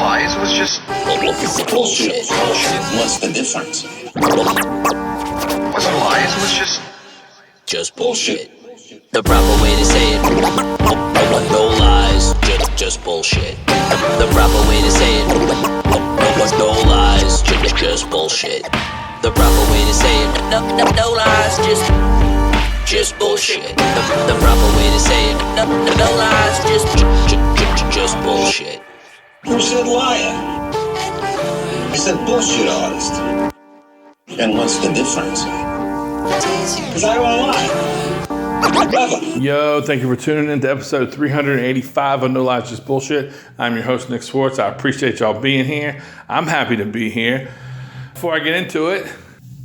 lies. It was just bullshit. What's the difference? It wasn't lies. It was just bullshit. The proper way to say it. No lies, just bullshit. The proper way to say it. No lies, just bullshit. The proper way to say it. No lies, just bullshit. The proper way to say it. No lies, just bullshit. Who said liar? I said bullshit artist. And what's the difference? Because I don't lie. Yo, thank you for tuning in to episode 385 of No Lies, Just Bullshit. I'm your host, Nick Swartz. I appreciate y'all being here. I'm happy to be here. Before I get into it,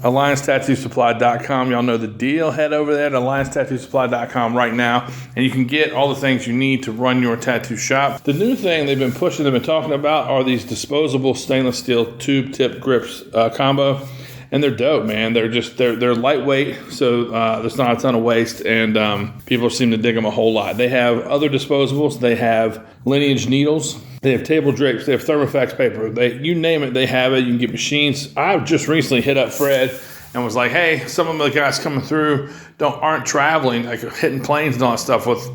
AllianceTattooSupply.com. Y'all know the deal. Head over there to AllianceTattooSupply.com right now, and you can get all the things you need to run your tattoo shop. The new thing they've been talking about are these disposable stainless steel tube tip grips combo. And they're dope, man. They're lightweight, so there's not a ton of waste, and people seem to dig them a whole lot. They have other disposables. They have lineage needles. They have table drapes. They have thermofax paper. You name it, they have it. You can get machines. I've just recently hit up Fred and was like, hey, some of the guys coming through aren't traveling, like hitting planes and all that stuff with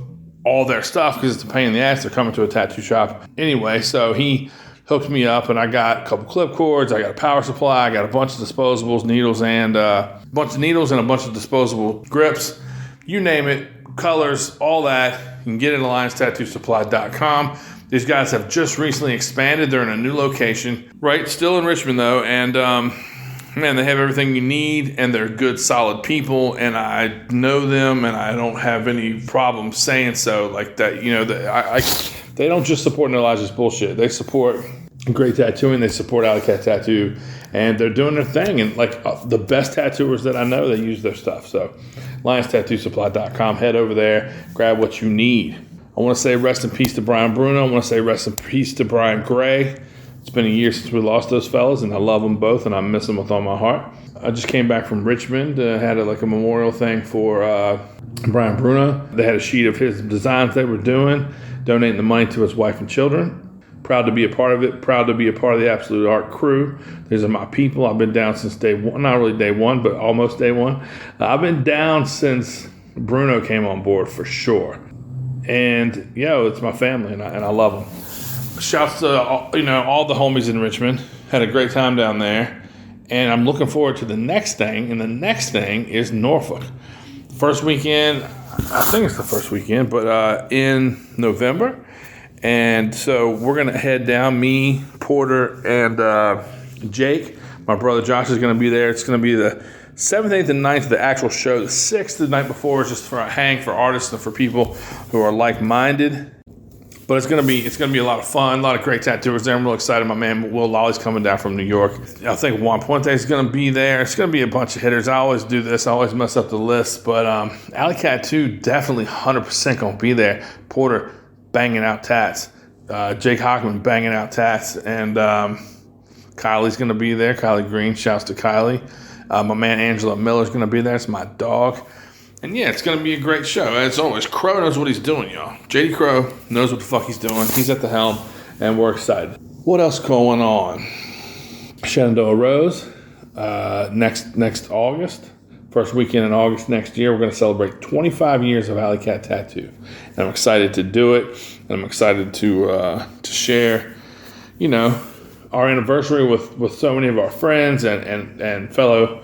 all their stuff because it's a pain in the ass. They're coming to a tattoo shop anyway, so he hooked me up, and I got a couple clip cords, I got a power supply, I got a bunch of disposables, needles, and a bunch of disposable grips. You name it, colors, all that. You can get it at AllianceTattooSupply.com. These guys have just recently expanded. They're in a new location, right? Still in Richmond, though, and man, they have everything you need, and they're good, solid people, and I know them, and I don't have any problem saying so. Like that, they don't just support No Lies, Just Bullshit. They support great tattooing. They support Alley Cat Tattoo, and they're doing their thing. And the best tattooers that I know, they use their stuff. So, AllianceTattooSupply.com. Head over there, grab what you need. I want to say rest in peace to Brian Bruno. I want to say rest in peace to Brian Gray. It's been a year since we lost those fellas, and I love them both, and I miss them with all my heart. I just came back from Richmond, had a memorial thing for Brian Bruno. They had a sheet of his designs they were doing, donating the money to his wife and children. Proud to be a part of it. Proud to be a part of the Absolute Art crew. These are my people. I've been down since day one. Not really day one, but almost day one. I've been down since Bruno came on board for sure. And, it's my family, and I love them. Shouts to all the homies in Richmond. Had a great time down there. And I'm looking forward to the next thing. And the next thing is Norfolk. First weekend, I think it's the first weekend, but in November. And so we're going to head down, me, Porter, and Jake. My brother Josh is going to be there. It's going to be the 7th, 8th, and 9th of the actual show. The 6th, the night before, is just for a hang for artists and for people who are like-minded. But it's gonna be a lot of fun, a lot of great tattooers there. I'm real excited. My man Will Lawley's coming down from New York. I think Juan Puente is gonna be there. It's gonna be a bunch of hitters. I always do this. I always mess up the list. But Alley Cat 2 definitely 100% gonna be there. Porter banging out tats. Jake Hockman banging out tats. And Kylie's gonna be there. Kylie Green, shouts to Kylie. My man Angela Miller's gonna be there. It's my dog. And it's going to be a great show. As always, Crow knows what he's doing, y'all. JD Crow knows what the fuck he's doing. He's at the helm, and we're excited. What else going on? Shenandoah Rose, next August. First weekend in August next year, we're going to celebrate 25 years of Alley Cat Tattoo. And I'm excited to do it. And I'm excited to share, our anniversary with so many of our friends and fellow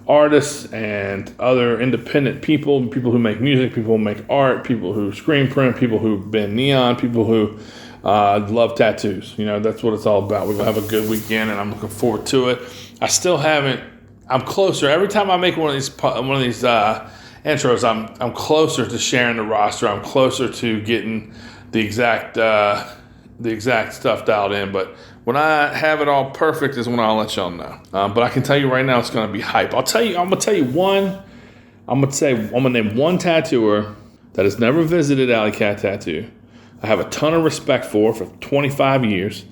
artists and other independent people who make music, people who make art, people who screen print, people who bend neon, people who love tattoos. That's what it's all about. We're going to have a good weekend, and I'm looking forward to it. I'm closer. Every time I make one of these intros, I'm closer to sharing the roster. I'm closer to getting the exact stuff dialed in, but when I have it all perfect is when I'll let y'all know. But I can tell you right now, it's going to be hype. I'm going to name one tattooer that has never visited Alley Cat Tattoo. I have a ton of respect for 25 years.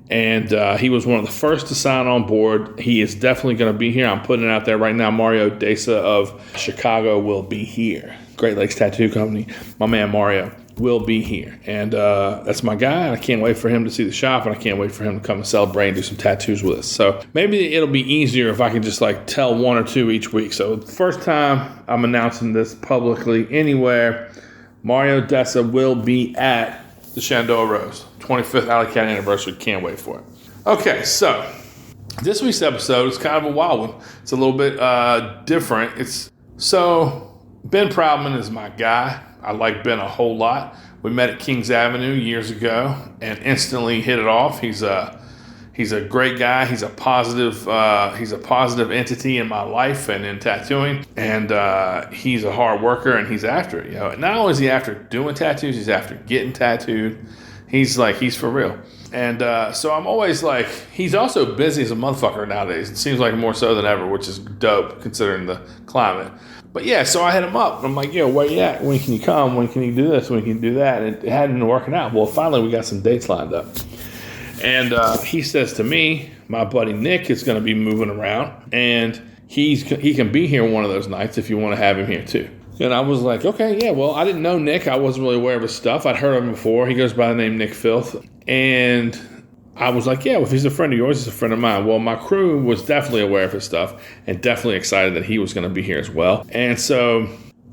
And he was one of the first to sign on board. He is definitely going to be here. I'm putting it out there right now. Mario Desa of Chicago will be here. Great Lakes Tattoo Company. My man Mario. will be here. And that's my guy, and I can't wait for him to see the shop, and I can't wait for him to come and celebrate and do some tattoos with us. So maybe it'll be easier if I can just like tell one or two each week. So first time I'm announcing this publicly anywhere, Mario Dessa will be at the Shenandoah Rose, 25th Alley County anniversary. Can't wait for it. Okay, so this week's episode is kind of a wild one. It's a little bit different. Ben Proudman is my guy. I like Ben a whole lot. We met at Kings Avenue years ago and instantly hit it off. He's a great guy. He's a positive entity in my life and in tattooing. And he's a hard worker and he's after it. Not only is he after doing tattoos, he's after getting tattooed. He's for real. And so I'm always like, he's also busy as a motherfucker nowadays. It seems like more so than ever, which is dope considering the climate. But yeah, so I hit him up. I'm like, where you at? When can you come? When can you do this? When can you do that? And it hadn't been working out. Well, finally we got some dates lined up. And he says to me, my buddy Nick is going to be moving around. And he can be here one of those nights if you want to have him here too. And I was like, okay, yeah, well, I didn't know Nick. I wasn't really aware of his stuff. I'd heard of him before. He goes by the name Nick Filth. And I was like, yeah, well, if he's a friend of yours, he's a friend of mine. Well, my crew was definitely aware of his stuff and definitely excited that he was going to be here as well. And so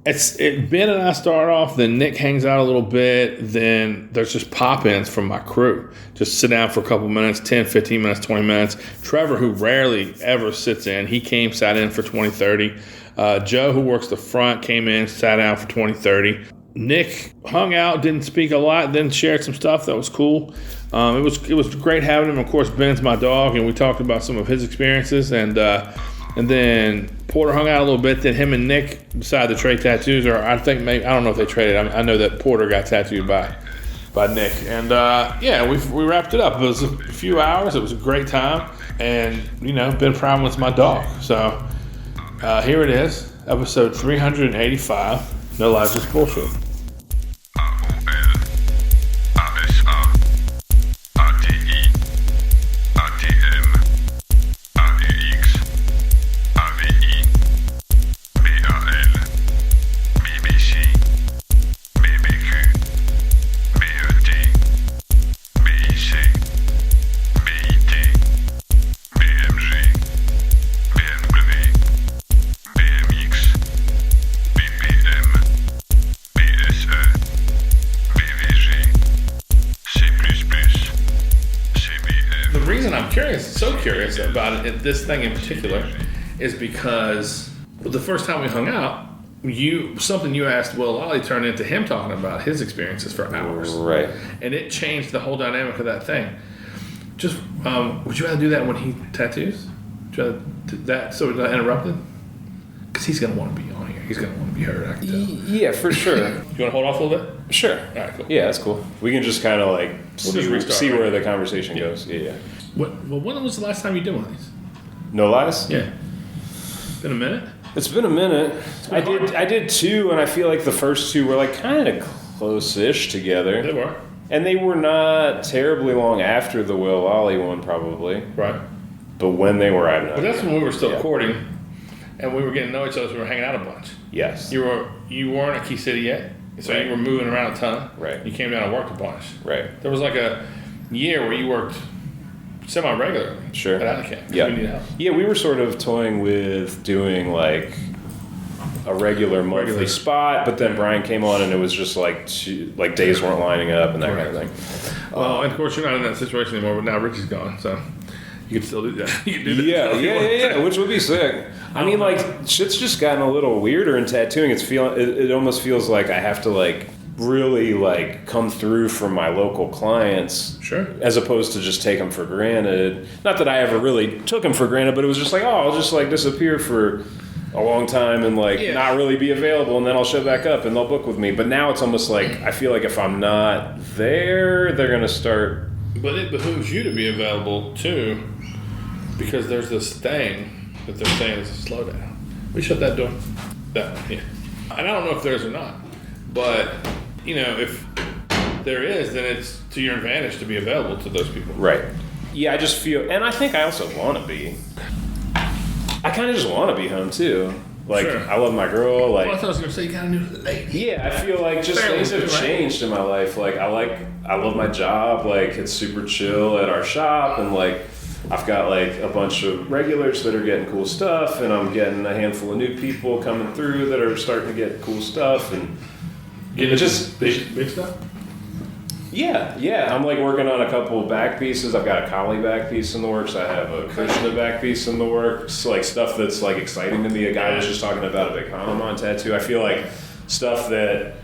Ben and I start off, then Nick hangs out a little bit, then there's just pop-ins from my crew. Just sit down for a couple minutes, 10, 15 minutes, 20 minutes. Trevor, who rarely ever sits in, he came, sat in for 20, 30. Joe, who works the front, came in, sat down for 20, 30. Nick hung out, didn't speak a lot, then shared some stuff that was cool. It was great having him. Of course, Ben's my dog, and we talked about some of his experiences. And then Porter hung out a little bit. Then him and Nick decided to trade tattoos, or I think maybe, I don't know if they traded. I know that Porter got tattooed by Nick. And we wrapped it up. It was a few hours. It was a great time. And Ben Proudman's my dog. So here it is, episode 385. No Lies, Just Bullshit. Curious about it, this thing in particular, is because the first time we hung out, something you asked Will Lolly turned into him talking about his experiences for hours. Right. And it changed the whole dynamic of that thing. Just, would you rather do that when he tattoos? Would you rather do that so we're not interrupted? Because he's going to want to be on here. He's going to want to be heard, I can tell. Yeah, for sure. You want to hold off a little bit? Sure. All right, cool. Yeah, that's cool. We can just kind of like see where the conversation goes. Yeah. When was the last time you did one of these? No Lies? Yeah. Been a minute? It's been a minute. I did two, and I feel like the first two were like kind of close-ish together. They were. And they were not terribly long after the Will Lolly one, probably. Right. But when they were, I don't know. But that's when we were still courting, and we were getting to know each other, so we were hanging out a bunch. Yes. You weren't at Key City yet, so you were moving around a ton. Right. You came down and worked a bunch. Right. There was like a year where you worked semi-regularly. Sure. At Attica. Yeah. We needed help. Yeah, we were sort of toying with doing like a regular monthly spot, but then Brian came on and it was just like days weren't lining up and that kind of thing. Well, and of course you're not in that situation anymore, but now Richie's gone, so you can still do that. You can do that. Yeah, which would be sick. I mean, like, shit's just gotten a little weirder in tattooing. It almost feels like I have to like really like come through from my local clients, sure, as opposed to just take them for granted. Not that I ever really took them for granted, but it was just like, oh, I'll just like disappear for a long time and like not really be available, and then I'll show back up and they'll book with me. But now it's almost like I feel like if I'm not there, they're gonna start. But it behooves you to be available too, because there's this thing that they're saying is a slowdown. We shut that door. That one, yeah. And I don't know if there's or not, but you know, if there is, then it's to your advantage to be available to those people. Right. Yeah, I just feel, and I think I also want to be. I kind of just want to be home too. Like, Sure. I love my girl. Like, Well, I thought I was gonna say you got a new lady. yeah, I feel like just Fairly things have new, right? changed in my life. I love my job. Like, it's super chill at our shop, and like, I've got like a bunch of regulars that are getting cool stuff, and I'm getting a handful of new people coming through that are starting to get cool stuff, and Getting just big stuff. yeah. I'm like working on a couple of back pieces. I've got a Kali back piece in the works. I have a Krishna back piece in the works. Like stuff that's like exciting to me. A guy was just talking about a big Hanuman tattoo. I feel like stuff that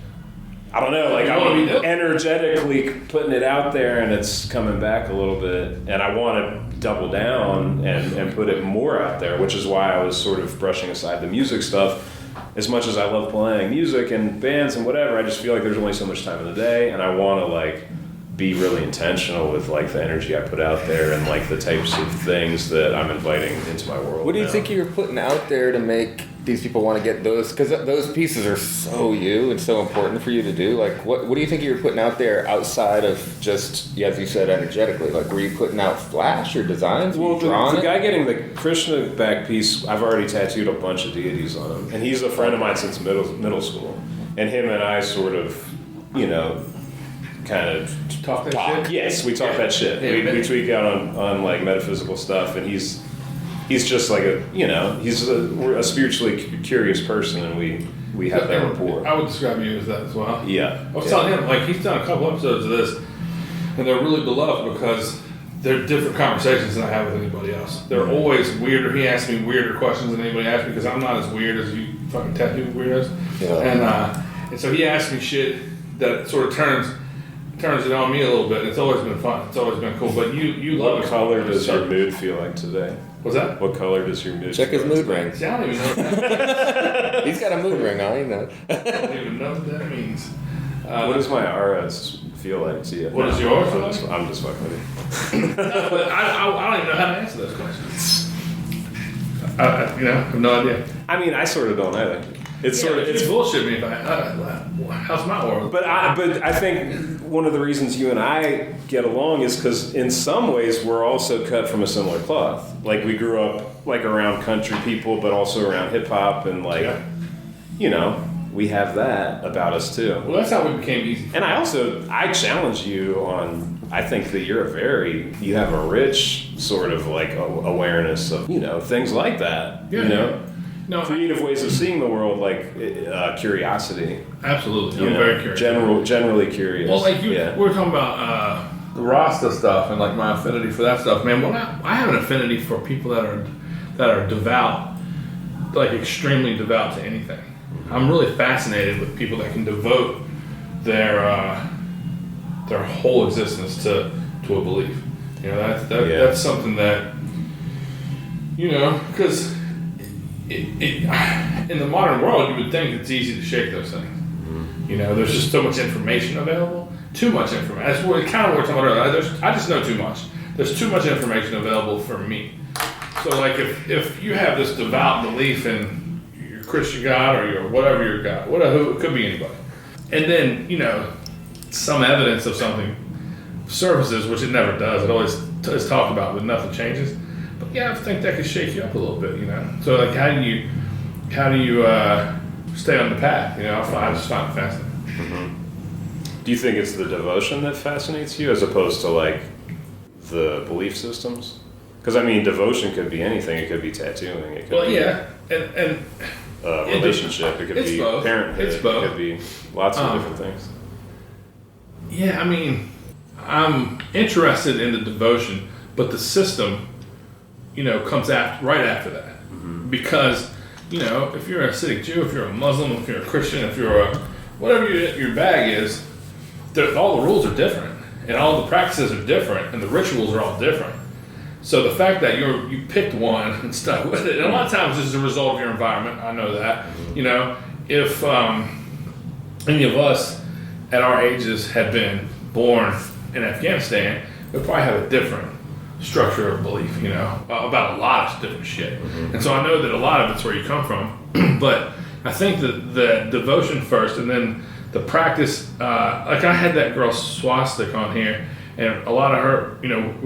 I don't know. Like I'm energetically putting it out there, and it's coming back a little bit. And I want to double down and put it more out there, which is why I was sort of brushing aside the music stuff. As much as I love playing music and bands and whatever, I just feel like there's only so much time in the day, and I want to like be really intentional with like the energy I put out there and like the types of things that I'm inviting into my world. What do you now. think you're putting out there to make these people want to get those? Because those pieces are so you and so important for you to do. Like, what do you think you're putting out there outside of just, as you said, energetically? Like, were you putting out flash or designs? Well, Were you drawing the it? guy getting the Krishna back piece, I've already tattooed a bunch of deities on him, and he's a friend of mine since middle school. And him and I sort of, kind of Talk that shit. Yes, we talk that shit. Yeah, we tweak out on like metaphysical stuff, and he's just like he's a spiritually curious person, and we have that rapport. I would describe you as that as well. Yeah. I was telling him, like, he's done a couple episodes of this, and they're really beloved because they're different conversations than I have with anybody else. They're always weirder. He asks me weirder questions than anybody asks me because I'm not as weird as you fucking tattoo weirdos. Yeah. And so he asks me shit that sort of turns it on me a little bit. It's always been fun. It's always been cool. But you love What it. color does your mood feel like today? What's that? What color does your mood Check feel his like mood today? rings. See, I don't even know what that, He's got a mood ring on, you know. I don't even know what that means. What does my RS feel like to you? What does yours feel I'm like? just, I'm just fucking with you. But I don't even know how to answer those questions. I have no idea. I mean, I sort of don't either. It's sort of it's bullshit me. How's my world? But I think one of the reasons you and I get along is because in some ways we're also cut from a similar cloth. Like we grew up like around country people, but also around hip hop, and like we have that about us too. Well, that's how we became easy. And I challenge you on. I think that you have a rich sort of like awareness of things like that. Yeah. No, creative ways of seeing the world, like curiosity. Absolutely, I'm very curious. Generally curious. Well, like we're talking about the Rasta stuff and like my affinity for that stuff, man. Well, I have an affinity for people that are devout, like extremely devout to anything. I'm really fascinated with people that can devote their whole existence to a belief. That's something that because. In the modern world, you would think it's easy to shake those things. There's just so much information available. Too much information. That's what kind of what we're talking about earlier. I just know too much. There's too much information available for me. So, like, if you have this devout belief in your Christian God or your whatever your God, whatever, it could be anybody, and then some evidence of something surfaces, which it never does. It always is talked about, but nothing changes. But I think that could shake you up a little bit, So like, how do you stay on the path? I just find it fascinating. Mm-hmm. Do you think it's the devotion that fascinates you, as opposed to like the belief systems? Because I mean, devotion could be anything. It could be tattooing. It could be and relationship. It could be both. parenthood. It's both. It could be lots of different things. Yeah, I mean, I'm interested in the devotion, but the system. Comes right after that. Mm-hmm. Because, if you're a Hasidic Jew, if you're a Muslim, if you're a Christian, if you're whatever your bag is, all the rules are different, and all the practices are different, and the rituals are all different. So the fact that you picked one and stuck with it, and a lot of times this is a result of your environment. I know that. Mm-hmm. If any of us at our ages had been born in Afghanistan, we'd probably have a different structure of belief, about a lot of different shit. Mm-hmm. And so I know that a lot of it's where you come from, but I think that the devotion first, and then the practice, like I had that girl Swastik on here, and a lot of her,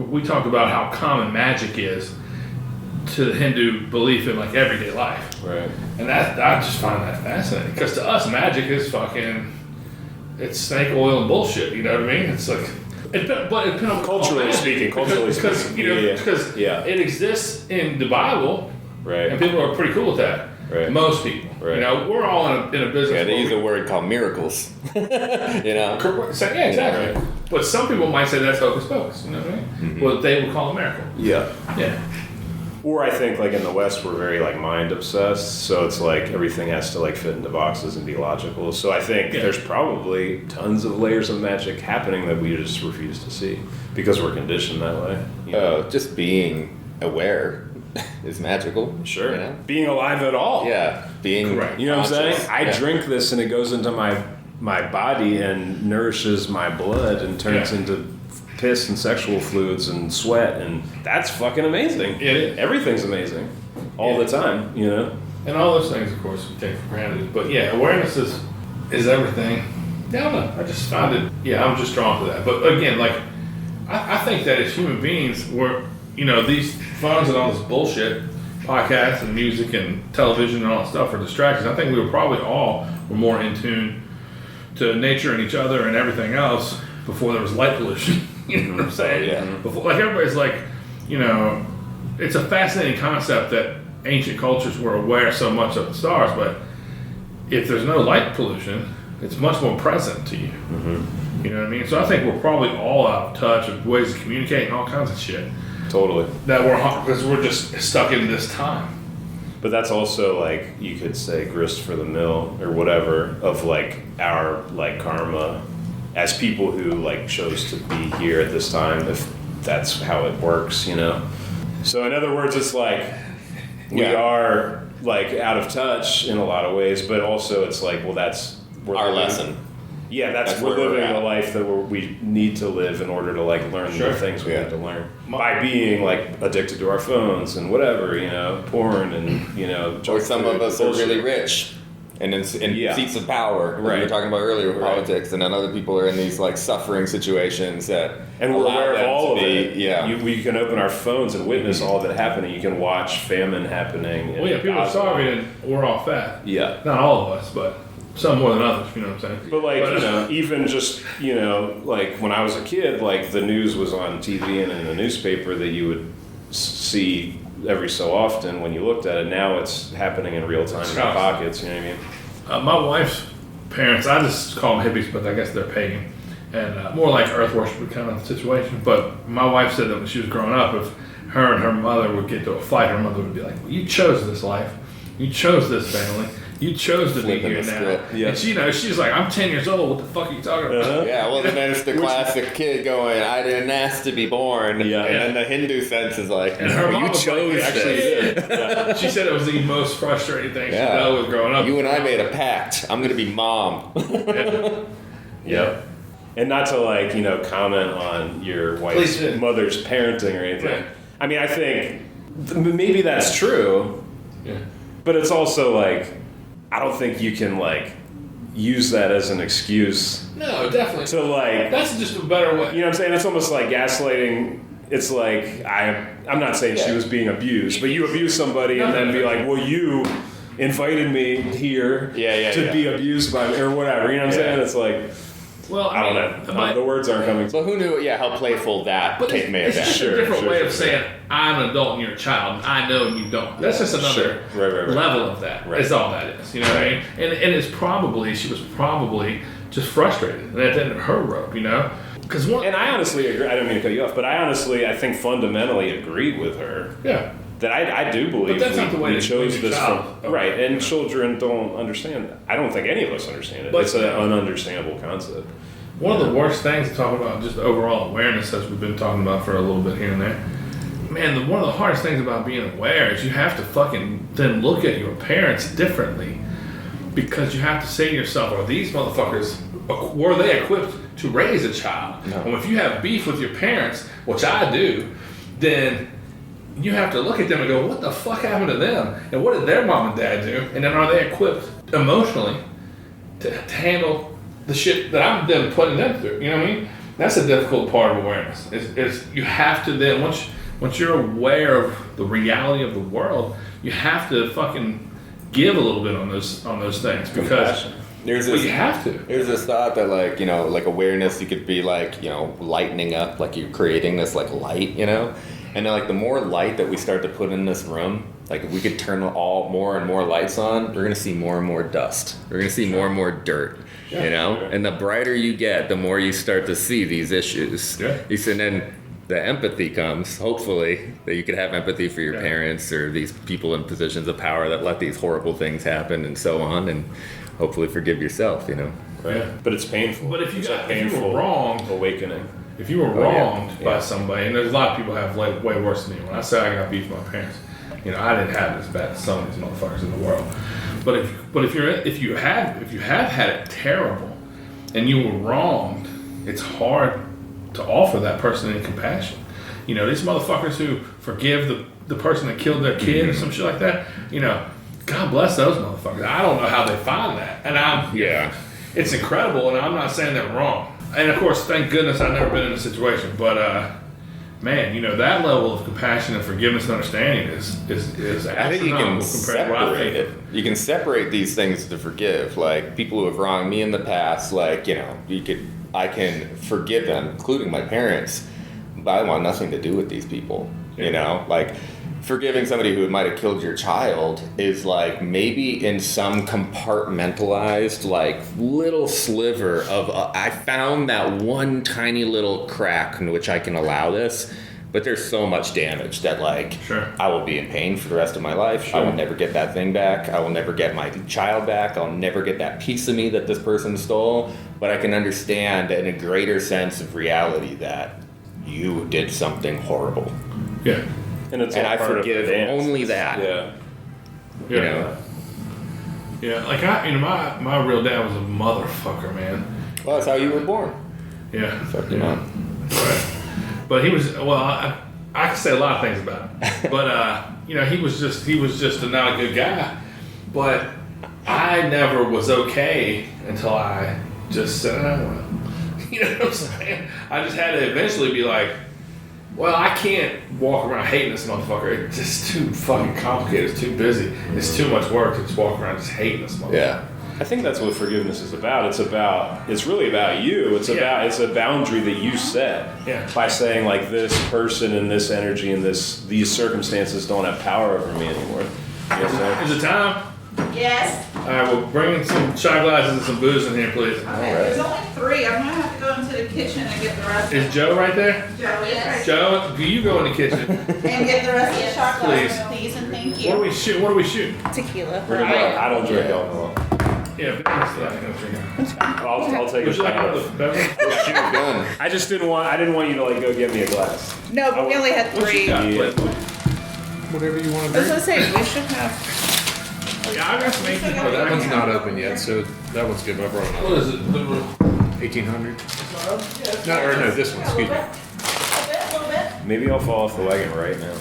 we talk about how common magic is, to the Hindu belief in like everyday life. Right. And that I just find that fascinating because to us magic is it's snake oil and bullshit. You know what I mean? It's like, but it depends on Culturally speaking, because it exists in the Bible, right? And people are pretty cool with that. Right. Most people, right. You know, we're all in a business. Yeah, they use a word called miracles. You know. Yeah, exactly. Right. But some people might say that's hocus pocus. You know what I mean? Mm-hmm. Well, they would call it a miracle. Yeah. Yeah. Or I think like in the West we're very like mind obsessed, so it's like everything has to like fit into boxes and be logical. So I think there's probably tons of layers of magic happening that we just refuse to see because we're conditioned that way. You know? Just being aware is magical. Sure. You know? Being alive at all. Yeah. Being correct. You know what I'm conscious. saying? I drink this and it goes into my body and nourishes my blood and turns into piss and sexual fluids and sweat, and that's fucking amazing. It is. Everything's amazing all the time, you know? And all those things, of course, we take for granted. But yeah, awareness is everything. I don't know. I just find it, I'm just drawn to that. But again, like, I think that as human beings, we're, you know, these phones and all this bullshit, podcasts and music and television and all that stuff are distractions. I think we were probably all were more in tune to nature and each other and everything else before there was light pollution. You know what I'm saying? Yeah. Before, like everybody's like, you know, it's a fascinating concept that ancient cultures were aware so much of the stars, but if there's no light pollution, it's much more present to you. Mm-hmm. You know what I mean? So I think we're probably all out of touch with ways to communicate and all kinds of shit. Totally. Because we're just stuck in this time. But that's also like, you could say grist for the mill or whatever of like our like karma as people who like chose to be here at this time, if that's how it works, you know? So in other words, it's like we are like out of touch in a lot of ways, but also it's like, well, that's our lesson. Yeah, that's we're where we're living at. the life that we need to live in order to like learn the things we need to learn by being like addicted to our phones and whatever, you know, porn and, you know, Or some of us are really rich and in seats of power, like we were talking about earlier with politics, and then other people are in these like suffering situations that and we're aware of all of it. Yeah, we can open our phones and witness all of it happening. You can watch famine happening. Well, yeah, people are starving and we're all fat. Yeah, not all of us, but some more than others. You know what I'm saying? But like, you know, even just, you know, like when I was a kid, like the news was on TV and in the newspaper that you would see every so often when you looked at it. Now it's happening in real time in our pockets. You know what I mean? My wife's parents, I just call them hippies, but I guess they're pagan and more like earth worship kind of situation. But my wife said that when she was growing up, if her and her mother would get to a fight, her mother would be like, well, "You chose this life. You chose this family. You chose to be here now." Yeah. And she, you know, she's like, "I'm 10 years old. What the fuck are you talking about?" Yeah, well, then it's the classic kid going, "I didn't ask to be born." Yeah. And then the Hindu sense is like, And her mom "You was chose like, this." She said it was the most frustrating thing she Yeah. dealt with growing up. You and I made a pact. I'm going to be mom. Yeah. And not to like, you know, comment on your wife's mother's parenting or anything. Right. I mean, I think maybe that's true. Yeah. But it's also like, I don't think you can like use that as an excuse No, definitely. to like, That's just a better way. you know what I'm saying? It's almost like gaslighting. It's like, I'm not saying she was being abused, but you abuse somebody and then be like, well, you invited me here to be abused by me or whatever. You know what I'm saying? It's like, Well, I don't know. The words aren't coming. So who knew, how playful that cake may have it's been. just a different way of saying, I'm an adult and you're a child. I know and you don't. That's just another level of that. That's all that is. You know what I mean? And it's probably, she was probably just frustrated. And at the end of her rope, you know? And I honestly agree. I don't mean to cut you off, but I think fundamentally agree with her. Yeah. That I do believe that's not the way we to chose raise your this child. from, right, and children don't understand that. I don't think any of us understand it. But, it's an ununderstandable concept. One of the worst things to talk about, just overall awareness, as we've been talking about for a little bit here and there. Man, one of the hardest things about being aware is you have to fucking then look at your parents differently, because you have to say to yourself, are these motherfuckers, were they equipped to raise a child? No. And if you have beef with your parents, which I do, then you have to look at them and go, what the fuck happened to them? And what did their mom and dad do? And then are they equipped emotionally to handle the shit that I'm then putting them through? You know what I mean? That's a difficult part of awareness. Is you have to then, once you're aware of the reality of the world, you have to fucking give a little bit on those things because you have to. There's this thought that like, you know, like awareness, you could be like, you know, lightening up, like you're creating this like light, you know, and then like the more light that we start to put in this room, like if we could turn more and more lights on, we're gonna see more and more dust. We're gonna see more and more dirt. You know, and the brighter you get, the more you start to see these issues. Yeah. And then the empathy comes, hopefully, that you could have empathy for your parents or these people in positions of power that let these horrible things happen and so on, and hopefully forgive yourself, you know. Right. Yeah. But it's painful. But if you painful were wronged, awakening. If you were wronged by somebody, and there's a lot of people have like way worse than me. When I say I got beef with my parents, you know, I didn't have it as bad as some of these motherfuckers in the world. But if you have had it terrible and you were wronged, it's hard to offer that person any compassion. You know, these motherfuckers who forgive the person that killed their kid or some shit like that, you know, God bless those motherfuckers. I don't know how they find that. And it's incredible, and I'm not saying they're wrong. And of course, thank goodness I've never been in a situation, but man, you know, that level of compassion and forgiveness and understanding is I think you can separate it. You can separate these things to forgive. Like people who have wronged me in the past, like, you know, I can forgive them, including my parents, but I want nothing to do with these people. You know, like forgiving somebody who might have killed your child is like maybe in some compartmentalized like little sliver of I found that one tiny little crack in which I can allow this, but there's so much damage that like I will be in pain for the rest of my life. I will never get that thing back. I will never get my child back. I'll never get that piece of me that this person stole, but I can understand in a greater sense of reality that you did something horrible. Yeah. And I forgive only that. Yeah. You know? Yeah, like my real dad was a motherfucker, man. Well, that's how you were born. Yeah. Fuck your mom. Right. But he was, well, I can say a lot of things about him. But, you know, he was just not a good guy. But I never was okay until I just said, you know what I'm saying? I just had to eventually be like, well, I can't walk around hating this motherfucker. It's just too fucking complicated. It's too busy. It's too much work to just walk around just hating this motherfucker. Yeah. I think that's what forgiveness is about. It's really about you. It's a boundary that you set by saying like this person and this energy and these circumstances don't have power over me anymore. You know what I'm saying? Is it time? Yes. All right, well, bring in some shot glasses and some booze in here, please. Okay, there's only 3. I'm going to have to go into the kitchen and get the rest. Is Joe right there? Joe, yes. Joe, do you go in the kitchen? And get the rest of the shot glasses, Please. please, and thank you. What are we shooting? Tequila. We're gonna I don't drink alcohol. Yeah, but I'm not gonna drink it. I'll take Would a you like shot. another beverage? Shoot a gun. I didn't want you to like go get me a glass. No, but we only had What 3. you got? Yeah. Whatever you want to I was drink. going to say, we should have. Yeah, I got some 18. Oh, That one's not open yet, so that one's good. But I brought What another. is it? 1800. No, this one. Excuse me. A little bit. Maybe I'll fall off the wagon right now.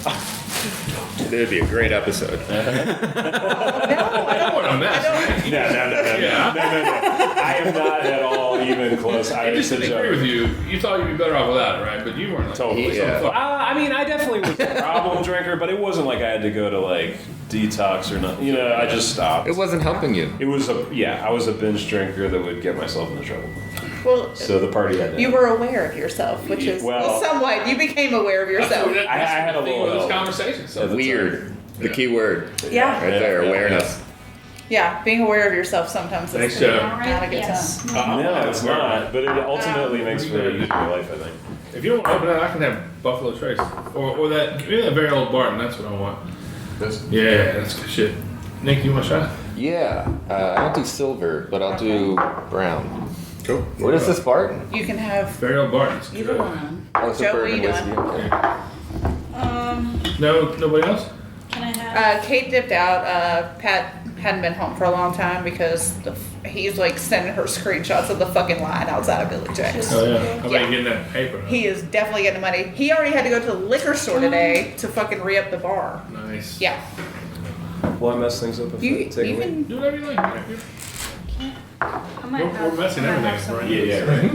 It'd be a great episode. No, I don't What a mess, man. No. I am not at all even close. I just didn't agree with you. You thought you'd be better off without it, right? But you weren't. Like, Totally. Yeah. I mean, I definitely was a problem drinker, but it wasn't like I had to go to like detox or nothing. You know, I just stopped. It wasn't helping you. It was I was a binge drinker that would get myself into trouble. Well, So the party had to you end. were aware of yourself, which is somewhat. You became aware of yourself. I had a little of this help. conversation. So Weird. The key word. Yeah. Right there. Yeah. Awareness. Yeah, being aware of yourself sometimes Thanks, is Joe. not a good time. No, it's not. But it ultimately makes for a easier life, I think. If you don't want to open that, I can have Buffalo Trace or that. Give me that very old Barton. That's what I want. This. Yeah, that's good shit. Nick, you want a shot? Yeah. I don't do silver, but I'll do brown. Cool. What is this Barton? You can have Very old Barton. It's either good. one. Oh, it's a Joe, what are bourbon you whiskey. doing? Okay. No, nobody else. Can I have? Kate dipped out. Pat hadn't been home for a long time because he's like sending her screenshots of the fucking line outside of Billy Jack's. Oh yeah. How about Yeah. you getting that paper? He is definitely getting money. He already had to go to the liquor store today to fucking re-up the bar. Nice. Yeah. Will I mess things up if You, I take you away? can. Do whatever you like. I might have. We're messing I might everything, have some right? Yeah, right.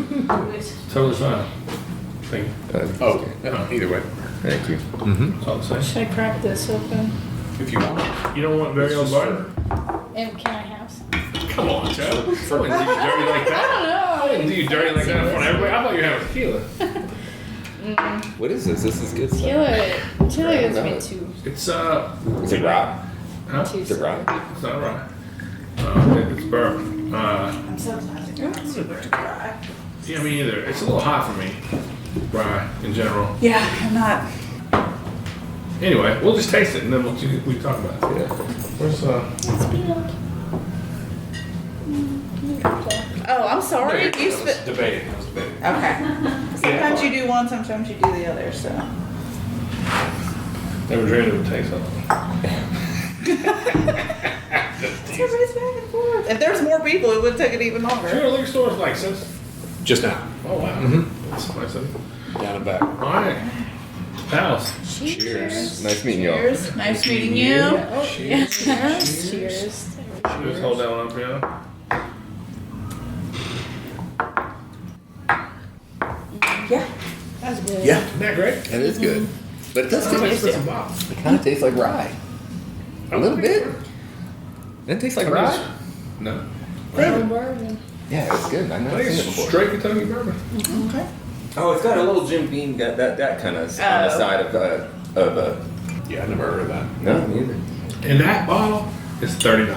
with- Totally fine. Thank you. Oh, either way. Thank you. That's all I'm saying. Should I crack this open? If you want. You don't want very old butter? And can I have some? Come on, Joe. I wouldn't do you dirty like that. I wouldn't do you dirty like that in front of everybody. I thought you were having tequila. What is this? This is good stuff. Tequila gives me too. It's Is it rye? huh? Is it rye? It's not right. It's bourbon. I'm so glad it's super dry. Yeah, me either. It's a little hot for me. Rye in general. Yeah, I'm not. Anyway, we'll just taste it and then we talk about it. Yeah. Where's Oh, I'm sorry. You I was debating. Okay. Sometimes you do one, sometimes you do the other, so. Never dreamed it would take so long. Everybody's back and forth. If there's more people, it would take it even Sure, longer. liquor stores like since. Just now. Oh wow. That's nice of you. Down and back. All right. Pals. Cheers. Nice meeting y'all. Cheers. Nice meeting you. Oh, Cheers. Cheers. Just hold that one up, yeah. Yeah. That's good. Yeah, Isn't that great? that is good. But it does It's taste. like some bottles. It kind of tastes like rye. A little bit. Doesn't it taste like rye? No. Bourbon. Yeah, it's good. I've I never think seen it it's before. straight Kentucky bourbon. Okay. Oh, it's got a little Jim Beam. Got that kind of on the side of Yeah, I never heard of that. No, neither. And that bottle is $30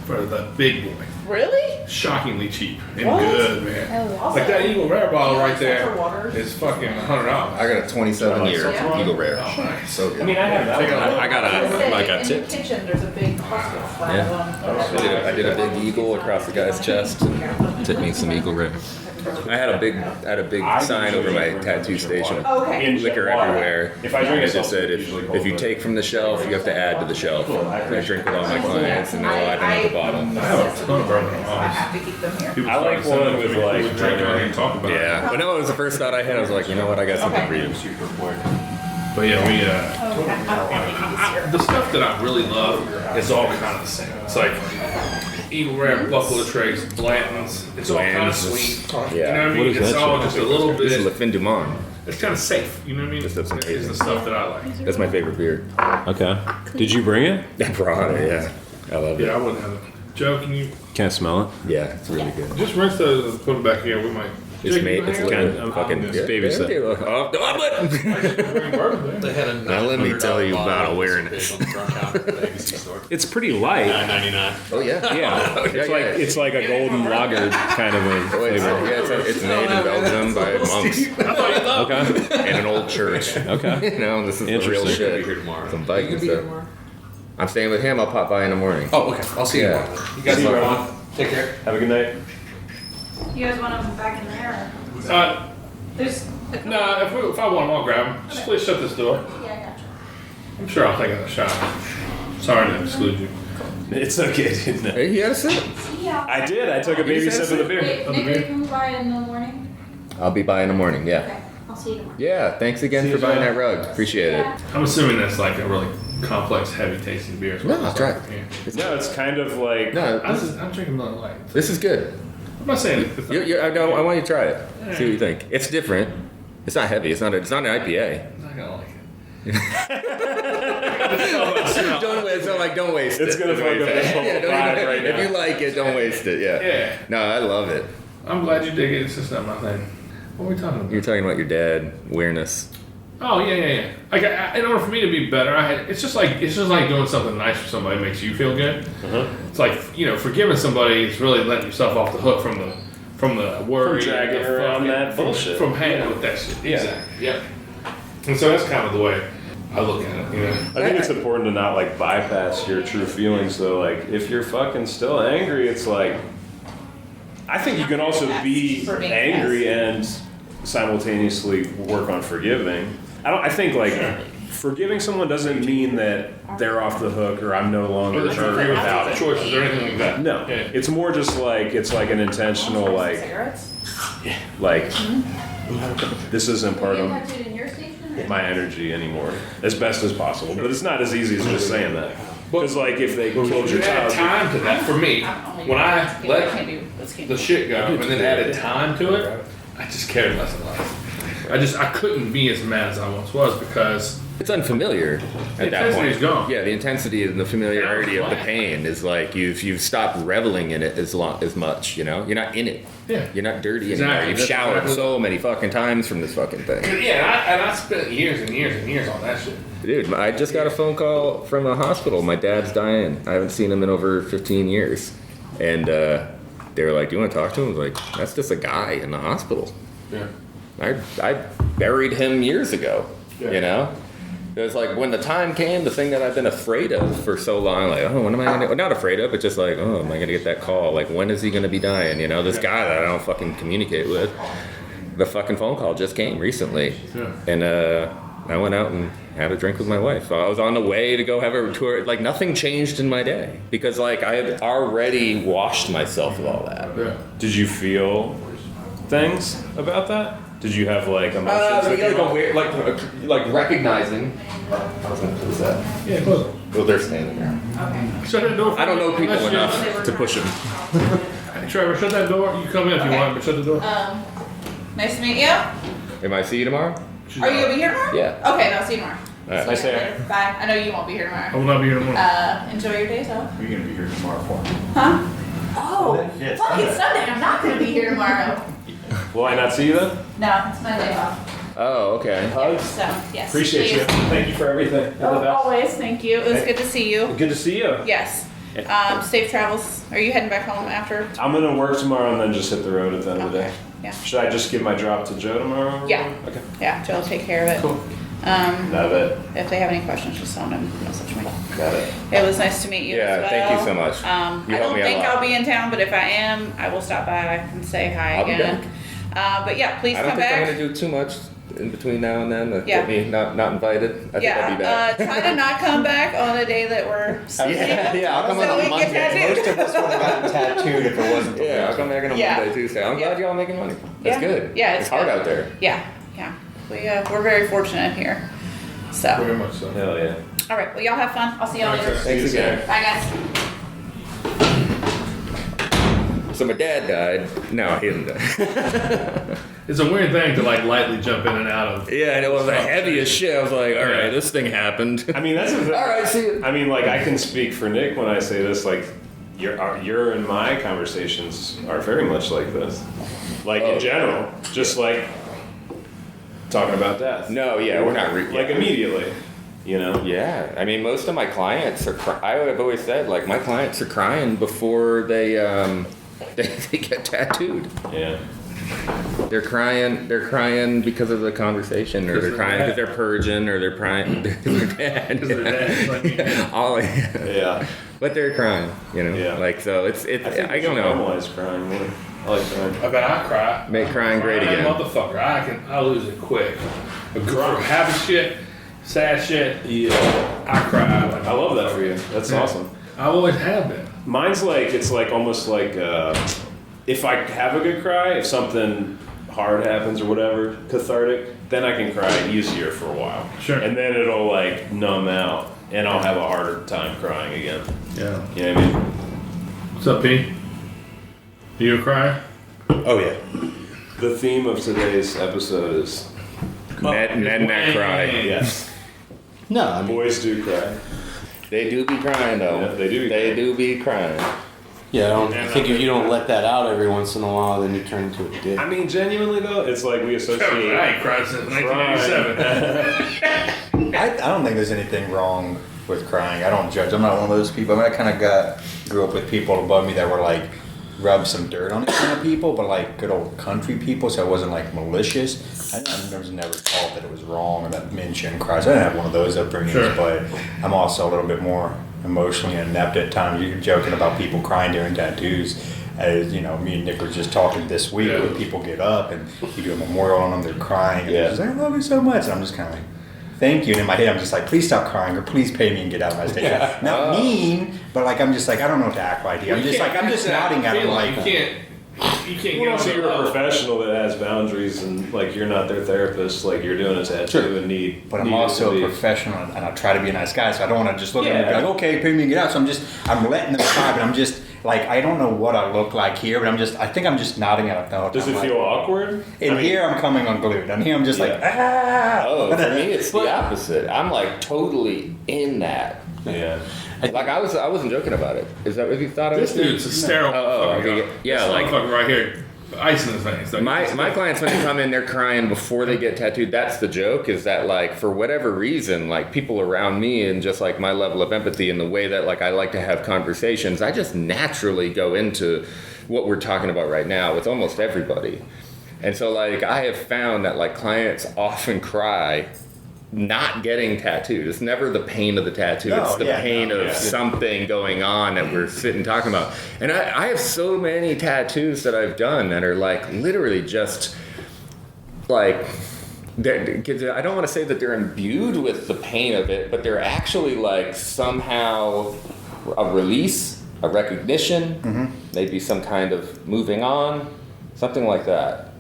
for the big boy. Really? Shockingly cheap and What? good, man. Hell yeah. Like that Eagle Rare bottle right For there water. is fucking $100. I got a 27-year Yeah. Eagle Rare. Oh, nice. So good. I mean, I have that one. I got I a in tip. the kitchen, there's a big hospital flag I did a big eagle across the guy's chest and took me some Eagle Rare. I had a big sign over my tattoo station. Okay. In Liquor water. everywhere. If I drink it it, just said if you take from the shelf, you have to add to the shelf. I drink with all my clients, and they'll add them at the bottom. I have a ton of bourbon in I my have to keep them here. People I like start sending one with, them to me. like, We drink it and talk about it. Yeah, but no, it was the first thought I had. I was like, you know what? I got something for you. But yeah, we Okay. I don't want any of these here. the stuff that I really love is all kind of the same. It's like Eagle Rare, Buffalo Trace, Blanton's. It's all kind of Bland's sweet. is- You know what I yeah. mean? It's all just a little This is Le bit. Fin du Monde. It's kind of safe. You know what I mean? This stuff's It's amazing. the stuff that I like. That's my favorite beer. Okay. Did you bring it? I brought it. Yeah, I love Yeah, it. I wouldn't have it. Joe, can you Can't smell it. Yeah, it's really good. just rinse those and put them back here? We might. It's Jake, made. you It's hang kind with of fucking. just babysit. Yeah, oh, no, it? Bring bourbon there. They had a Now let me tell you about awareness. It's pretty light. $9.99. Oh yeah. Yeah. It's like a golden lager kind of a Oh, it's, flavor. yeah, it's made in Belgium by monks Okay. in an old church. Okay. You know, this is the real Interesting. Be shit. here tomorrow. Some Viking stuff. I'm staying with him. I'll pop by in the morning. Oh, okay. I'll see you Yeah. tomorrow. You guys See you, have bro. fun. Take care. Have a good night. You guys want them back in there? There's a couple. No, if I want them, I'll grab them. Just please shut this door. Yeah, I got you. I'm sure I'll take a shot. Sorry to exclude you. It's okay, didn't it? Hey, you had a sip. See ya. I did. I took a baby sip of the beer. Wait, Nick, are you coming by in the morning? I'll be by in the morning. Yeah. Okay, I'll see you tomorrow. Yeah. Thanks again for buying that rug. Appreciate it. Yeah. I'm assuming that's like a really complex, heavy tasting beer. No, I'll try it. Yeah. No, it's kind of like. No, I'm drinking Miller Lite. this is good. I'm not saying it's I want you to try it. See what you think. It's different. It's not heavy. It's not an IPA. I'm not gonna like it. Don't waste it. It's gonna fuck up this whole Yeah, vibe right if now. you like it, don't waste it. Yeah. Yeah. No, I love it. I'm glad you dig it. It's just not my thing. What are we talking about? You're talking about your dad, awareness. Oh yeah. Like in order for me to be better, it's just like doing something nice for somebody makes you feel good. It's like forgiving somebody is really letting yourself off the hook from the worry, From dragging the around fucking- that bullshit. from hanging with that shit. Yeah. Exactly. Yep. And so that's kind of the way I look at it. I think it's important to not like bypass your true feelings though. Like if you're fucking still angry, it's like I think you can also be For me, angry and simultaneously work on forgiving. I think like forgiving someone doesn't mean that they're off the hook or I'm no longer Or that you're hurt free without without it. choices or anything like that. No, Yeah. it's more just like it's like an intentional like this isn't part You of left it in your station? my energy anymore as best as possible. But it's not as easy as just saying that. Because like if they killed You your add child, time to that. For me, when I let the shit go and then added time to it, I just cared less and less. I couldn't be as mad as I once was because It's unfamiliar at that point. intensity's gone. Yeah, the intensity and the familiarity of the pain is like you've stopped reveling in it as much. You know, you're not in it. Yeah. You're not dirty Exactly. anymore. You've That's showered exactly- so many fucking times from this fucking thing. Yeah, and I spent years and years and years on that shit. Dude, I just got a phone call from a hospital. My dad's dying. I haven't seen him in over 15 years. And they were like, do you want to talk to him? I was like, that's just a guy in the hospital. Yeah. I buried him years ago, Yeah. you know? It was like when the time came, the thing that I've been afraid of for so long, like, oh, when am I going to, well, not afraid of, but just like, oh, am I going to get that call? Like, when is he going to be dying? You know, this guy that I don't fucking communicate with. The fucking phone call just came recently. Yeah. And I went out and had a drink with my wife. I was on the way to go have a tour. Like, nothing changed in my day because, like, I had already washed myself of all that. Yeah. Did you feel things about that? Did you have like emotions? Like recognizing. What's that? Yeah, close it. Well, they're standing there. Okay. Shut that door. I don't know people Unless you- enough to push them. Hey, Trevor, shut that door. You can come in if you Okay. want, but shut the door. Nice to meet you. Am I see you tomorrow? Are you gonna be here tomorrow? Yeah. Okay, then I'll see you tomorrow. All right. I say, Later. Bye. I know you won't be here I tomorrow. will not be here tomorrow. Enjoy your days off. You're gonna be here tomorrow for me. Huh? Oh, fucking Sunday. I'm not gonna be here tomorrow. will I not see you then? No, it's my day off. Oh, okay. So, yes. Appreciate you. please. Thank you for everything. You're the Oh, best. always. Thank you. It was good to see you. Good to see you. Yes. Safe travels. Are you heading back home after? I'm gonna work tomorrow and then just hit the road at the end of the Okay. day. Yeah. Should I just give my drop to Joe tomorrow? Yeah. Okay. Yeah, Joe will take care of it. Cool. Um, Love it. if they have any questions, just send them message me. Got it. It was nice to meet you Yeah, as well. thank you so much. You I helped don't me a think lot. I'll be in town, but if I am, I will stop by and say hi I'll be again. But yeah, please I don't come think back. I'm gonna do too much in between now and then to Yeah. get me not invited. I think I'll be back. try to not come back on a day that we're Yeah, I'll come so on we a can Monday. tattoo. Most of us would have gotten tattooed if it wasn't. Yeah, I'll come back on a Yeah. Monday, Tuesday. I'm Yeah. glad y'all making money. That's Yeah. good. Yeah, it's hard good. out there. Yeah, we're very fortunate here. So, Very much so. Hell yeah. all right, well y'all have fun. I'll see y'all later. Thanks again. Bye guys. So my dad died. No, he didn't die. It's a weird thing to like lightly jump in and out of. Yeah, and it was the heaviest shit. I was like, all right, this thing happened. I mean, that's the thing. All right, see you. I mean, like, I can speak for Nick when I say this. Like, your and my conversations are very much like this. Like in general, just like talking about death. No, yeah, we're not. Like immediately, you know. Yeah, I mean, most of my clients are. I have always said, like, my clients are crying before they they get tattooed. Yeah. They're crying because of the conversation, or they're crying because they're purging, or they're crying because they're dead. Because they're dead. All, Yeah. but they're crying, you know. Yeah. Like, so it's I think I don't know. normalize crying more. I like crying. I bet I cry. Make crying great Crying again. Motherfucker, I lose it quick. Happy shit, sad shit. Yeah. I cry. Like, I love that for you. That's awesome. I always have been. Mine's like, it's like almost like if I have a good cry, if something hard happens or whatever, cathartic, then I can cry easier for a while. Sure. And then it'll like numb out and I'll have a harder time crying again. Yeah. You know what I mean? What's up, P? Do you cry? Oh yeah. The theme of today's episode is Men that cry. yes, No, I mean, boys do cry. They do be crying though. Yeah, they do be They do be crying. yeah. I think if you don't let that out every once in a while, then you turn into a dick. I mean, genuinely though, it's like we associate. I ain't cried since 1987. I don't think there's anything wrong with crying. I don't judge. I'm not one of those people. I mean, I kind of grew up with people above me that were like rub some dirt on it kind of people, but like good old country people, so I wasn't like malicious. I was never taught that it was wrong or that men shouldn't cry. So I didn't have one of those upbringings, Sure. but I'm also a little bit more emotionally inept at times. You're joking about people crying during tattoos. As you know, me and Nick were just talking this week Yeah. when people get up and you do a memorial on them, they're crying. And Yeah. they're just like, I love you so much. And I'm just kind of like, thank you. And in my head, I'm just like, please stop crying or please pay me and get out of my station. Not mean, but like, I'm just like, I don't know what to act like. I'm just like, I'm just nodding at him like, you can't Well, get also on you're the a level. professional that has boundaries, and like you're not their therapist. Like you're doing a tattoo Sure. and need. but I'm need it also to a be- professional and I try to be a nice guy, so I don't want to just look at him and be Yeah. like, okay, pay me and get out. So I'm letting them cry, but I'm just like I don't know what I look like here, but I think I'm just nodding at it the whole time. Does it feel awkward? Here I'm coming unglued. And here I'm just like, ah. Oh, for me it's the opposite. I'm like totally in that. Yeah. Like I wasn't joking about it. Is that what you thought of This it? dude's a sterile. Okay. Yeah, this like motherfucker right here, ice in his veins. Like, my clients when they come in, they're crying before they get tattooed. That's the joke. Is that like for whatever reason, like people around me and just like my level of empathy and the way that like I like to have conversations, I just naturally go into what we're talking about right now with almost everybody. And so like I have found that like clients often cry not getting tattooed. It's never the pain of the tattoo. It's the pain of something going on that we're sitting talking about. And I have so many tattoos that I've done that are like literally just like, I don't want to say that they're imbued with the pain of it, but they're actually like somehow a release, a recognition, maybe some kind of moving on, something like that.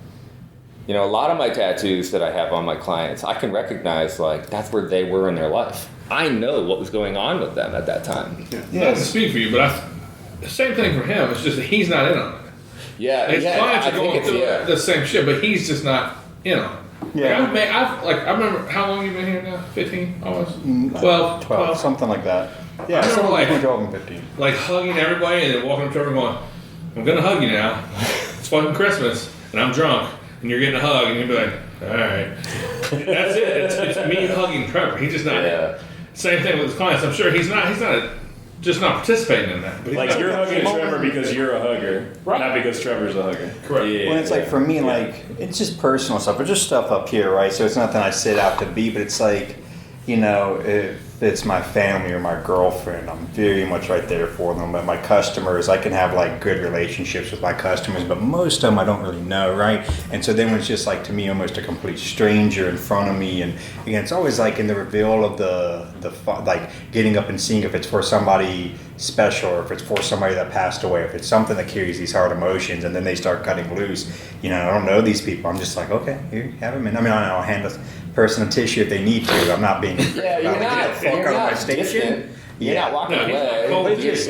You know, a lot of my tattoos that I have on my clients, I can recognize, like, that's where they were in their life. I know what was going on with them at that time. Yeah. Not to speak for you, but the same thing for him. It's just that he's not in on it. Yeah, His clients are going through the same shit, but he's just not in on it. Yeah. I remember, how long you been here now? 15? Almost? 12? Something like that. Yeah, I remember like 12 and 15. Like hugging everybody and then walking up to everyone going, I'm going to hug you now. It's fucking Christmas, and I'm drunk. And you're getting a hug, and you'll be like, all right. That's it. It's me hugging Trevor. He's just not. Yeah. Same thing with his clients. I'm sure he's not just not participating in that. But like you're hugging Trevor because you're a hugger, right? Not because Trevor's a hugger. Correct. Yeah. Well, it's like for me, like it's just personal stuff. It's just stuff up here, right? So it's nothing I set out to be, but it's like, you know, if it's my family or my girlfriend, I'm very much right there for them. But my customers, I can have like good relationships with my customers, but most of them I don't really know, right? And so then when it's just like to me almost a complete stranger in front of me, and again, it's always like in the reveal of the like getting up and seeing if it's for somebody special or if it's for somebody that passed away, if it's something that carries these hard emotions, and then they start cutting loose. You know, I don't know these people. I'm just like, okay, here, have them. And I mean, I'll hand a person a tissue if they need to. I'm not being you're not station. You're not walking away. But just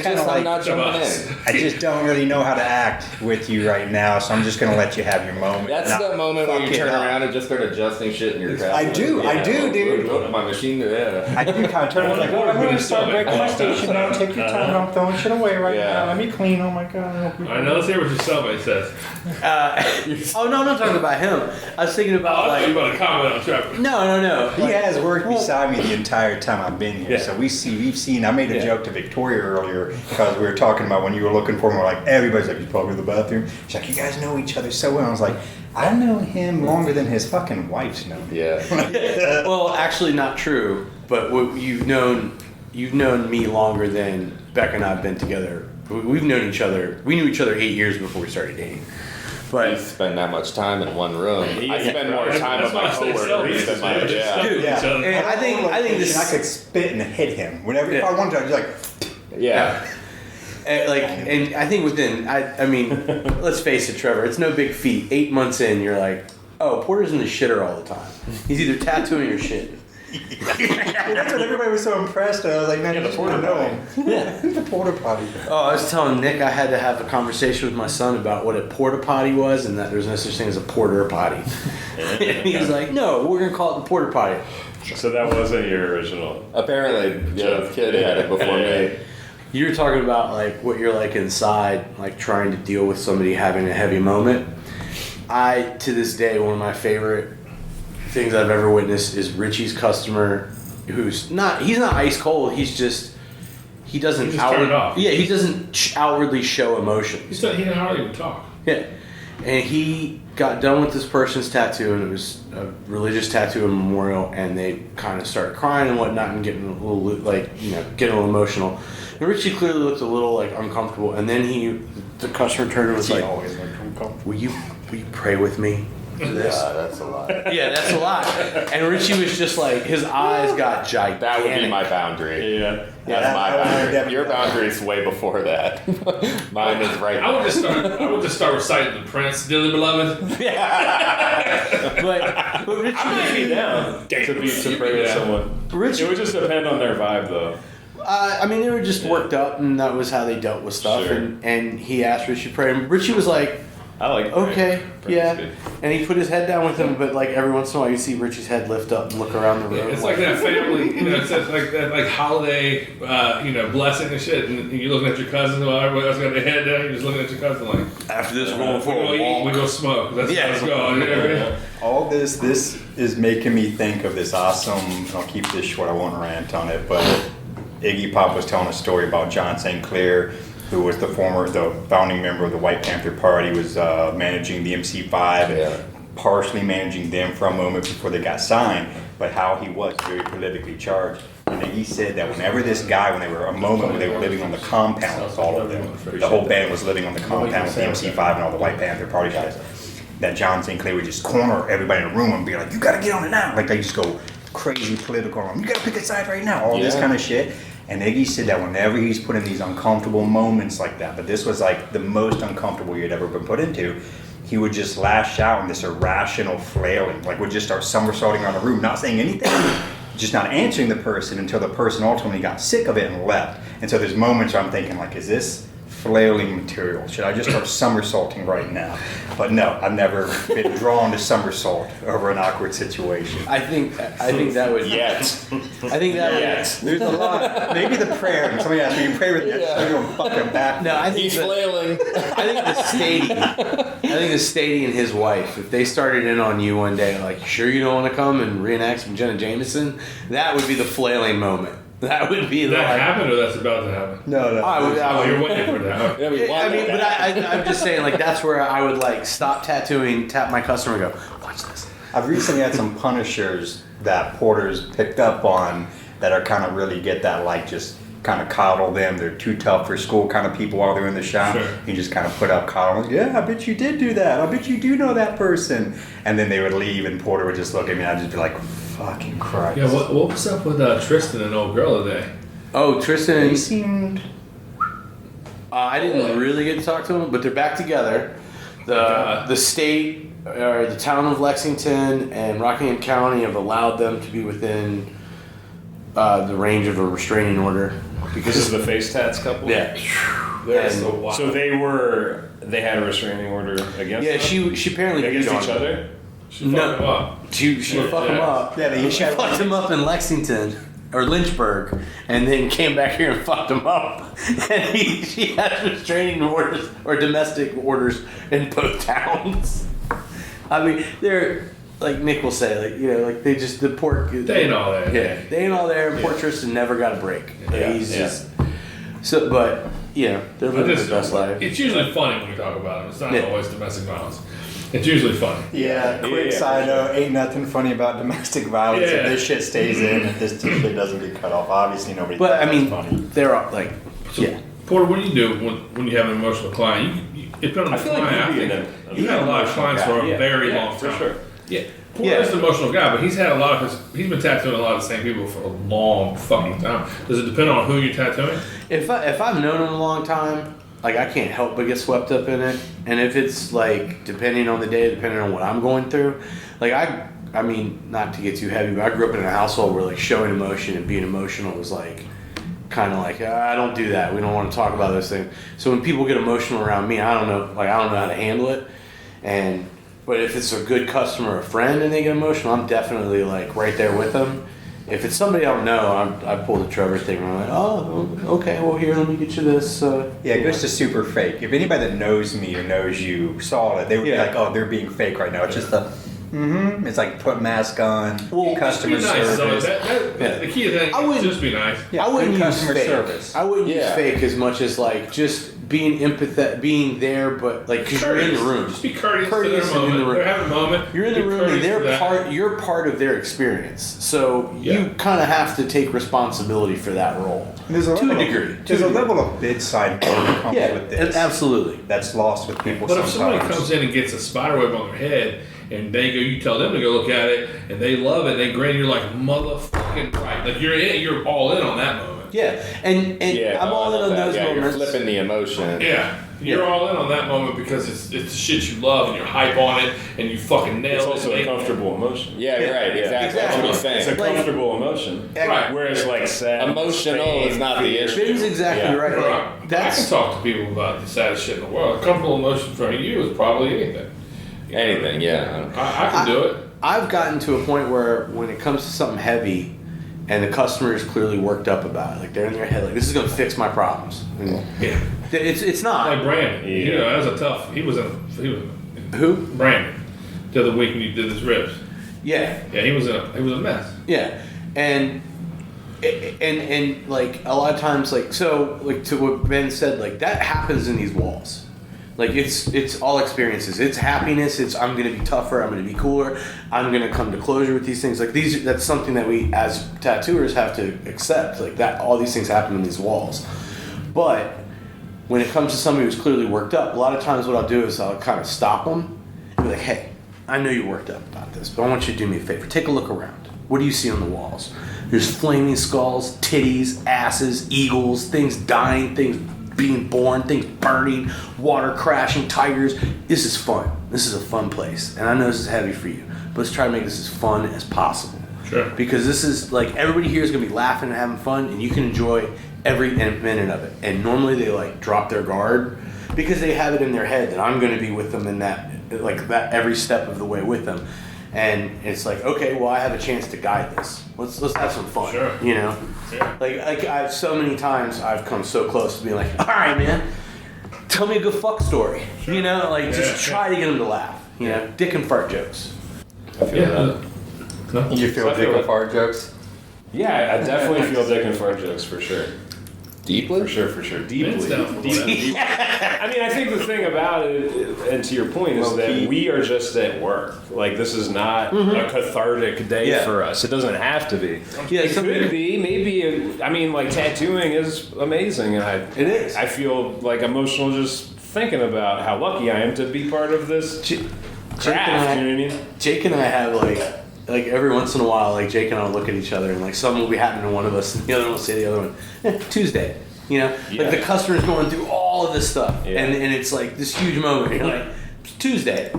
kind of like, not jumping in. I just don't really know how to act with you right now, so I'm just going to let you have your moment. That's the moment when you turn around and just start adjusting shit in your crowd. I do, dude. Go to my machine, I do kind of turn around like, I'm going to start breaking my station now. Take your time. I'm throwing shit away right now. Let me clean. Oh my God. All right, now let's hear what your cellmate says. Oh, no, I'm not talking about him. I was thinking about I thought you were about to comment on Trevor. No. He has worked beside me the entire time I've been here, so we've seen. I made a joke to Victoria earlier because we were talking about when you were looking for him. We're like, everybody's like, you probably in the bathroom. She's like, you guys know each other so well. I was like, I know him longer than his fucking wife's known him. Yeah. Well, actually, not true. But you've known me longer than Becca and I have been together. We've known each other. We knew each other 8 years before we started dating. But you spend that much time in one room. I spend more time with my coworkers than my Dude, and I think this. I could spit and hit him whenever if I wanted to. I'd just And I think I mean, let's face it, Trevor. It's no big feat. 8 months in, you're like, oh, Porter's in the shitter all the time. He's either tattooing or shitting. That's what everybody was so impressed at. I was like, man, you just want to know him. Yeah. The porta potty. Oh, I was telling Nick I had to have a conversation with my son about what a porta potty was and that there's no such thing as a porter potty. And he was like, no, we're going to call it the porta potty. So that wasn't your original. Apparently, the kid had it before me. You were talking about like what you're like inside, like trying to deal with somebody having a heavy moment. To this day, one of my favorite things I've ever witnessed is Richie's customer he's not ice cold, he doesn't outwardly show emotions. He said he didn't hardly even talk. Yeah. And he got done with this person's tattoo, and it was a religious tattoo and memorial, and they kind of started crying and whatnot and getting a little getting a little emotional. And Richie clearly looked a little like uncomfortable, and then the customer turned and was like, always looked uncomfortable. Will you pray with me? This. That's a lot. Yeah, that's a lot. And Richie was just like, his eyes got gigantic. That would be my boundary. Yeah. That's my boundary. Your boundary is way before that. Mine is right. I would just start reciting the Prince, dearly beloved. Yeah. but Richie I might be down to pray with someone. It would just depend on their vibe, though. I mean, they were just worked up, and that was how they dealt with stuff. Sure. And he asked Richie to pray, and Richie was like, I like okay, Pray's yeah. good. And he put his head down with him, but like every once in a while, you see Richie's head lift up and look around the room. It's like that family, it's like that like holiday, blessing and shit. And you're looking at your cousins while everybody else got their head down. You're just looking at your cousin like, after this, we're going for we a go eat, walk. we go smoke. That's how it's going. You know what I mean? All this is making me think of this awesome, and I'll keep this short, I won't rant on it, but Iggy Pop was telling a story about John St. Clair, who was the founding member of the White Panther Party, was managing the MC5 and partially managing them for a moment before they got signed, but how he was very politically charged. And he said that whenever this guy, when they were living on the compound with all of them, the whole band was living on the compound with the MC5 and all the White Panther Party guys, that John St. Clair would just corner everybody in the room and be like, you gotta get on it now. Like they just go crazy political on, you gotta pick a side right now, all this kind of shit. And Iggy said that whenever he's put in these uncomfortable moments like that, but this was like the most uncomfortable he had ever been put into, he would just lash out in this irrational flailing, like would just start somersaulting around the room, not saying anything, just not answering the person until the person ultimately got sick of it and left. And so there's moments where I'm thinking like, is this flailing material? Should I just start somersaulting right now? But no, I've never been drawn to somersault over an awkward situation. I think that would. Yet. I think that would. There's a lot. Maybe the prayer. Somebody asked me, you pray with me. I'm going to fucking back. No, I think He's flailing. I think the Stady and his wife, if they started in on you one day, like, sure you don't want to come and reenact some Jenna Jameson, that would be the flailing moment. That would be That happened or that's about to happen? No. I You're waiting for that. I'm just saying, like, that's where I would, like, stop tattooing, tap my customer and go, watch this. I've recently had some punishers that porters picked up on that are kind of really get that, like, just kind of coddle them. They're too tough for school kind of people while they're in the shop. Sure. You just kind of put up coddle. Yeah, I bet you did do that. I bet you do know that person. And then they would leave and Porter would just look at me and I'd just be like, fucking Christ. Yeah, what was up with Tristan and old girl today? Oh, Tristan. They seemed... I didn't really get to talk to them, but they're back together. The state, or the town of Lexington and Rockingham County have allowed them to be within the range of a restraining order. Because this is the face tats couple? Yeah. That's And- so wild. So they had a restraining order against Yeah, them? she apparently Against beat on each them. other? She fucked him up. She fucked him up. Yeah, they each She had fucked him up in Lexington or Lynchburg, and then came back here and fucked him up. And she has restraining orders or domestic orders in both towns. I mean, they're like Nick will say, like, you know, like they just the pork. They ain't all there. Yeah, they ain't all there. And poor Tristan never got a break. Yeah, He's yeah. just so, but yeah, they're living their best life. It's usually funny when we talk about it. It's not Yeah. always domestic violence. It's usually funny. Yeah, quick yeah, side for note, ain't nothing funny about domestic violence. Yeah. If this shit stays in, if this shit doesn't get cut off, obviously nobody But I thinks mean, that's funny. they're all like, So, yeah. Porter, what do you do when you have an emotional client? It depends on the I feel like client. you'd be I think an you've had a lot of clients for a very long for time. sure. Yeah. Porter's Yeah. an emotional guy, but he's had a lot of he's been tattooing a lot of the same people for a long fucking time. Does it depend on who you're tattooing? If I've known him a long time, like I can't help but get swept up in it. And if it's like depending on the day, depending on what I'm going through, like I mean, not to get too heavy, but I grew up in a household where like showing emotion and being emotional was like kind of like I don't do that. We don't want to talk about those things. So when people get emotional around me, I don't know how to handle it. But if it's a good customer or friend and they get emotional, I'm definitely like right there with them. If it's somebody I don't know, I pull the Trevor thing and I'm like, oh, okay, well here, let me get you this. Yeah, it goes to super fake. If anybody that knows me or knows you saw it, they would be like, oh, they're being fake right now. It's just a, it's like put mask on, customer Be nice. So service. the key thing is just be nice. Yeah, I wouldn't good use customer fake. service. I wouldn't use Yeah. fake as much as like just being empathetic, being there, but like because you're in the room. Just be courteous Courteous to their and in moment. the room. They're having a moment. You're in the Be room and courteous to they're that. you're part of their experience. So Yeah. you kind of have to take responsibility for that role. There's a to a level, degree. There's a level of bedside manner that comes Yeah, with this. absolutely. That's lost with people But if sometimes. somebody comes in and gets a spider web on their head and they go, you tell them to go look at it, and they love it, they grin, you're like, motherfucking right. Like, you're all in on that moment. Yeah, and I'm all in on those moments. You're flipping the emotion. Yeah. You're all in on that moment because it's the shit you love and you're hype on it and you fucking nail it. It's also a comfortable emotion. Yeah, right. Exactly. That's what he's saying. It's a comfortable emotion. Right. Whereas like sad, emotional is not the issue. Ben's exactly right. Like, I can talk to people about the saddest shit in the world. A comfortable emotion for you is probably anything. Anything, yeah. I can do it. I've gotten to a point where when it comes to something heavy, and the customer is clearly worked up about it, like they're in their head, like this is gonna fix my problems. And it's not. Like Brandon, you know, that was a tough. He was Who? Brandon. The other week when you did his ribs. Yeah. Yeah, he was a mess. Yeah, and like a lot of times, like so, like to what Ben said, like that happens in these walls. Like it's all experiences. It's happiness. It's I'm gonna be tougher. I'm gonna be cooler. I'm gonna come to closure with these things. Like that's something that we as tattooers have to accept. Like that, all these things happen in these walls. But when it comes to somebody who's clearly worked up, a lot of times what I'll do is I'll kind of stop them and be like, "Hey, I know you're worked up about this, but I want you to do me a favor. Take a look around. What do you see on the walls? There's flaming skulls, titties, asses, eagles, things dying, things being born, things burning, water crashing, tigers. This is fun. This is a fun place. And I know this is heavy for you, but let's try to make this as fun as possible. Sure. Because this is like everybody here is going to be laughing and having fun, and you can enjoy every minute of it. And normally they like drop their guard because they have it in their head that I'm going to be with them in that, like that every step of the way with them. And it's like, okay, well, I have a chance to guide this. Let's have some fun. Sure. You know? Yeah. Like I've so many times I've come so close to being like, all right, man, tell me a good fuck story. Sure. You know, like just try to get them to laugh. You know, dick and fart jokes. I feel that. No. You feel dick and fart jokes? Yeah, I definitely feel dick and fart jokes for sure. Deeply? For sure. Deeply. Ben's down for Deeply. I mean, I think the thing about it, and to your point, is that we are just at work. Like, this is not a cathartic day for us. It doesn't have to be. Yeah, it could be. Maybe, I mean, like, tattooing is amazing. And It is. I feel, like, emotional just thinking about how lucky I am to be part of this craft. You know what I mean? Jake and I have like every once in a while, like Jake and I will look at each other and like something will be happening to one of us and the other one will say to the other one, Tuesday. You know? Yeah. Like the customer's going through all of this stuff. Yeah. And it's like this huge moment. You're like, Tuesday.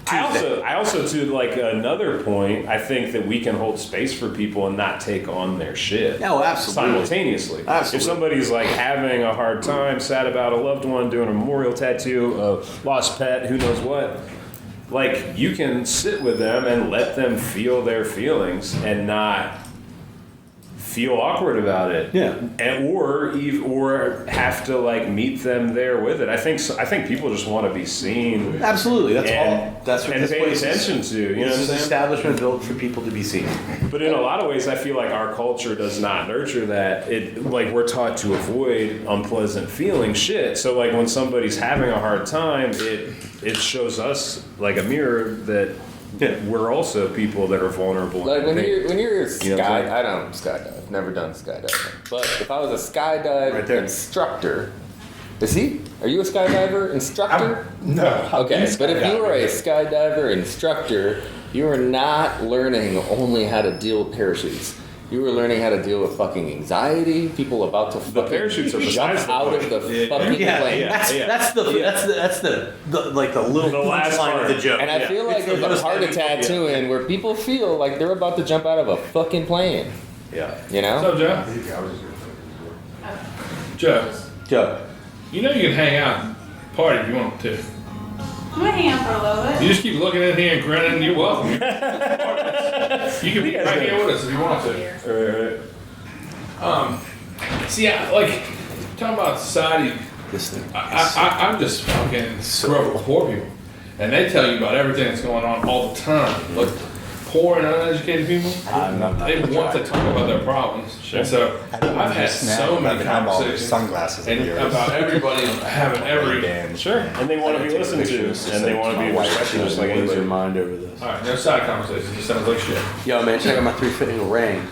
I also, to like another point, I think that we can hold space for people and not take on their shit. Oh, absolutely. Simultaneously. Absolutely. If somebody's like having a hard time, sad about a loved one, doing a memorial tattoo, a lost pet, who knows what, like you can sit with them and let them feel their feelings and not feel awkward about it. Yeah. And or have to like meet them there with it. I think people just want to be seen. Absolutely. That's and, all. That's what and this paid place attention is. to. You know what This I'm is an saying? establishment built for people to be seen. But in a lot of ways, I feel like our culture does not nurture that. It like we're taught to avoid unpleasant feeling shit. So like when somebody's having a hard time, it shows us like a mirror that we're also people that are vulnerable. Like when you're You know what I'm saying? I don't skydive. Never done skydiving. But if I was a skydive Right there. instructor, is he? Are you a skydiver instructor? No. Okay, but if you were a skydiver instructor, you were not learning only how to deal with parachutes. You were learning how to deal with fucking anxiety, people about to fucking parachutes are jump besides the out of point. the fucking plane. That's the like the little The last punchline of part. the joke. And I feel like It's the there's a most part of heavy- tattooing where people feel like they're about to jump out of a fucking plane. Yeah. You know? What's up, Joe? Joe, Joe. you know you can hang out and party if you want to. I'm gonna hang out for a little bit. You just keep looking in here and grinning. You're welcome. You can be right here with us if you want to. See, like talking about society. This thing. I'm just fucking grew up with poor people, and they tell you about everything that's going on all the time. Like poor and uneducated people, they want to talk about their problems. And so I've had so many conversations sunglasses and about everybody having every. Sure. And they want to be listened to, and they want to be respected just like Lose your anybody. mind over this. All right, no side conversations. It sounds like shit. Yo, man, check out my 3-finger ring. In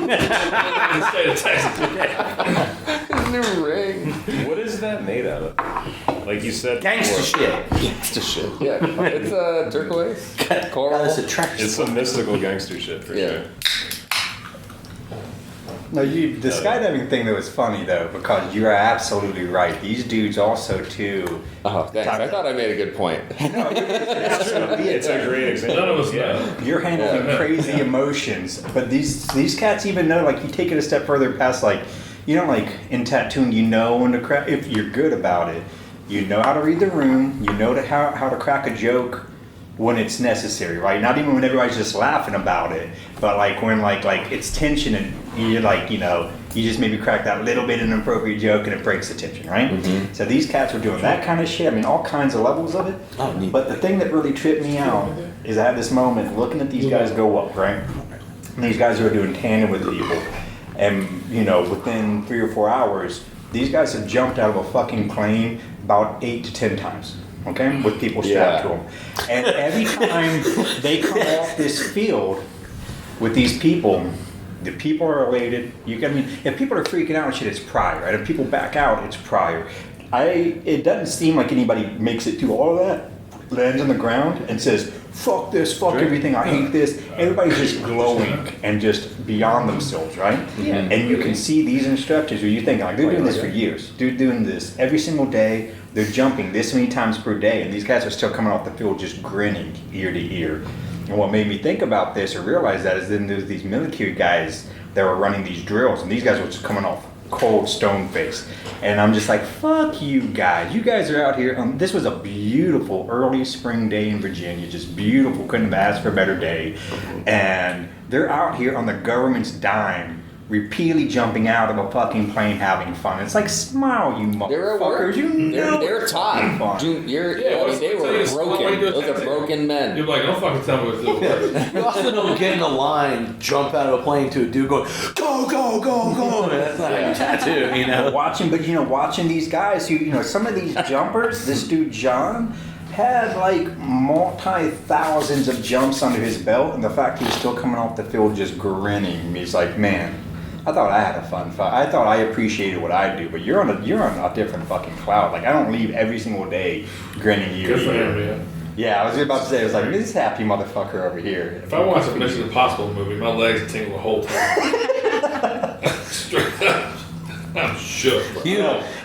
the state of Texas. New ring. What is that made made out of? Like you said, Gangsta before. shit. Gangsta shit. Yeah, it's turquoise. Coral. That's attractive. It's some mystical gangster shit for Yeah. sure. No, the skydiving thing that was funny though, because you are absolutely right. These dudes also too. Oh, thanks. I thought I made a good point. It's a great example. None of us know. You're handling crazy emotions, but these cats even know. Like you take it a step further past, like you know, like in tattooing, you know when to crack. If you're good about it, you know how to read the room. You know how to crack a joke when it's necessary, right? Not even when everybody's just laughing about it, but like when like it's tension and you're like, you know, you just maybe crack that little bit inappropriate joke and it breaks the tension, right? Mm-hmm. So these cats were doing that kind of shit. I mean, all kinds of levels of it. Oh, neat. But the thing that really tripped me out is I had this moment looking at these guys go up, right? And these guys are doing tandem with people. And, you know, within 3 or 4 hours, these guys have jumped out of a fucking plane about 8 to 10 times. Okay, with people strapped to them, and every time they come off this field with these people, the people are elated. I mean, if people are freaking out and shit, it's prior. Right? If people back out, it's prior. It doesn't seem like anybody makes it through all of that, lands on the ground, and says, "Fuck this, fuck everything, I hate this." Everybody's just glowing and just beyond themselves, right? Yeah. And you can see these instructors, or you think like they're doing this for years. They're doing this every single day. They're jumping this many times per day, and these guys are still coming off the field just grinning ear to ear. And what made me think about this or realize that is then there's these military guys that were running these drills, and these guys were just coming off cold stone face. And I'm just like, fuck you guys. You guys are out here. This was a beautiful early spring day in Virginia, just beautiful. Couldn't have asked for a better day. And they're out here on the government's dime, repeatedly jumping out of a fucking plane having fun. It's like, smile, you They're at work. motherfuckers. You know They're it's taught. fun. They were broken. Those are broken men. You're like, don't fucking tell me what to do. You also don't get in a line, jump out of a plane to a dude going, go, go, go, go. That's not how you tattoo, you know? Watching these guys who, you know, some of these jumpers, this dude John had like multi-thousands of jumps under his belt, and the fact he was still coming off the field just grinning, he's like, man, I thought I had a fun fight. I thought I appreciated what I do, but you're on a different fucking cloud. Like I don't leave every single day grinning ear Good to for ear. him, yeah. Yeah, I was about to say, I was like, this happy motherfucker over here. If I watch a Mission Impossible movie, my legs tingle the whole time. Straight up. I'm shook, bro. You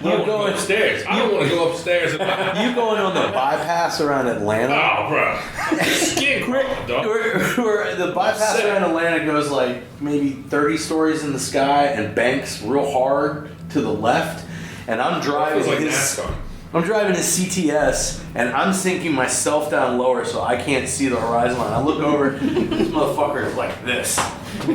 going going upstairs. I don't want to go upstairs. You going on the bypass around Atlanta? Oh, bro. Skin crawl, dog. Where the bypass around Atlanta goes like maybe 30 stories in the sky and banks real hard to the left, and I'm driving Feels like his NASCAR. I'm driving a CTS and I'm sinking myself down lower so I can't see the horizon line. I look over, this motherfucker is like this,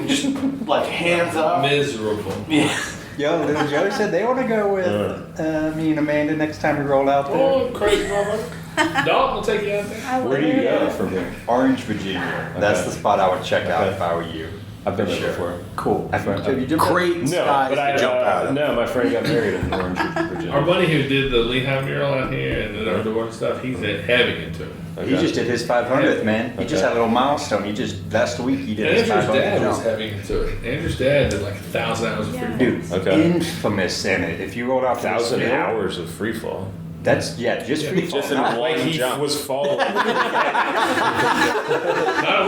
just like hands up. Miserable. Yeah. Yo, little Joe said they want to go with me and Amanda next time we roll out there. Oh, crazy motherfucker. Dalton will take you out there. Where do you go from here? Orange, Virginia. That's the spot I would check out if I were you. I've been For there sure. before. Cool. Have you jumped out? Great No, skies but I to jump out of. no, my friend got married in Orange, Virginia. Our buddy who did the Lehigh mural out here and the outdoor and stuff, he's heavy into it. He just did his 500th, man. He just had a little milestone. He just, last week, he did his Andrew's 500th dad was jump. heavy into it. Andrew's dad did like 1,000 hours of free fall. Dude, Okay. infamous in it. If you rolled out to this 1,000 field, hours of free fall. That's, just free fall. Just in Not like one he jump. was falling. Not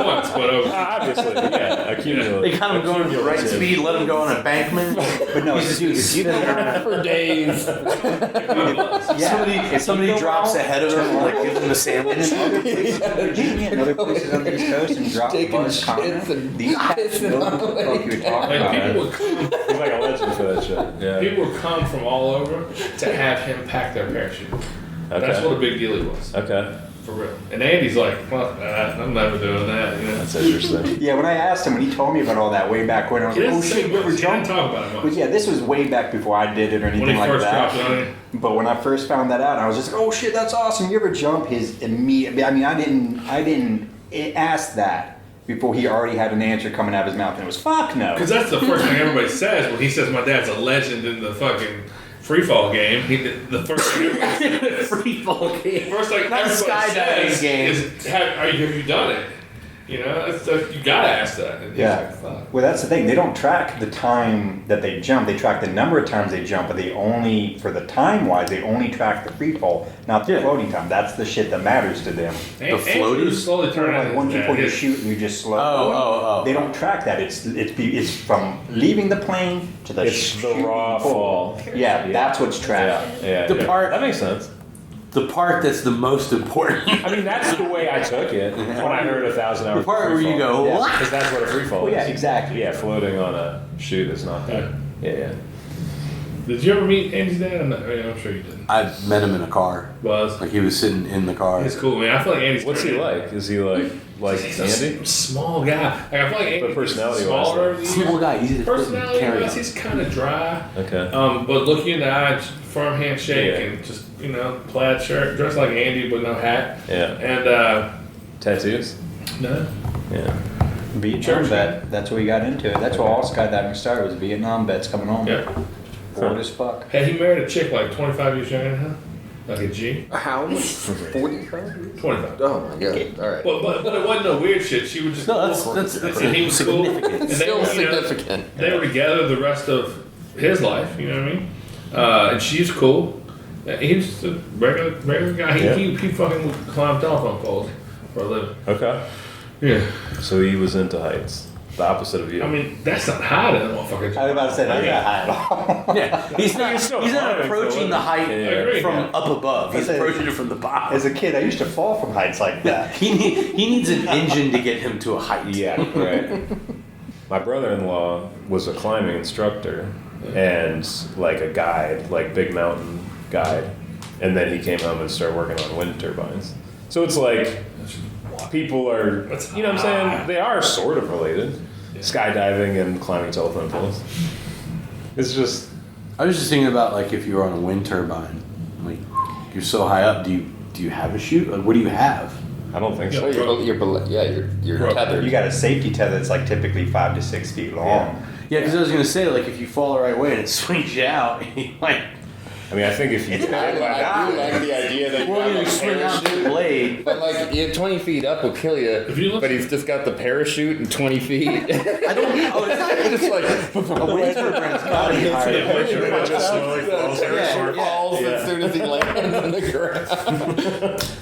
once, but over. Obviously, yeah. They kind of go at right speed, let him go on embankment. But no, dude, if you For days. Somebody drops ahead of him and like gives him a sandwich. And in other places in Virginia and other places on the East Coast and drop Taking Buzz Connor, shits and these cats know what the fuck you're talking Like, about. people would come, He's like a legend for that shit. Yeah. people would come from all over to have him pack their parachute. That's what a big deal he was. Okay. For real. And Andy's like, fuck that. I'm never doing that. You know? That's interesting. Yeah, when I asked him, when he told me about all that way back when, I was He like, doesn't oh say shit, you ever much. He didn't jumped? talk about it much. But yeah, this was way back before I did it or anything When he like first that. dropped it on you. But when I first found that out, I was just like, oh shit, that's awesome. You ever jump? His immediate, I mean, I didn't ask that before he already had an answer coming out of his mouth, and it was fuck no. Because that's the first thing everybody says when he says my dad's a legend in the fucking free fall game. The first thing everybody says, Free fall game. first thing Not the everybody skydiving says game. is, have you done it? You know, you gotta ask that. And he's like, fuck. Well, that's the thing. They don't track the time that they jump. They track the number of times they jump, but they only, for the time-wise, they only track the free fall, not the floating time. That's the shit that matters to them. The floating? Slowly turn Like once before you shoot and you just slow. Oh. They don't track that. It's from leaving the plane to the raw fall. Yeah, that's what's tracked. The part that makes sense. The part that's the most important. I mean, that's the way I took it when I heard 1,000 hours. The part where you go, what? Because that's what a free fall is. Yeah, exactly. Yeah, floating on a chute is not that. Yeah. Did you ever meet Andy's dad? I'm sure you didn't. I met him in a car. Buzz. Like he was sitting in the car. He's cool, man. I feel like Andy's. What's he like? Is he like He's Andy? a small guy. Like I feel like Andy's personality smaller. wise, small guy. Easy to Personality carry wise, on. he's kind of dry. Okay. But look you in the eye, firm handshake, and just plaid shirt, dressed like Andy but no hat. Yeah. And tattoos? No. Yeah. Vietnam vet. That's what we got into it. That's what all skydiving started, was Vietnam vets coming home. Yeah. Bored as fuck. Hey, he married a chick like 25 years younger than him. Like a G. How much? 45? 25. Oh my god. All right. But it wasn't no weird shit. She would just. No, that's and he was cool. significant. And Still they were, significant. They were together the rest of his life. You know what I mean? And she's cool. He was just a regular guy. He fucking climbed telephone poles for a living. Okay. Yeah. So he was into heights. The opposite of you. I mean, that's not high to that motherfucker. I was about to say, that's not high at all. Yeah, he's not approaching the height from up above. He's approaching it from the bottom. As a kid, I used to fall from heights like that. He needs an engine to get him to a height. Yeah, right. My brother-in-law was a climbing instructor and like a guide, like big mountain guide. And then he came home and started working on wind turbines. So it's like people are, you know what I'm saying? They are sort of related. Skydiving and climbing telephone poles. It's just. I was just thinking about like if you were on a wind turbine, like you're so high up, do you have a chute? Like what do you have? I don't think so. You're tethered. You got a safety tether that's like typically 5 to 6 feet long. Yeah, because I was gonna say like if you fall the right way and it swings you out, like. I mean, I think if you I do like the idea that Well, you swing out to the blade. but like 20 feet up will kill you. But he's just got the parachute and 20 feet. I don't know. It's just like A wind turbine's gotta be higher. it just slowly falls. falls as soon as he lands on the ground.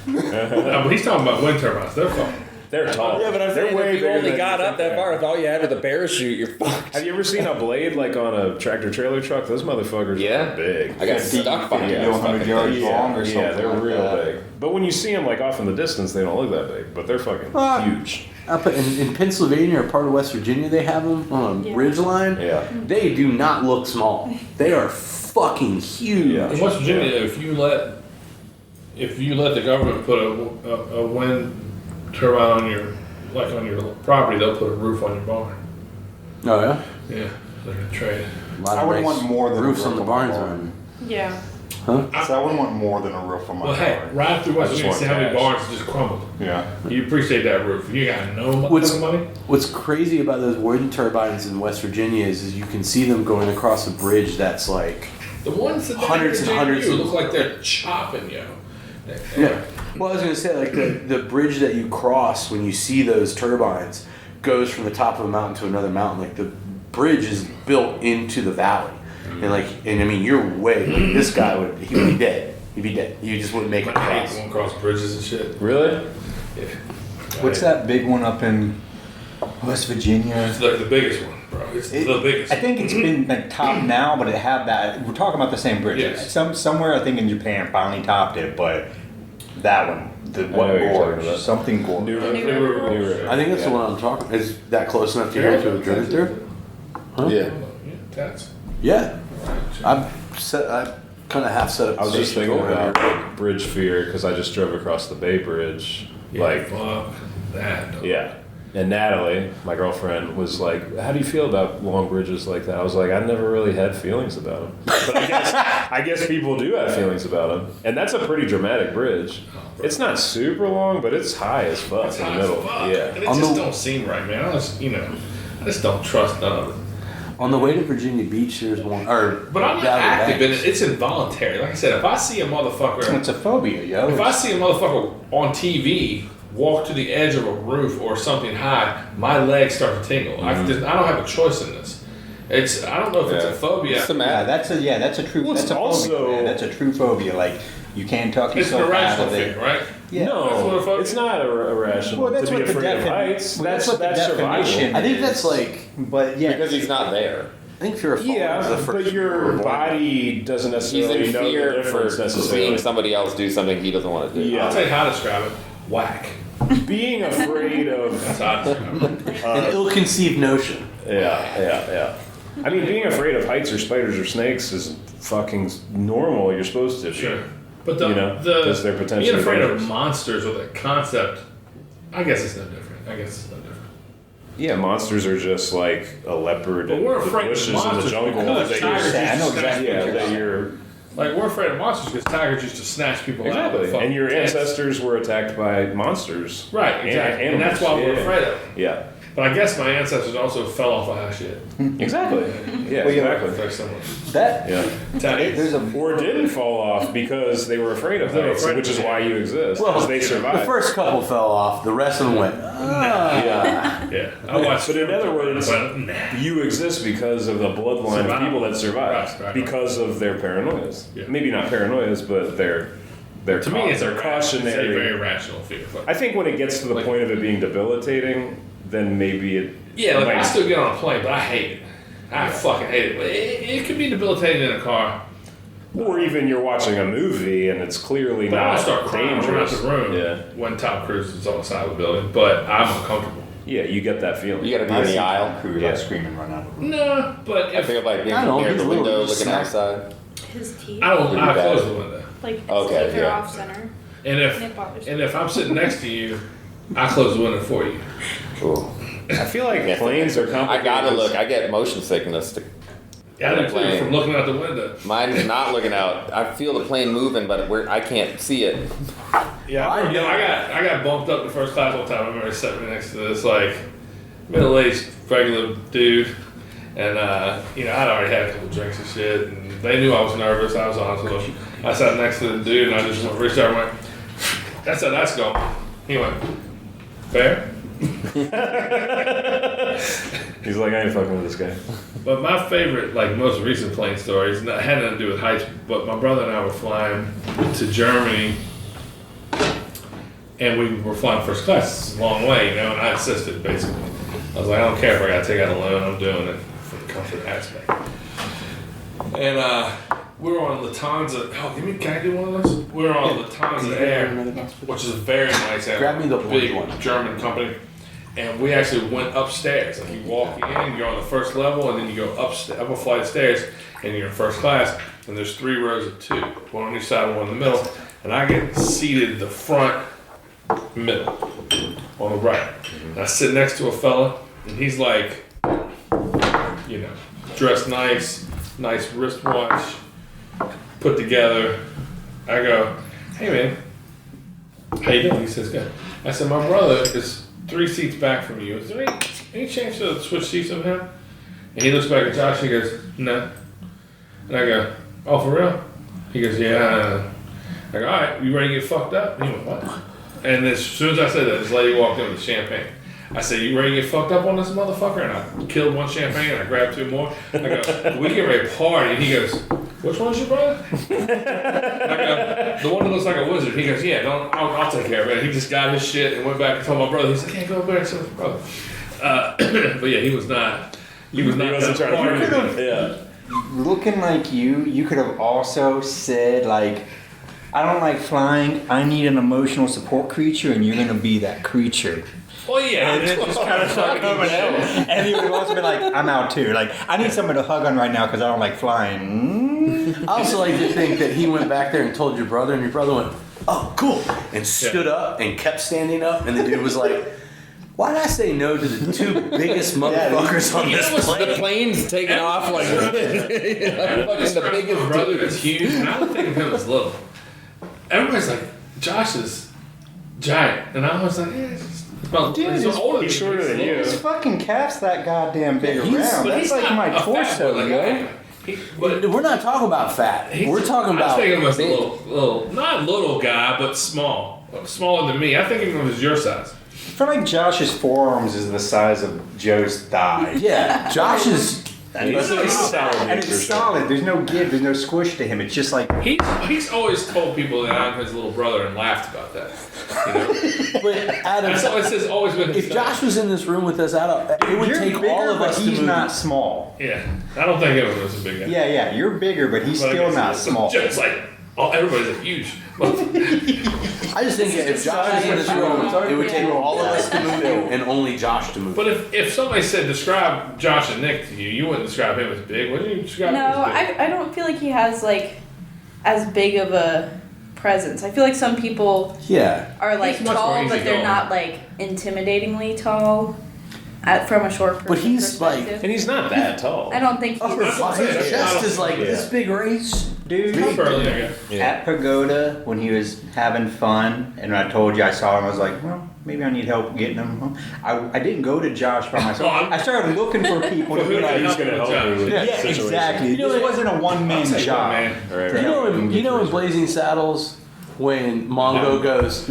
No, but he's talking about wind turbines. They're fucking. They're tall. Yeah, but I'm They're saying way if you bigger only than got you up think that they far, are. if all you had was a parachute, you're fucked. Have you ever seen a blade like on a tractor trailer truck? Those motherfuckers are big. I got stuck behind it. 100 yards long or something. Yeah, they're like real that. big. But when you see them like off in the distance, they don't look that big. But they're fucking huge. Up in Pennsylvania or part of West Virginia, they have them on a ridge line. Yeah. They do not look small. They are fucking huge. Yeah. In West Virginia, if you let the government put a wind turbine on your property, they'll put a roof on your barn. Oh yeah. Yeah, they're gonna trade it. A lot I of wouldn't race want more than a roofs roof on the on my barns barn. around. Yeah. So I wouldn't want more than a roof on my Well, hey, barn. ride through West I just Virginia, want see how many cash. barns just crumbled. Yeah. You appreciate that roof. You got no What's- motherfucking money. What's crazy about those wind turbines in West Virginia is you can see them going across a bridge that's like The ones that Hundreds and hundreds of- look like they're chopping you. yeah. Well, I was gonna say like the bridge that you cross when you see those turbines goes from the top of a mountain to another mountain. Like the bridge is built into the valley, and I mean you're way like, this guy would be dead. He'd be dead. You just wouldn't make it I hate across. going across bridges and shit. Really? Yeah. What's that big one up in West Virginia? It's like the biggest one, bro. It's the biggest. I think it's been like topped now, but it had that. We're talking about the same bridge. Yes. Somewhere I think in Japan finally topped it, but that one, the know one what you're talking gorge, about. something gorge. New River. I think that's the one I'm talking. Is that close enough to hear to have driven through? Huh? Yeah. That's. Yeah. I kind of half set up. I was just station thinking over about here. like, bridge fear because I just drove across the Bay Bridge. Yeah, Like, fuck that. Dog. yeah. And Natalie, my girlfriend, was like, "How do you feel about long bridges like that?" I was like, "I never really had feelings about them, but I guess people do have feelings about them." And that's a pretty dramatic bridge. It's not super long, but it's high as fuck It's in the high as middle. fuck. Yeah. And it just don't seem right, man. I just don't trust none of it. On the way to Virginia Beach, there's one. Or But I'm not Down the active in banks. it. It's involuntary. Like I said, if I see a motherfucker, It's a phobia, yo. if I see a motherfucker on TV walk to the edge of a roof or something high, my legs start to tingle. I don't have a choice in this. I don't know if it's a phobia. That's a true. Well, that's a also- phobia. Man. That's a true phobia. Like you can't talk It's an yourself out irrational of it. fear, right? Yeah. That's what a No, phobia it's is. not irrational Well, that's to be what the afraid of heights. That's what the survival. definition. I think that's is. like, But yeah, Because he's not there. I think fear of falling is Yeah, the first but your body doesn't He's necessarily in know the fear for difference necessarily. seeing somebody else do something he doesn't want to do. Yeah. I'll tell you how to describe it. Whack. Being afraid of That's how I describe it. an ill-conceived notion. yeah. I mean, being afraid of heights or spiders or snakes is fucking normal. You're supposed to. be. Sure. But You know, 'cause they're potentially being afraid dangerous. of monsters with a concept, I guess it's no different. Yeah, monsters are just like a leopard But in we're the afraid of bushes in the monsters jungle. because That tigers you're, I know used to snatch exactly yeah, what that you're Like, we're afraid of monsters because tigers used to snatch people out of the exactly. fucking And your tents. ancestors were attacked by monsters. Right, exactly. And that's animals. why we're Yeah. afraid of them. Yeah, But I guess my ancestors also fell off a high shit. exactly. Yeah, Well, yeah. exactly. Very similar. that Yeah. Tigers. there's a Or didn't fall off because they were afraid of They were heights, afraid which of is it. why you exist. Well, Because they survived. The first couple fell off. The rest of them went. Yeah. Yeah. I watched But in other words, but, nah. you exist because of the bloodline Survival. of people that survived. Right. Because of their paranoias. Yeah. Maybe not paranoias, but their To me, it's a their cautionary. It's a very cautionary. rational fear. I think when it gets to the Like- point of it being debilitating, then maybe it. Yeah, like might- I still get on a plane, but I hate it. I fucking hate it. But it can be debilitating in a car. Or even you're watching a movie and it's clearly But I don't not start crying around dangerous. the room Yeah. when Tom Cruise is on the side of the building, but I'm uncomfortable. Yeah, you get that feeling. You gotta be in the aisle. Crew Yeah. like screaming right now. No, but I if think of like being I don't know, near he's the a little window bit looking snack. outside. His teeth. I Pretty close bad. the window. Like, Okay, his teeth are yeah. off center. And It bothers if I'm sitting next to you, I close the window for you. Ooh. I feel like Yeah. planes are I complicated. gotta look. I get motion sickness. I do too, plane. from looking out the window. Mine's not looking out. I feel the plane moving, but I can't see it. Yeah, I got bumped up to first class one time. I remember sitting next to this like middle-aged regular dude, and I'd already had a couple drinks and shit, and they knew I was nervous. I was honest with them. I sat next to the dude, and I just reached out and went, "That's how that's going." He went, "Fair." He's like, I ain't fucking with this guy. But my favorite, like most recent plane stories, had nothing to do with heights. But my brother and I were flying to Germany, and we were flying first class. It's a long way, and I insisted basically. I was like, I don't care if I gotta take out a loan. I'm doing it for the comfort aspect. And we were on Lufthansa. Oh, can I do one of those? We were on Lufthansa Air, which is a very nice air. Grab me the big orange one. German company. And we actually went upstairs. Like you walk in, you're on the first level, and then you go up a flight of stairs, and you're in first class. And there's 3 rows of 2, one on each side, one in the middle. And I get seated the front middle on the right. And I sit next to a fella, and he's like, dressed nice wristwatch, put together. I go, "Hey man, how you doing?" He says, "Good." I said, "My brother is 3 seats back from you. Is there any chance to switch seats with him?" And he looks back at Josh and he goes, "No." And I go, "Oh, for real?" He goes, "Yeah." I go, "All right, you ready to get fucked up?" And he went, "What?" And as soon as I said that, this lady walked in with champagne. I said, "You ready to get fucked up on this motherfucker?" And I killed 1 champagne and I grabbed 2 more. I go, "We get ready to party." And he goes, "Which one's your brother?" I go, "The one that looks like a wizard." He goes, "Yeah, I'll take care of it." He just got his shit and went back and told my brother. He's like, "Can't go back to his brother." But yeah, he was not. He wasn't trying to party. Yeah. Looking like you could have also said like, I don't like flying. I need an emotional support creature, and you're gonna be that creature. Well, yeah. And it just kind of started coming out. And he would have also been like, I'm out too. Like, I need someone to hug on right now because I don't like flying. I also like to think that he went back there and told your brother, and your brother went, "Oh, cool," and stood up and kept standing up, and the dude was like, "Why did I say no to the 2 biggest motherfuckers on this plane?" The plane's taking off like fucking the biggest My brother dude. is huge, and I would think of him as little. Everybody's like, "Josh is giant," and I was like, "Yeah, he's about Dude, he's he's older he's shorter than you. His fucking calf's that goddamn big around. But That's he's like not my a fat torso, boy like I yo. am. But We're not talking about fat. We're talking I about think of him as a little, not little guy, but small. smaller than me. I think he was your size. I feel like Josh's forearms is the size of Joe's thigh. Yeah, Josh is. And it's solid. There's no give. There's no squish to him. It's just like He's always told people that I'm his little brother and laughed about that. You know? But Adam, It's always been his if Josh was in this room with us, Adam, it would take bigger, all of us but to he's move. not small. Yeah, I don't think it was a big guy. Yeah, you're bigger, but he's But I still guess not it's small. Just like everybody's a huge. I just think if Josh was in this room, it would take all of us to move and only Josh to move. But if somebody said describe Josh and Nick to you, you wouldn't describe him as big. Wouldn't you describe him No, as big? I don't feel like he has like as big of a presence. I feel like some people are like He's much tall, more but they're easygoing. not like intimidatingly tall from a short person But he's like, perspective. And he's not that tall. I don't think upper he's. body, his chest is like this big race. Dude, Burly, I guess. at Pagoda, when he was having fun, and I told you I saw him, I was like, well, maybe I need help getting him home. I didn't go to Josh by myself. I started looking for people to be like, Who's going to help me with yeah, this situation? exactly. This wasn't a one-man job. Right. You know in Blazing Saddles when Mongo goes,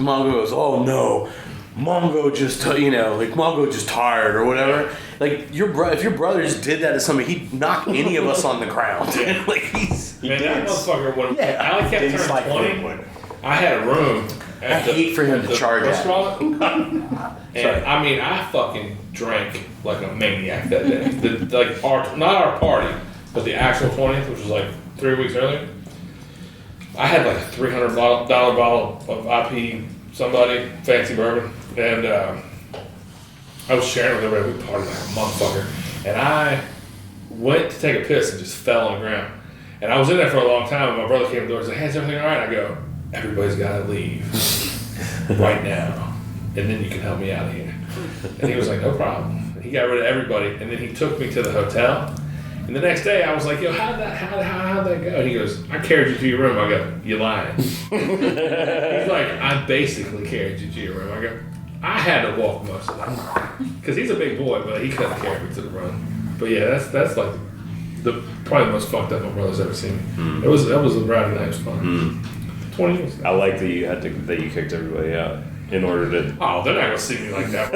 oh no, Mongo just Mongo just tired or whatever. Like if your brother just did that to somebody, he'd knock any of us on the ground. Like Man, that motherfucker when Alec kept Didn't turning like 20, I had a room. I hate for him to charge at. And I mean, I fucking drank like a maniac that day. Not our party, but the actual 20th, which was like 3 weeks earlier. I had like a $300 bottle of IP somebody fancy bourbon, and I was sharing with everybody. We partied like a motherfucker, and I went to take a piss and just fell on the ground. And I was in there for a long time, and my brother came to the door and said, hey, is everything all right? I go, everybody's got to leave right now, and then you can help me out of here. And he was like, no problem. He got rid of everybody, and then he took me to the hotel. And the next day, I was like, yo, how'd that go? And he goes, I carried you to your room. I go, you lying. He's like, I basically carried you to your room. I go, I had to walk most of that. Because he's a big boy, but he couldn't carry me to the room. But yeah, that's like probably the most fucked up my brother's ever seen me. That was a rowdy night. It was fun. 20 years ago. I like that you kicked everybody out in order to. Oh, they're not gonna see me like that.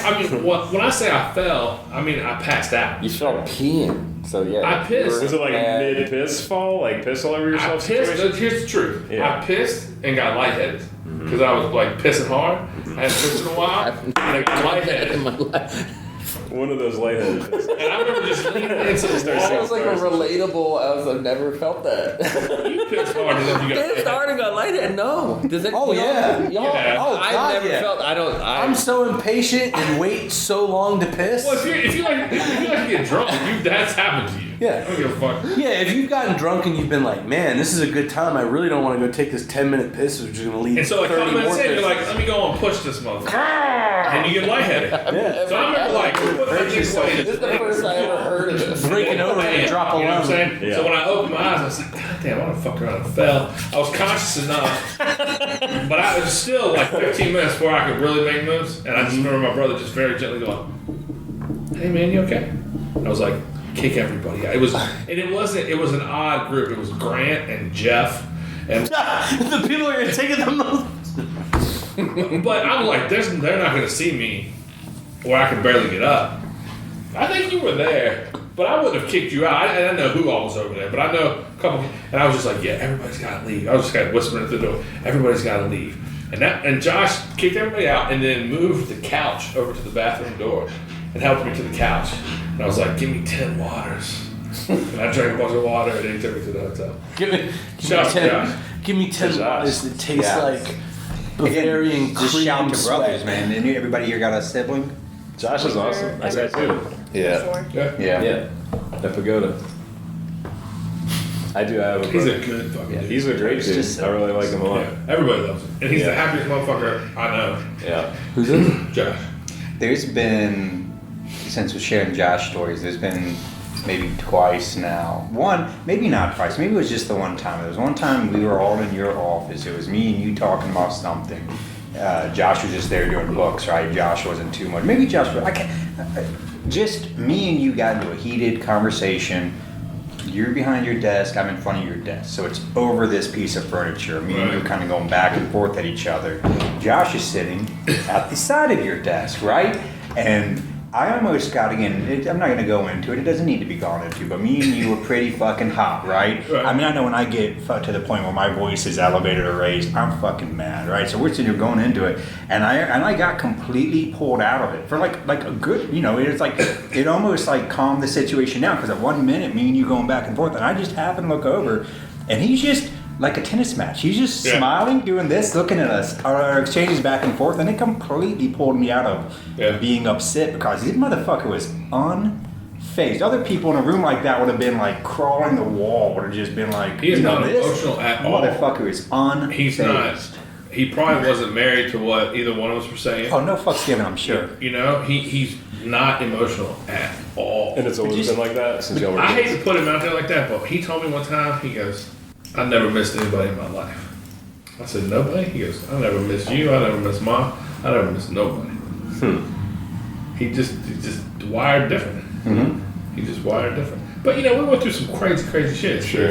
I mean, when I say I fell, I mean I passed out. You felt peeing, so yeah. I pissed. Was it like mid piss fall, like piss all over yourself? I pissed. situation? Here's the truth. Yeah. I pissed and got lightheaded because I was like pissing hard. I hadn't pissed in a while. And I got lightheaded in my life. One of those lightheaded pisses. And I remember just leaning into the wall. Sounds like a relatable. I've never felt that. You pissed hard and then you got. Pissed hard and got lightheaded. No. Does it? Oh, yeah. Yeah. Oh, I've God, never yeah. felt. I'm so impatient and wait so long to piss. Well, if you like to get drunk, that's happened to you. Yeah. I don't give a fuck. Yeah, if you've gotten drunk and you've been like, man, this is a good time. I really don't want to go take this 10-minute piss, which is going to lead And so like 30 a couple minutes more in, you're pisses. like, let me go and push this motherfucker. And you get lightheaded. Yeah. So I remember like, This is the first I ever heard of this. Breaking over and drop a You know what I'm lung. saying? Yeah. So when I opened my eyes, I was like, God damn, I fucked around and fell. I was conscious enough, but I was still like 15 minutes before I could really make moves. And I just remember my brother just very gently going, hey man, you okay? I was like, kick everybody out. It was an odd group. It was Grant and Jeff. And The people are going to take it the most. but I'm like, they're not going to see me where I can barely get up. I think you were there, but I wouldn't have kicked you out. I don't know who all was over there, but I know a couple. And I was just like, yeah, everybody's got to leave. I was just kind of whispering at the door, everybody's got to leave. And Josh kicked everybody out and then moved the couch over to the bathroom door and helped me to the couch. And I was like, give me 10 waters. And I drank a bunch of water and then he took me to the hotel. Give me Shout out to 10 Josh. Give me 10 waters that taste like Bavarian Just cream shout to sweat. brothers, man. And everybody here got a sibling? Josh is awesome. I got too. Yeah. Yeah. At Pagoda. I do have a He's brother. a good fucking dude. He's a great dude. I really like him a lot. Yeah, everybody loves him. And he's the happiest motherfucker I know. Yeah. Who's this? Josh. There's been, since we're sharing Josh stories, there's been maybe twice now. One, maybe not twice. Maybe it was just the one time. There was one time we were all in your office. It was me and you talking about something. Josh was just there doing books, right? Josh wasn't too much. Maybe Josh was. Just me and you got into a heated conversation. you're behind your desk, I'm in front of your desk. So it's over this piece of furniture. Me and you are kind of going back and forth at each other. Josh is sitting at the side of your desk, right? And I almost got, again, I'm not going to go into it. It doesn't need to be gone into, but me and you were pretty fucking hot, right? I mean, I know when I get to the point where my voice is elevated or raised, I'm fucking mad, right? So we're sitting here going into it, and I got completely pulled out of it for like a good, it's like, it almost like calmed the situation down, because at 1 minute, me and you going back and forth, and I just happened to look over, and he's just like a tennis match. He's just smiling, doing this, looking at us, our exchanges back and forth, and it completely pulled me out of being upset, because this motherfucker was unfazed. Other people in a room like that would have been like crawling the wall, would have just been like, he is not this emotional at all. Motherfucker is unfazed. He's not. He probably wasn't married to what either one of us were saying. Oh, no fucks given, I'm sure. He's not emotional at all. And it's always been like that since y'all were I kids. hate to put him out there like that, but he told me one time, he goes, I never missed anybody in my life. I said, nobody? He goes, I never missed you, I never missed Mom, I never missed nobody. He just wired different. He just wired different. But we went through some crazy shit. Sure.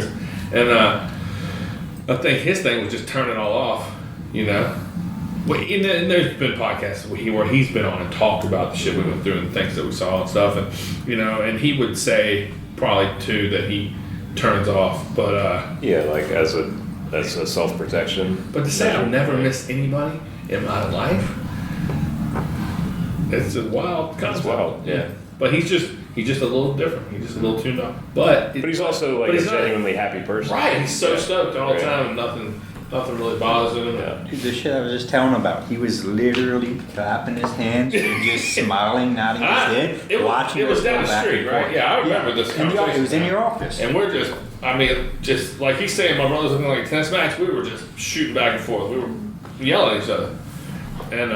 And I think his thing was just turn it all off, And there's been podcasts where he's been on and talked about the shit we went through and the things that we saw and stuff, and and he would say probably too that he turns off, but like as a self-protection. But to say I've never missed anybody in my life, it's a wild concept. It's wild, yeah. But he's just a little different. He's just a little tuned up. But he's also like a genuinely happy person. Right. He's so stoked all the time, and nothing really bothers him. Dude, the shit I was just telling about. He was literally clapping his hands and just smiling, nodding his head, watching. It was us down go the back street, and right? forth. Yeah, I remember this conversation. It was in your office. And we're just like he's saying, my brother's looking like a tennis match. We were just shooting back and forth. We were yelling at each other. And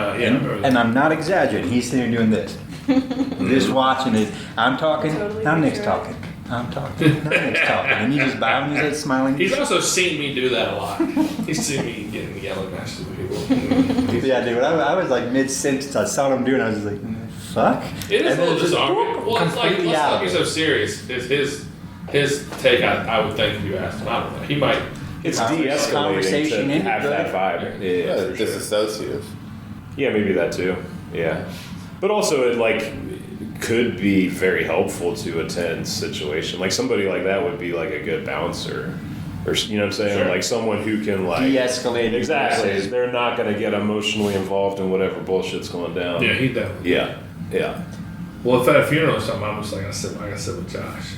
and I'm not exaggerating. He's sitting there doing this. Just watching it. I'm talking. Totally now Nick's talking. I'm talking. Now Nick's talking. And he just bowing his head, smiling. He's also seen me do that a lot. He's seen me get in the yelling matches with people. Yeah, dude. I was like mid-sentence. I saw him doing it. I was just like, fuck. It is a little disarming. Well, it's like, completely let's out not be of so it. serious. It's his take, I would think, if you asked him. I don't know. He might. It's de-escalating Conversation to have ended, that vibe. Yeah, for sure. Disassociative. Yeah, maybe that too. Yeah. But also it could be very helpful to a tense situation. Like somebody like that would be like a good bouncer. Or you know what I'm saying? Sure. Like someone who can de-escalate. Exactly. They're not going to get emotionally involved in whatever bullshit's going down. Yeah, he definitely. Yeah. Well, if at a funeral or something, I'm just like, I sit with Josh.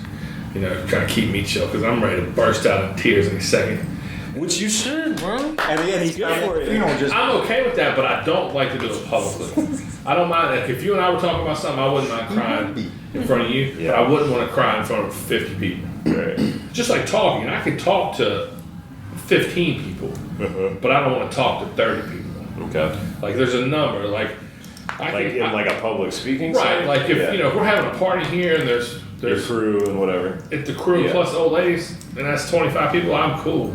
Trying to keep me chill because I'm ready to burst out in tears any second. Which you should, bro. And again, he's good for it. I'm okay with that, but I don't like to do it publicly. I don't mind that. If you and I were talking about something, I wouldn't mind crying in front of you, but I wouldn't want to cry in front of 50 people. Right. Just like talking. I could talk to 15 people, but I don't want to talk to 30 people. Okay. Like there's a number. Like in a public speaking right. setting? Like if we're having a party here and there's your crew and whatever. If the crew plus old ladies, and that's 25 people, I'm cool.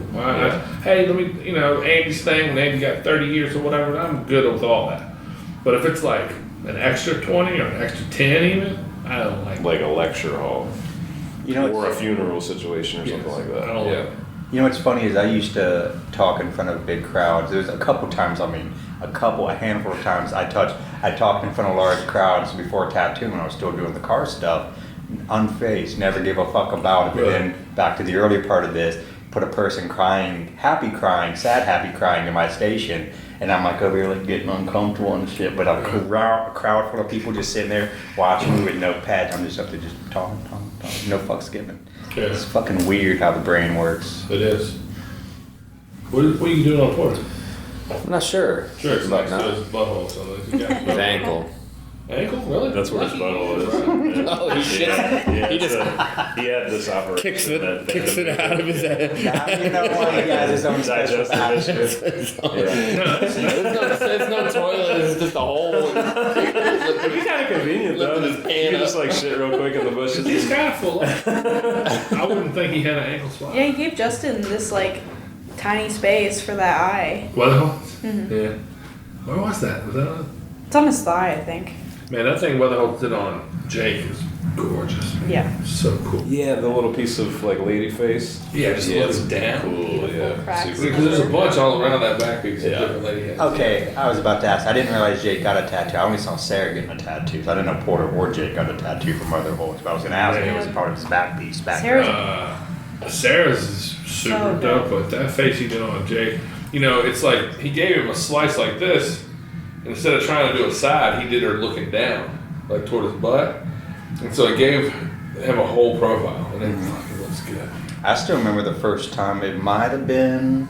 Hey, let me, Andy's thing, and Andy got 30 years or whatever, I'm good with all that. But if it's like an extra 20 or an extra 10 even, I don't like a lecture hall. Or a funeral situation or something like that. I don't like it. You know what's funny is I used to talk in front of big crowds. There's a handful of times I talked in front of large crowds before tattoo when I was still doing the car stuff. Unfazed, never gave a fuck about it. But then back to the earlier part of this, put a person crying, happy crying, sad happy crying in my station, and I'm like over here like getting uncomfortable and shit. But a crowd full of people just sitting there watching me with notepads. I'm just up there just talking, no fucks given. Yeah. It's fucking weird how the brain works. It is. What are you doing on Porter? I'm not sure. Sure, it's like his butthole. So his ankle. Ankle? Really? That's where his butthole is. Oh, he shit. He just he had this operation. Kicks it out of his head. Now you know why he has his own special passion. There's no toilet. It's just a hole. It'd be kind of convenient though. You can just shit real quick in the bushes. He's kind of full. I wouldn't think he had an ankle spot. Yeah, he gave Justin this tiny space for that eye. Weatherholt? Yeah. Where was that? Was that on? It's on his thigh, I think. Man, that thing Weatherholt did on Jake is gorgeous. Yeah. So cool. Yeah, the little piece of like lady face. Yeah, just looks down. Cool. Yeah. Cracks. Because there's a bunch all around that back piece of different lady heads. Okay, I was about to ask. I didn't realize Jake got a tattoo. I only saw Sarah getting a tattoo. So I didn't know Porter or Jake got a tattoo from other holes. But I was going to ask if it was part of his back piece. Sarah's is super dope, but that face he did on Jake, you know, it's like he gave him a slice like this, and instead of trying to do a side, he did her looking down, like toward his butt, and so it gave him a whole profile, and it fucking looks good. I still remember the first time. It might have been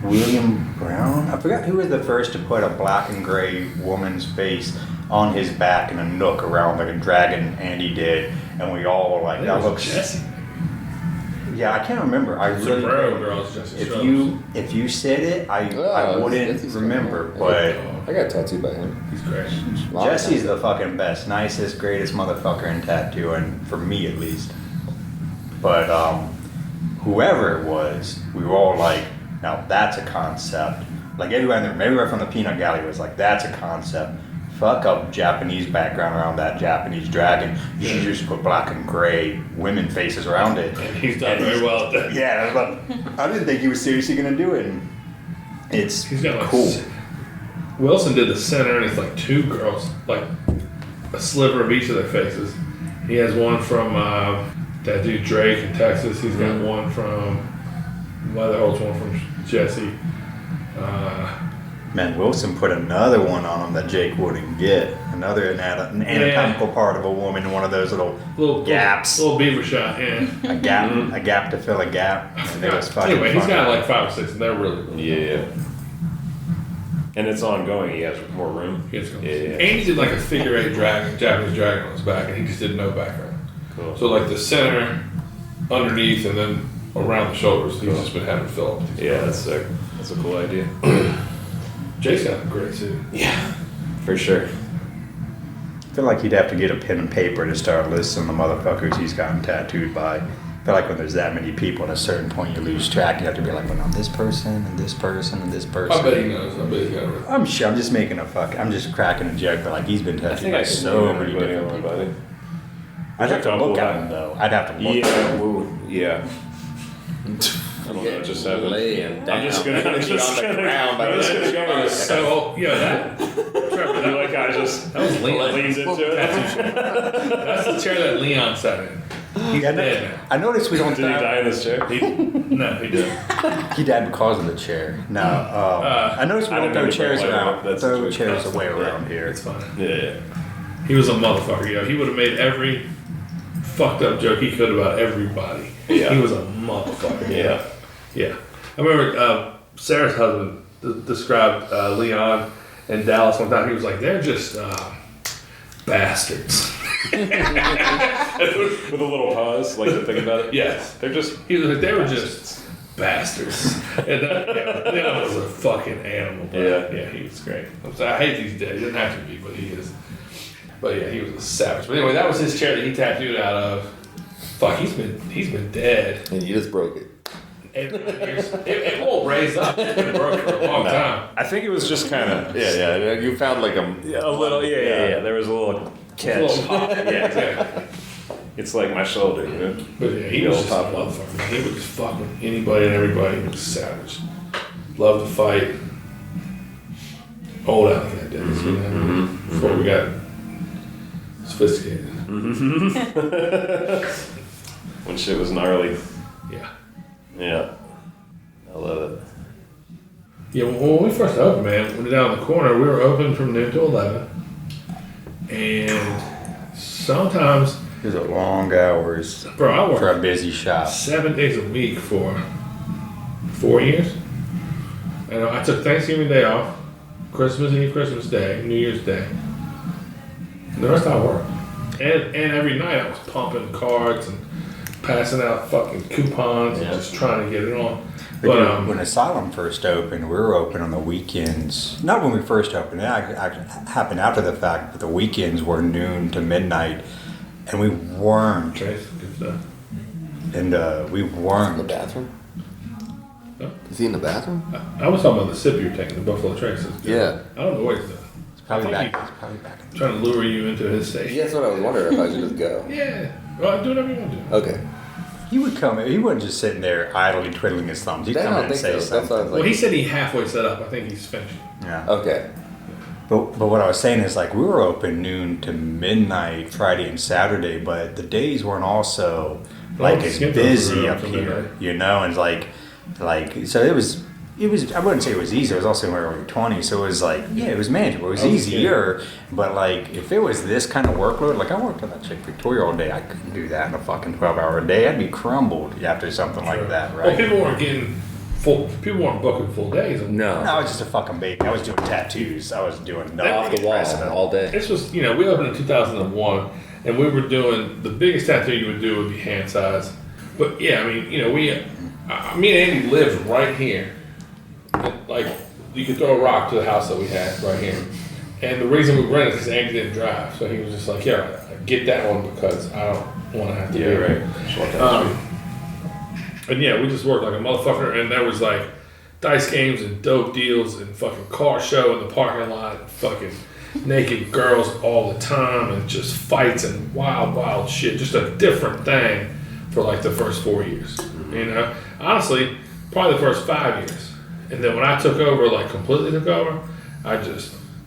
William Brown. I forgot who was the first to put a black and gray woman's face on his back in a nook around like a dragon, and he did, and we all were like, that looks. Jesse. Yeah, I can't remember. I really girls, if you said it, I wouldn't remember. But I got tattooed by him. He's great. Jesse's the fucking best, nicest, greatest motherfucker in tattooing, for me at least. But whoever it was, we were all like, now that's a concept. Like everywhere from the Peanut Gallery was like, that's a concept. Fuck up Japanese background around that Japanese dragon. You should just put black and gray women faces around it. And he's done very well at that. Yeah, I didn't think he was seriously gonna do it. And he's got like cool. Wilson did the center, and it's like two girls, like a sliver of each of their faces. He has one from that dude Drake in Texas. He's got one from Leatherholt's, one from Jesse. Man, Wilson put another one on him that Jake wouldn't get. Another anatomical part of a woman in one of those little gaps. Little beaver shot, yeah. A gap to fill a gap. And it was fucking anyway, he's funny. got like 5 or 6, and they're really cool. Yeah. And it's ongoing. He has more room. Yeah. And he did like a figure 8 Japanese dragon on his back, and he just did no background. Cool. So like the center, underneath, and then around the shoulders, he's just been having to fill up. Yeah, that's sick. That's a cool idea. Jay's got a great suit. Yeah, for sure. I feel like he'd have to get a pen and paper to start listing the motherfuckers he's gotten tattooed by. I feel like when there's that many people, at a certain point you lose track. You have to be like, well, no, this person and this person and this person. I bet he knows. I bet he got it. I'm sure. I'm just making I'm just cracking a joke, but like he's been tattooed by so many different people. I'd have to look at him though. I'd have to look at him. Yeah. I don't know, just have it. Laying down. I'm just gonna go with So, yeah, that like I just that was Leon. leans into it. That's the chair that Leon sat in. He's dead. I noticed we don't. Did he die in this chair? No, he didn't. He died because of the chair. No, I noticed we don't throw chairs around. Throw chairs away around here. It's fine. Yeah. He was a motherfucker, yo. He would have made every fucked up joke he could about everybody. Yeah. He was a motherfucker. Yeah. Yeah. I remember Sarah's husband described Leon and Dallas one time. He was like, they're just bastards. With a little pause, like to think about it. Yes. They're just. He was like, they were just bastards. And Leon was a fucking animal. Bro. Yeah, he was great. I hate these days. He doesn't have to be, but he is. But yeah, he was a savage. But anyway, that was his chair that he tattooed out of. Fuck, he's been dead. And you just broke it. It won't raise up. It's been broken for a long time. I think it was just kind of. Yeah. You found like a little. Yeah. There was a little catch. A little pop. Yeah, exactly. It's like my shoulder, you know. But yeah, he was just a motherfucker. He would just fuck with anybody and everybody. He was savage. Loved to fight. Old alligator days, you know, before we got sophisticated. When shit was gnarly. Yeah. Yeah. I love it. Yeah, when we first opened, man, when we were down the corner, we were open from noon to 11. And sometimes... These are long hours. Bro, I worked for a busy shop. 7 days a week for 4 years. And I took Thanksgiving Day off, Christmas Eve, Christmas Day, New Year's Day. And the rest I worked. And every night I was pumping cards and passing out fucking coupons and just trying to get it on. But when Asylum first opened, we were open on the weekends. Not when we first opened. It happened after the fact, but the weekends were noon to midnight. And we weren't. Good stuff. And we weren't. In the bathroom? Huh? Is he in the bathroom? I was talking about the sip you're taking, the Buffalo Trace. Yeah. I don't know what he's doing. It's Probably I think back. Probably back. Trying to lure you into his station. Yeah, that's what I was wondering if I should just go. Yeah. Well, do whatever you want to do. Okay. He would come. He wasn't just sitting there idly twiddling his thumbs. He'd I come don't in and think say so. That's what I was something. like. Well, he said he halfway set up. I think he's finished. Yeah. Okay. But what I was saying is like we were open noon to midnight Friday and Saturday, but the days weren't also like as busy up here, you know, and like so it was I wouldn't say it was easy. It was also in my early 20s, so it was like it was manageable. It was easier, but like if it was this kind of workload, like I worked on that chick Victoria all day, I couldn't do that in a fucking 12-hour day. I'd be crumbled after something like that, right? Well, people weren't getting full. People weren't booking full days. No. I was just a fucking baby. I was doing tattoos. I was doing nothing. Off the wall all day. This was, we opened in 2001, and we were doing the biggest tattoo you would do would be hand size. But yeah, I mean, me and Andy lived right here. Like, you could throw a rock to the house that we had right here. And the reason we rented is because Andy didn't drive. So he was just like, yeah, get that one because I don't want to have to do it. And yeah, we just worked like a motherfucker. And there was like dice games and dope deals and fucking car show in the parking lot and fucking naked girls all the time and just fights and wild shit. Just a different thing for like the first 4 years. Honestly, probably the first 5 years. And then when I took over, like completely took over, I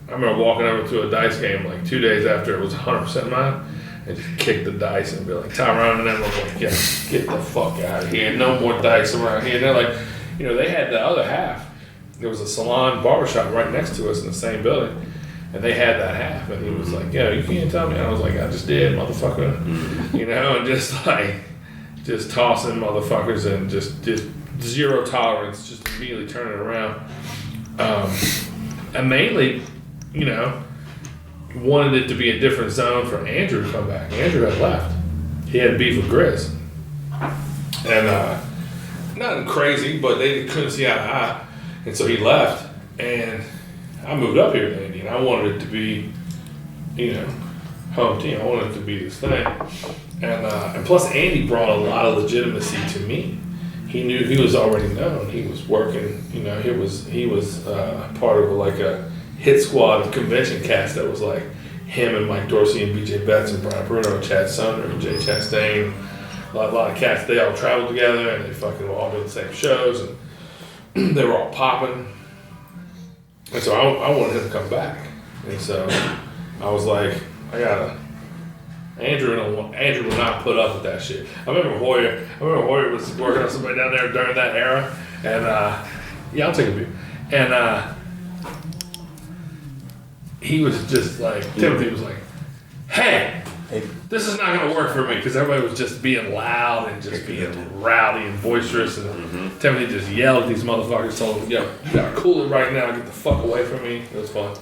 remember walking over to a dice game like 2 days after it was 100% mine and just kick the dice and be like, Tyrone and them were like, yeah, get the fuck out of here. No more dice around here. And they're like, they had the other half. There was a salon barbershop right next to us in the same building. And they had that half. And he was like, yeah, you can't tell me. And I was like, I just did, motherfucker. And just tossing motherfuckers and just zero tolerance, just immediately turning it around. And mainly, wanted it to be a different zone for Andrew to come back. Andrew had left. He had beef with Grizz. And nothing crazy, but they couldn't see eye to eye. And so he left. And I moved up here with Andy, and I wanted it to be, home team. I wanted it to be this thing. And plus, Andy brought a lot of legitimacy to me. He knew he was already known. He was working. He was part of like a hit squad of convention cast that was like him and Mike Dorsey and BJ Betts and Brian Bruno and Chad Sumner and Jay Chastain. A lot of cats. They all traveled together and they fucking were all doing the same shows and they were all popping. And so I wanted him to come back. And so I was like, Andrew would not put up with that shit. I remember Hoyer was working on somebody down there during that era, and I'll take a beer. And he was just like, Timothy was like, hey, this is not gonna work for me because everybody was just being loud and just being rowdy and boisterous, and Timothy just yelled at these motherfuckers, told them, yo, you gotta cool it right now, get the fuck away from me. It was fun.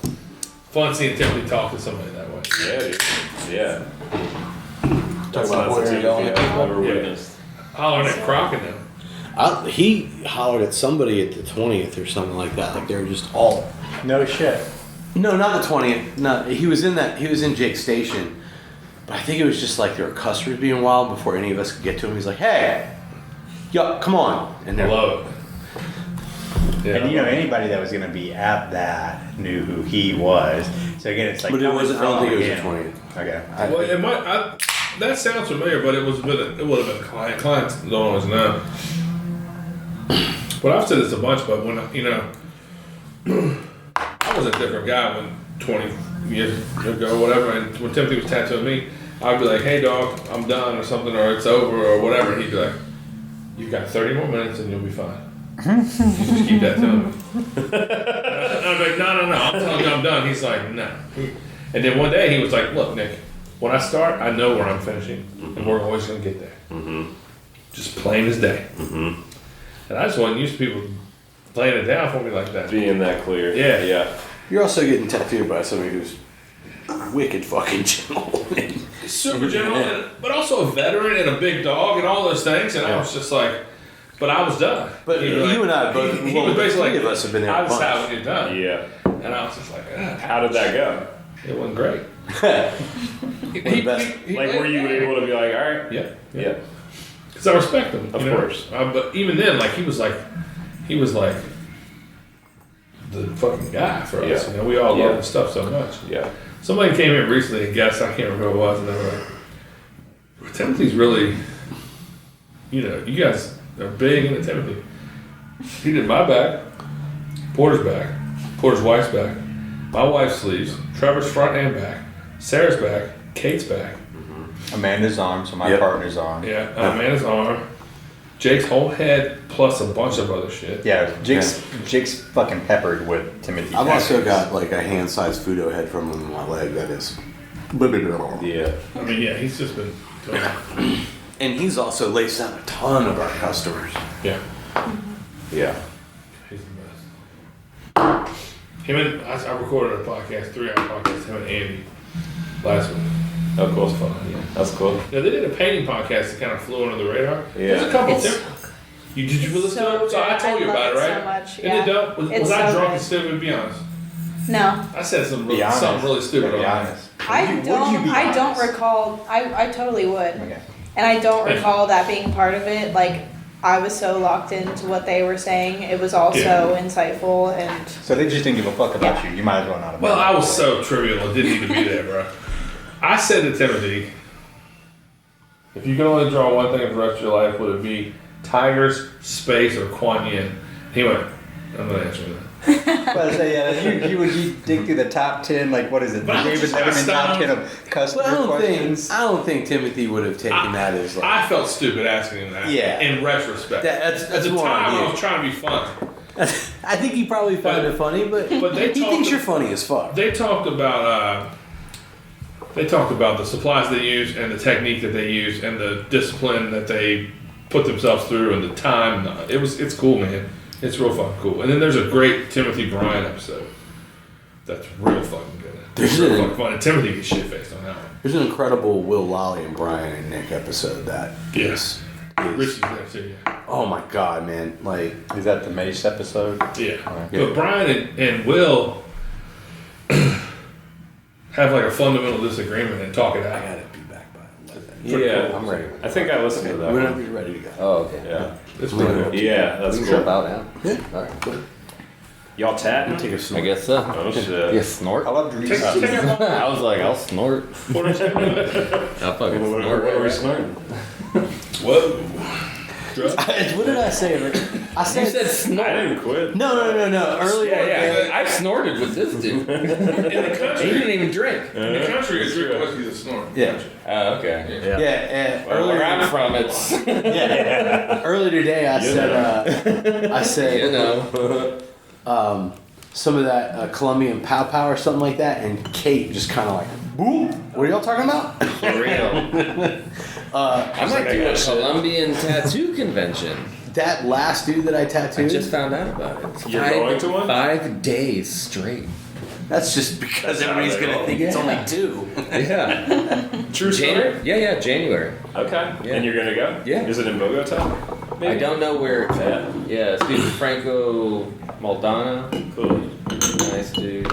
Fun seeing Timothy talk to somebody that way. Yeah, dude. Yeah. Talk about where you're going. Never witnessed. Hollering at Crockett now. He hollered at somebody at the 20th or something like that. Like they were just all. No shit. No, not the 20th. No, he was in Jake's station. But I think it was just like there were customers being wild before any of us could get to him. He's like, hey, yo, come on. And they're Hello. Yeah. And anybody that was going to be at that knew who he was. So again, it's like. But it wasn't. I don't think it was the 20th. Okay. Well, it might. That sounds familiar, but it would have been a client. Clients don't always know. But I've said this a bunch. But when I was a different guy when 20 years ago, whatever. And when Timothy was tattooing me, I'd be like, "Hey, dog, I'm done," or something, or "It's over," or whatever. And he'd be like, "You've got 30 more minutes, and you'll be fine." You just keep that telling me. I'm like, no, I'm telling you I'm done. He's like, no. And then one day he was like, look, Nick, when I start, I know where I'm finishing, and we're always going to get there. Just plain as day. And I just wasn't used to people laying it down for me like that. Being that clear. Yeah. You're also getting tattooed by somebody who's wicked fucking gentle. Super gentle, but also a veteran and a big dog and all those things. And I was just like, but I was done. But you and I both, he was basically three of us have been there I a was bunch. out when you're done. Yeah. And I was just like, how did that go? It wasn't great. Like, were you able to be like, all right? Yeah. Because I respect him. Of course. But even then, like, he was like the fucking guy for us. You know, we all love his stuff so much. Yeah. Somebody came in recently and guessed, I can't remember who it was, and they were like, Timothy's really, you know, you guys are big into Timothy. He did my back, Porter's back, Porter's wife's back, my wife's sleeves, Trevor's front and back, Sarah's back, Kate's back. Amanda's arm, so my partner's arm. Yeah, Amanda's arm, Jake's whole head, plus a bunch of other shit. Yeah, Jake's fucking peppered with Timothy. I've also got like a hand-sized Fudo head from him on my leg. That is. Yeah. I mean, yeah, he's just been doing it. And he's also laced down a ton of our customers. Yeah. Yeah. He's the best. Him and I recorded a podcast, 3-hour podcast, him and Andy last week. Oh, cool. It was fun. Yeah. That's cool. Yeah, they did a painting podcast that kind of flew under the radar. Yeah. There's a couple It's different. Did you listen to it? So I told you love about it, right? so much. And Yeah. it don't. Was It's I so drunk good. and stupid? To be honest. No. I said something Be honest. stupid. Be on honest. I Would you be don't honest? recall. I totally would. Okay. And I don't recall that being part of it. Like, I was so locked into what they were saying. It was all so insightful and. So they just didn't give a fuck about you. You might as well not have. Well, been. I was so trivial. I didn't need to be there, bro. I said to Timothy, if you could only draw one thing for the rest of your life, would it be tigers, space, or Kuan Yin? He went, I'm going to answer that. But I say, yeah, you would dig through the top 10, like what is it? The But I David just Letterman top stoned. 10 of customer But questions. I don't think Timothy would have taken that as like. I felt stupid asking him that. Yeah. In retrospect. That's At the more time, on you. I was trying to be funny. I think he probably found it funny, but they he talked- thinks you're funny as fuck. They talked about the supplies they use and the technique that they use and the discipline that they put themselves through and the time. It's cool, man. It's real fucking cool. And then there's a great Timothy Bryan episode that's real fucking good. It's real fucking fun. And Timothy gets shit faced on that one. There's an incredible Will Lolly and Brian and Nick episode that Yes. Richie's there too, yeah. Oh my god, man! Like, is that the Mace episode? Yeah. Right. But Brian and Will have like a fundamental disagreement and talk it out. I gotta be back by 11. Yeah. I'm ready. I think I listened to that. Whenever you're ready to go. Oh, okay. Yeah. It's pretty good. Yeah, that's We can cool. jump out now. Yeah. All right, cool. Y'all tatting? Take a I snort. guess so. Oh shit. You snort? I love Drees. I was like, I'll snort. I'll fucking What snort. are we snorting? Whoa. Drugs? What did I say? I You said said snort. I didn't quit. no. Earlier, Yeah, I snorted with this dude. In the country. He didn't even drink. In the country, it's drink whiskey's a snort. Yeah. Oh, okay. Yeah. Where I'm from, it's Earlier today, I said, you know. some of that Colombian pow pow or something like that, and Kate just kind of like, boom. What are y'all talking about? For real. I might do a Colombian tattoo convention. That last dude that I I tattooed. just found out about it. You're going to one? 5 days straight. That's just because everybody's gonna think it's only 2. Yeah. True story? Yeah, January. Okay. Yeah. And you're gonna go? Yeah. Is it in Bogota? I don't know where it's at. Yeah, it's dude Franco Maldana. Cool. Nice dude.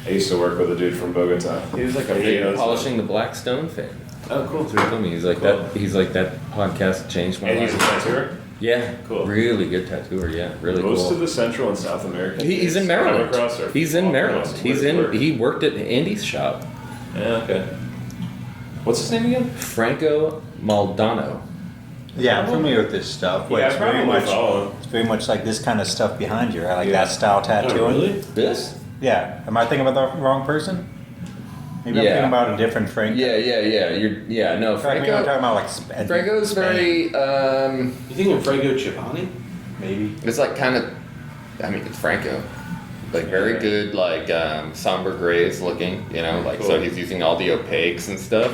I used to work with a dude from Bogota. He was like a He big knows Polishing the Black Stone fan. Oh, cool. He told me he's like Cool. that. He's like that podcast changed my And he's a life. tattooer? Yeah, Cool. Really good tattooer. Yeah, really Most cool. of the Central and South American He's in dudes I've Maryland. come across are He's in all Maryland. across He's where they in. work. He worked at Andy's shop. Yeah, okay. What's his name again? Franco Maldano. Yeah, I'm familiar with this stuff. Yeah, it's I very probably much. follow him. It's very much like this kind of stuff behind you. I like Yeah. that style tattooing. Oh, really? This? Yeah. Am I thinking about the wrong person? Maybe I'm Yeah. thinking about a different Franco. Yeah. No, I mean, I'm talking about like Franco's very. You thinking Franco Chivani? maybe. It's like kind of. I mean, it's Franco. Like very good, like somber grays looking. You know, like so Cool. he's using all the opaques and stuff.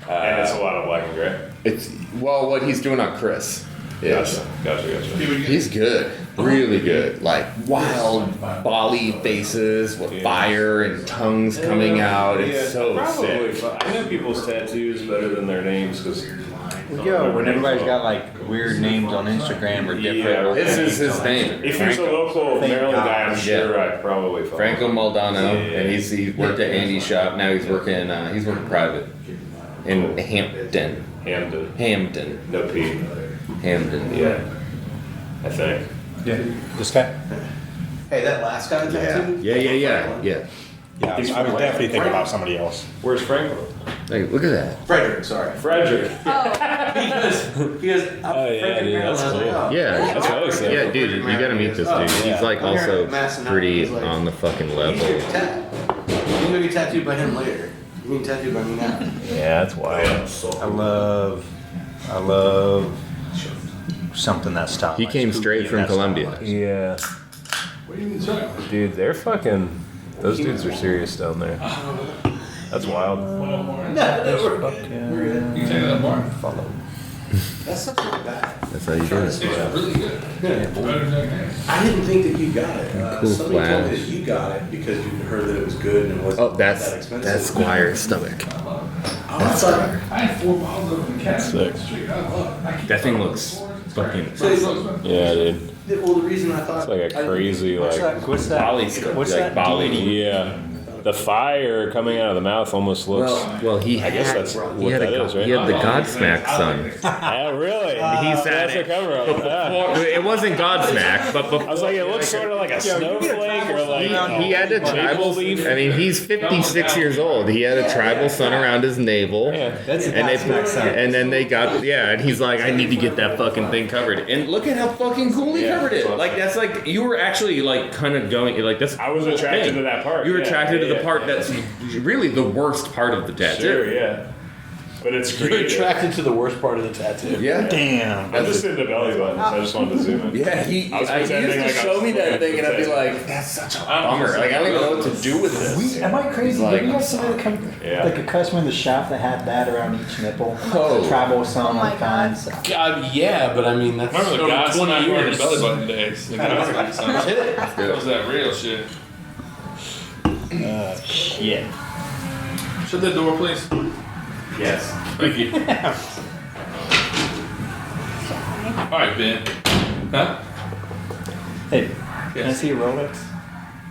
And it's a lot of black and gray. It's well, what he's doing on Chris. Yes. Gotcha. He's good, really good. Like wild Bali faces with fire and tongues coming out. It's so probably sick. I know people's tattoos better than their names because. Yo, when everybody's got like weird names on Instagram or different. Yeah, This is his name. If he's a local Thank Maryland guy, I'm God. sure I'd probably follow. Franco Maldano, Yeah. and he worked at Andy's shop. Now he's working private in Hampton. Hamden. No P. Hamden. Yeah. I think. Yeah. This guy. Hey, that last guy tattoo? Yeah. Yeah, I was definitely thinking about somebody else. Where's Franklin? Hey, look at that. Frederick, sorry. Frederick. Because Oh, yeah, dude, that's cool. Yeah, That's what I was saying. yeah, dude, you gotta meet this dude. He's like also pretty on the fucking He's level. your tat. You're gonna get tattooed by him later. You mean tattooed by me now. Yeah, that's wild. I love something that style. He came straight from Colombia. Yeah. What do you mean, sorry? Dude, they're fucking. Those dudes are serious down there. That's wild. You take that bar. That's not so bad. That's how you do It's it. really good. Better than Jack Daniels. I didn't think that you got it. Cool Somebody told me flash. that you got it because you heard that it was good and it wasn't Oh, that that's expensive. Squire's stomach. Oh, I thought. I had 4 bottles of the cat Sick. street. I love it. That thing looks fucking. So it's Yeah, dude. well, the reason I thought It's like a crazy, like. What's that? Bali, What's like that? Bali. Yeah. The fire coming out of the mouth almost looks. Well, he I guess had, that's he what had that a, is, right? he had the Godsmack son. Yeah, really? He's That's a cover up. Yeah. It wasn't Godsmack, but I was like, it looks sort of like a snowflake or like. he had a tribal. I mean, he's 56 years old. He had a tribal sun around his navel. Yeah. That's a And Godsmack son. and then they got and he's like, I need to get that fucking thing covered. And look at how fucking cool he Yeah, covered it. that's Like that's like you were actually like kind of going like that's. I was attracted to that part. You were yeah, attracted to the yeah, part yeah. that's really the worst part of the tattoo. Sure, yeah. But it's you're creative. attracted to the worst part of the tattoo. Yeah. Damn. I'm just into belly buttons. I just wanted to zoom in. Yeah, he I was used pretending to like I show was me that looking thing, at and I'd be the like, "That's such a bummer. Like, I don't even know what to do with this." Am I crazy? Like- Did you have somebody that come, Yeah. like a customer in the shop that had that around each nipple? Oh. Tribal song Oh my on God. fans. God, yeah, but I mean that's Remember the over guys 20 not wearing years. the belly button days? The guys are something. That was that real shit. Shit. Shut that door, please. Yes. Thank you. All right, Ben. Huh? Hey, can I Yes. see a Rolex?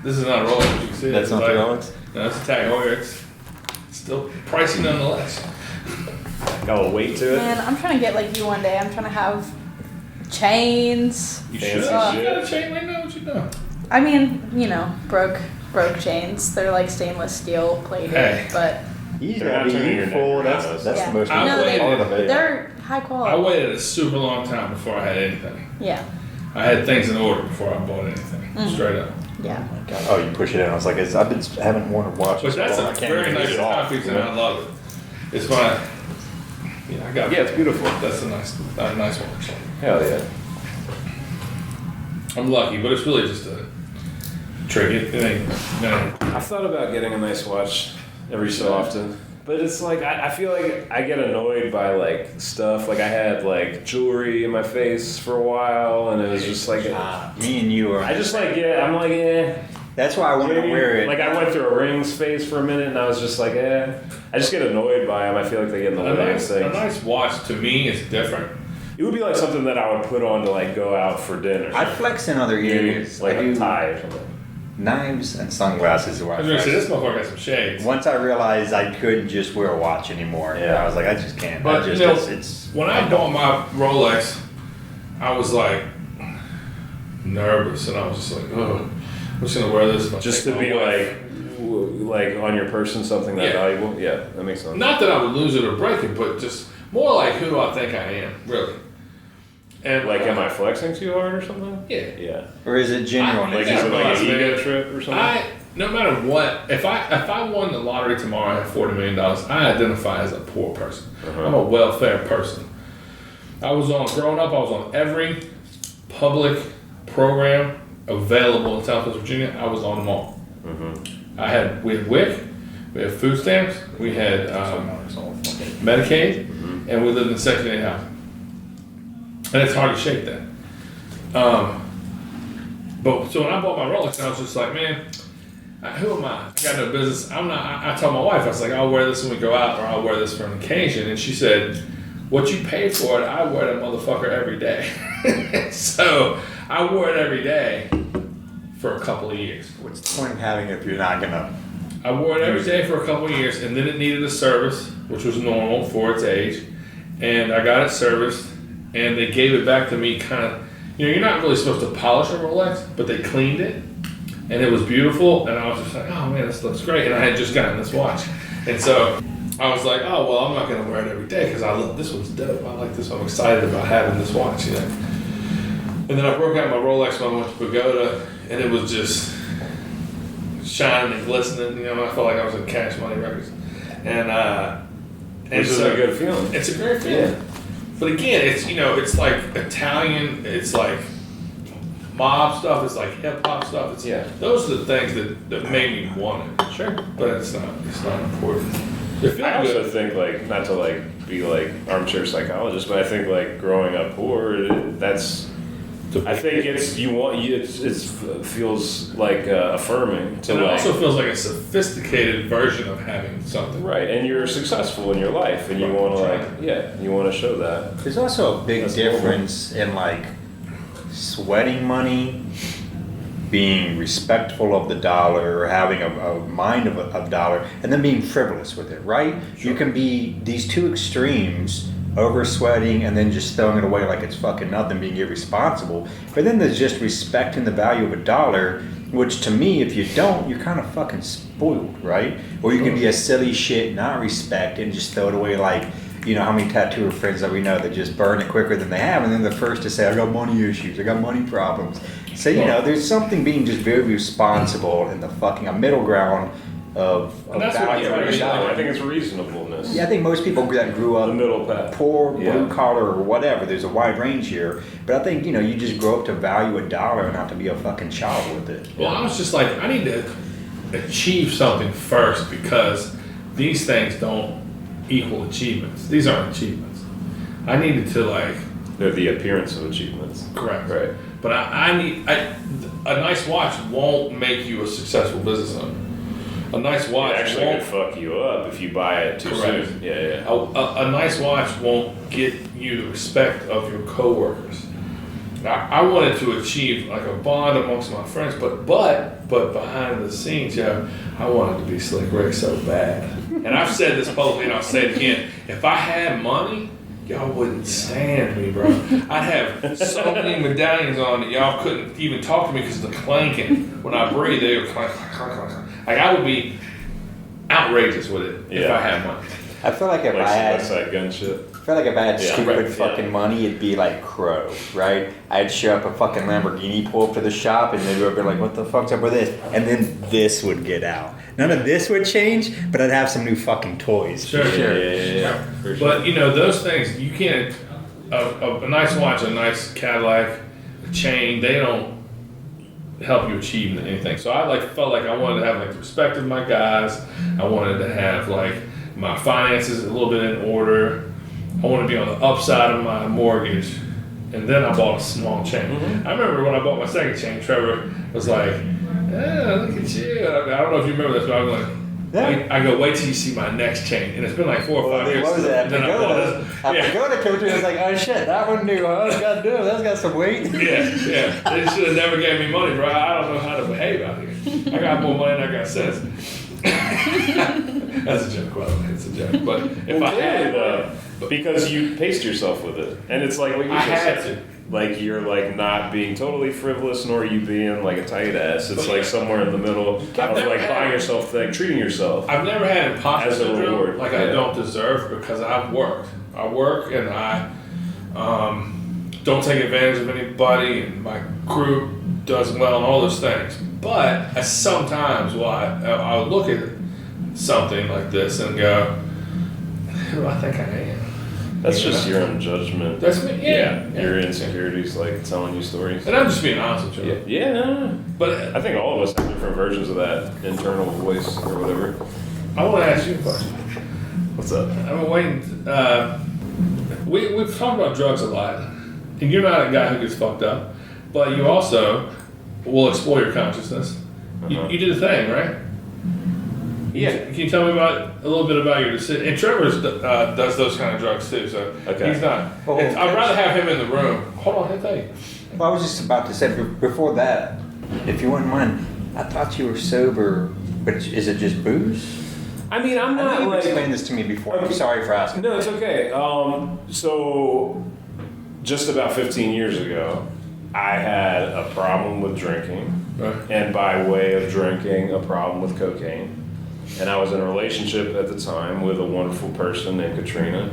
This is not a Rolex. You can see it. That's not the Like- Rolex? No, it's a Tag Heuer. It's still pricey nonetheless. Got a little weight to it. Man, I'm trying to get like you one day. I'm trying to have chains. You Fancy should. shit. You got a chain right now? What you doing? I mean, you know, broke chains. They're like stainless steel plated, Hey. but You They're gotta not be turning your youthful. neck That's around. the most I no, waited- part of it. they're high I quality. waited a super long time before I had anything. Yeah, I had things in order before I bought anything. Straight up. yeah. Oh, you push it in. I was like, I haven't worn a watch. in But so that's long, I a can't very even nice get it off, timepiece, you and know? I love it. It's fine. Yeah, I got. Yeah, it's beautiful. That's a nice one. Hell yeah. I'm lucky, but it's really just a trick. It ain't. No. I've thought about getting a nice watch every so often. But it's like, I feel like I get annoyed by like stuff. Like I had like jewelry in my face for a while and it was just like, Me and you are. I just like, I'm like, That's why I wanted to wear it. Like I went through a rings phase for a minute and I was just like, I just get annoyed by them. I feel like they get in the way of A things. nice watch to me is different. It would be like something that I would put on to like go out for dinner. I flex in other areas. like I a do tie or something. knives and sunglasses. Are where I I was gonna say flex. this motherfucker got some shades. Once I realized I couldn't just wear a watch anymore, Yeah. I was like, I just can't. But I just, you know, it's when I bought my Rolex, I was like nervous, and I was just like, oh, I'm just gonna wear this. if I Just take to my be wife. like on your person something that Yeah. valuable. Yeah, that makes sense. Not that I would lose it or break it, but just more like who do I think I am, really? And Like, am I flexing too hard or something? Yeah. Yeah. or is it genuine? Like, Yeah, is it like but an ego man, trip or something? No matter what, if I won the lottery tomorrow and had $40 million, I identify as a poor person. I'm a welfare person. Growing up, I was on every public program available in Southwest Virginia. I was on them all. We had WIC, we had food stamps, we had Medicaid, and we lived in Section 8 housing. And it's hard to shake that. But so when I bought my Rolex, I was just like, man, who am I? I got no business. I'm not. I told my wife, I was like, I'll wear this when we go out, or I'll wear this for an occasion. And she said, what you pay for it, I wear that motherfucker every day. So I wore it every day for a couple of years. What's the point of having it if you're not gonna? I wore it every day for a couple of years, and then it needed a service, which was normal for its age. And I got it serviced, and they gave it back to me kind of, you're not really supposed to polish a Rolex, but they cleaned it. and it was beautiful, and I was just like, oh man, this looks great, and I had just gotten this watch, and so I was like, oh well, I'm not gonna wear it every day because this one's dope. I like this. I'm excited about having this watch, And then I broke out my Rolex when I went to Pagoda, and it was just shining and glistening. I felt like I was in Cash Money Records, and Which is a good feeling. It's a great feeling. Yeah. But again, it's like Italian. It's like mob stuff. It's like hip hop stuff. Those are the things that made me want it. Sure. But it's not important. I also think not to be armchair psychologist, but I think growing up poor, I think it feels affirming to and it also feels like a sophisticated version of having something. Right, and you're successful in your life, and you want to you want to show that. There's also a big difference in sweating money, being respectful of the dollar, or having a mind of a dollar, and then being frivolous with it, right? Sure. You can be these two extremes, over sweating and then just throwing it away like it's fucking nothing, being irresponsible. But then there's just respecting the value of a dollar, which to me, if you don't, you're kind of fucking spoiled, right? Or you can be a silly shit, not respect, and just throw it away how many tattooer friends that we know that just burn it quicker than they have, and then the first to say, I got money issues, I got money problems. So, there's something being just very responsible in the fucking, a middle ground of value. I think it's reasonableness. Yeah, I think most people that grew up the middle path, poor, blue collar, or whatever, there's a wide range here. But I think, you just grow up to value a dollar and not to be a fucking child with it. Well, I was just like, I need to achieve something first because these things don't equal achievements. These aren't achievements. I needed to they're the appearance of achievements. Correct. Right. But a nice watch won't make you a successful business owner. A nice watch could fuck you up if you buy it too soon. Yeah. A nice watch won't get you the respect of your coworkers. I wanted to achieve a bond amongst my friends, but behind the scenes, I wanted to be Slick Rick so bad. And I've said this publicly, and I'll say it again. If I had money, y'all wouldn't stand me, bro. I'd have so many medallions on that y'all couldn't even talk to me because of the clanking. When I breathe, they would clank, clank, clank, clank. I would be outrageous with it if I had money. I feel like if I had that gun shit. I feel like if I had stupid fucking money, it'd be like Crow, right? I'd show up a fucking Lamborghini, pull up to the shop, and they'd be like, what the fuck's up with this? And then this would get out. None of this would change, but I'd have some new fucking toys. Sure. Yeah. For sure. But, those things, you can't, a nice watch, a nice Cadillac, a chain, they don't help you achieve anything. So I felt like I wanted to have the respect of my guys. I wanted to have my finances a little bit in order. I want to be on the upside of my mortgage. And then I bought a small chain. Mm-hmm. I remember when I bought my second chain, Trevor was like, look at you. I don't know if you remember this, but I was like, wait till you see my next chain. And it's been 4 or 5 years. What was that? Pagoda Coach was like, oh shit, that one new, huh? That's got to do. That's got some weight. Yeah. They should have never gave me money, bro. I don't know how to behave out here. I got more money than I got sense. That's a joke, by the way. It's a joke. But if I had because you paced yourself with it, and it's what you had to. You're not being totally frivolous, nor are you being a tight ass. It's somewhere in the middle of buying yourself treating yourself. I've never had imposter syndrome I Yeah. don't deserve because I've worked. I work and I don't take advantage of anybody, and my crew does well and all those things. But sometimes I would look at something like this and go, who do I think I am? That's just your own judgment. That's me. Yeah. Your insecurities telling you stories. And I'm just being honest with you. Yeah. But I think all of us have different versions of that internal voice or whatever. I want to ask you a question. What's up? I've been waiting. We've talked about drugs a lot. And you're not a guy who gets fucked up. But you also will explore your consciousness. Uh-huh. You did a thing, right? Yeah. Can you tell me a little bit about your decision? And Trevor does those kind of drugs too, so he's not. I'd rather have him in the room. Hold on, I'll tell you. Well, I was just about to say, before that, if you wouldn't mind, I thought you were sober, but is it just booze? I mean, I'm not you've explained this to me before. Okay. I'm sorry for asking. No, it's okay. So, just about 15 years ago, I had a problem with drinking. and by way of drinking, a problem with cocaine. And I was in a relationship at the time with a wonderful person named Katrina,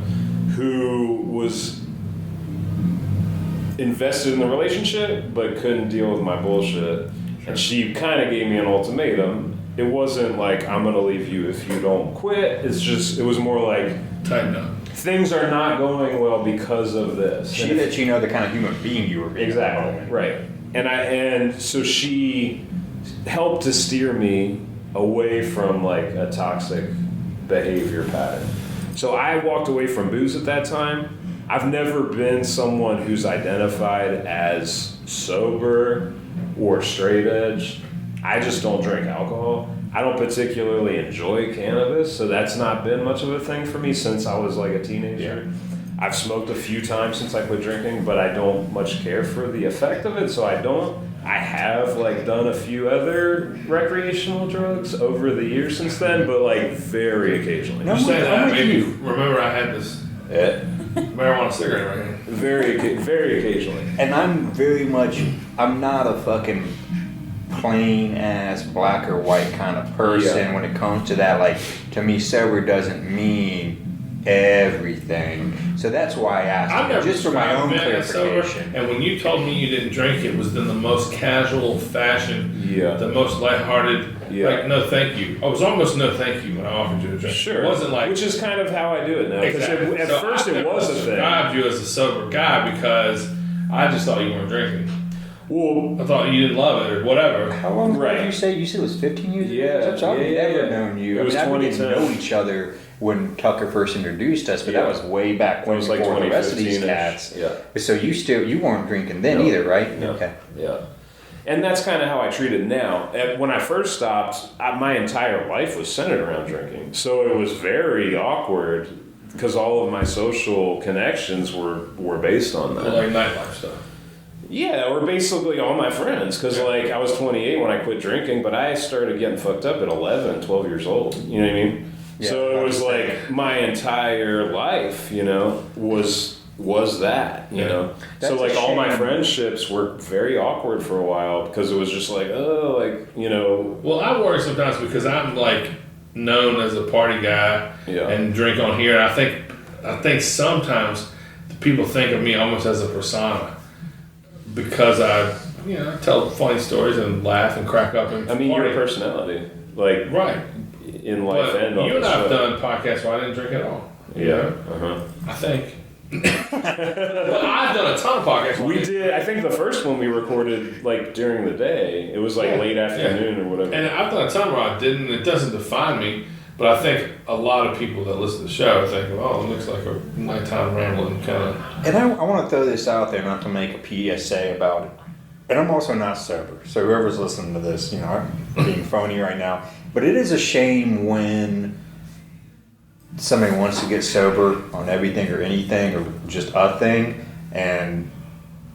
who was invested in the relationship but couldn't deal with my bullshit. And she kind of gave me an ultimatum. It wasn't like, I'm going to leave you if you don't quit. It was more like, tighten up. Things are not going well because of this. She let you know the kind of human being you were being. Exactly, right. And so she helped to steer me away from like a toxic behavior pattern. So I walked away from booze at that time. I've never been someone who's identified as sober or straight edge. I just don't drink alcohol. I don't particularly enjoy cannabis, so that's not been much of a thing for me since I was like a teenager. I've smoked a few times since I quit drinking, but I don't much care for the effect of it, so I have like done a few other recreational drugs over the years since then, but like very occasionally. You say that made me remember I had this marijuana cigarette right here. Very occasionally. And I'm not a fucking plain ass black or white kind of person when it comes to that. Like, to me, sober doesn't mean everything. So that's why I asked you, just for my own clarification. And when you told me you didn't drink, it was in the most casual fashion, the most lighthearted. Like, no thank you. I was almost no thank you when I offered you a drink. Sure. It wasn't like, which is kind of how I do it now. Exactly. At first it was a thing. I described you as a sober guy because I just thought you weren't drinking. Well, I thought you didn't love it or whatever. How long ago did you say? You said it was 15 years ago? I've never known you. It was we didn't know each other when Tucker first introduced us, but that was way back when, before the rest of these cats. Yeah. So you weren't drinking then either, right? No. Okay. Yeah. And that's kind of how I treat it now. When I first stopped, my entire life was centered around drinking. So it was very awkward because all of my social connections were based on that. Like nightlife stuff. Yeah, or basically all my friends, because like I was 28 when I quit drinking, but I started getting fucked up at 11, 12 years old. You know what I mean? Yeah, so it was like my entire life, was that, you know? That's so like a all my shame. friendships were very awkward for a while because it was just like, Well, I worry sometimes because I'm like known as a party guy and drink on here. And I think sometimes people think of me almost as a persona. Because I tell funny stories and laugh and crack up and you're a personality, like right in life and on you and the I've show. done podcasts where I didn't drink at all. I think. But I've done a ton of podcasts. We did. I think the first one we recorded like during the day. It was like late afternoon or whatever. And I've done a ton where I didn't. It doesn't define me. But I think a lot of people that listen to the show think, oh, it looks like a nighttime rambling kind of. And I want to throw this out there, not to make a PSA about it. And I'm also not sober. So whoever's listening to this, I'm being phony right now. But it is a shame when somebody wants to get sober on everything or anything or just a thing and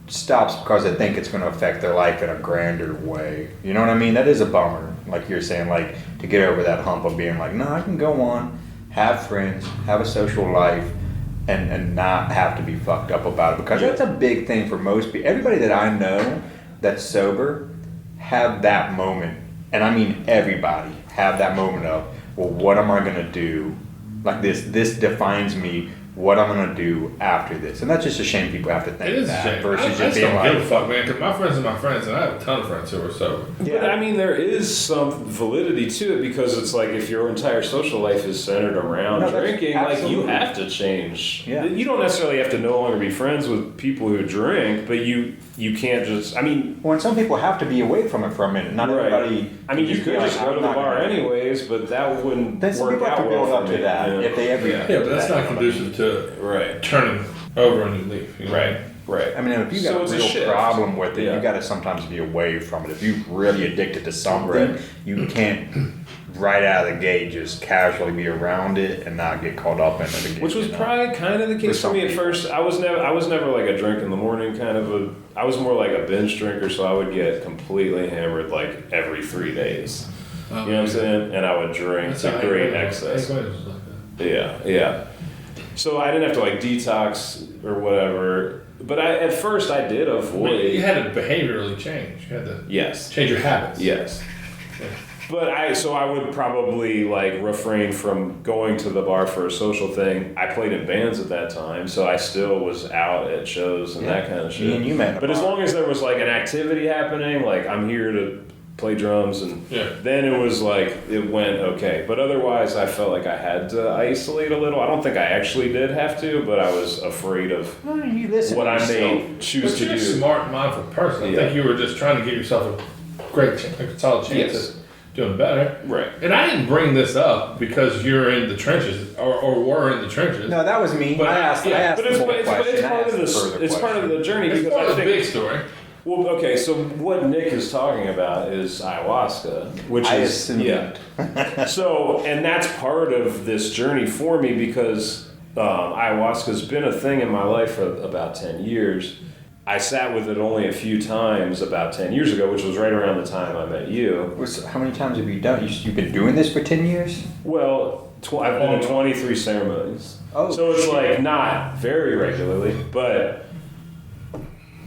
stops because they think it's going to affect their life in a grander way. You know what I mean? That is a bummer. Like you're saying, like to get over that hump of being like, no, I can go on, have friends, have a social life, and not have to be fucked up about it. Because that's a big thing for most people. Everybody that I know that's sober have that moment. And I mean everybody have that moment of, well, what am I going to do? Like this defines me. What I'm gonna do after this, and that's just a shame people have to think it is that a shame. versus I just just being don't like, give a fuck, man. Because my friends are my friends, and I have a ton of friends who are sober. But I mean, there is some validity to it because it's like if your entire social life is centered around drinking, like you have to change. Yeah. You don't necessarily have to no longer be friends with people who drink, but you can't just. I mean, well, and some people have to be away from it for a minute. Not everybody. I mean, you could be just like, go to I'm the not bar gonna do it. anyways, but that wouldn't Then some work people have out to build well up for to me, that you know? if they ever. Yeah, but that's not conducive to right turning over a new leaf, right? Right. I mean, if you got a real problem with it, you got to sometimes be away from it. If you're really addicted to something, you can't right out of the gate just casually be around it and not get caught up in it again. Which was probably kind of the case for me at first. I was never like a drink in the morning kind of I was more like a binge drinker, so I would get completely hammered like every 3 days. You know what I'm saying? And I would drink to great excess. Yeah. So I didn't have to like detox or whatever. But at first I did avoid. You had to behaviorally change. You had to Yes. change your habits. Yes. Yeah. But I would probably like refrain from going to the bar for a social thing. I played in bands at that time, so I still was out at shows and that kind of shit. Me and you met in a But as bar. long as there was like an activity happening, like I'm here to play drums, and then it was like it went okay. But otherwise, I felt like I had to isolate a little. I don't think I actually did have to, but I was afraid of what I may choose But to you're do. a smart, mindful person. I think you were just trying to give yourself a great, solid chance at doing better. Right. And I didn't bring this up because you're in the trenches or were in the trenches. No, that was me. But I asked but it's more part questions. of it's part of the journey It's because part I of the think big story. Well, okay, so what Nick is talking about is ayahuasca, which I is assumed. So, and that's part of this journey for me because ayahuasca's been a thing in my life for about 10 years. I sat with it only a few times about 10 years ago, which was right around the time I met you. How many times have you done? You've been doing this for 10 years? Well, I've been in 23 ceremonies. Oh, so it's shit. like not very regularly, but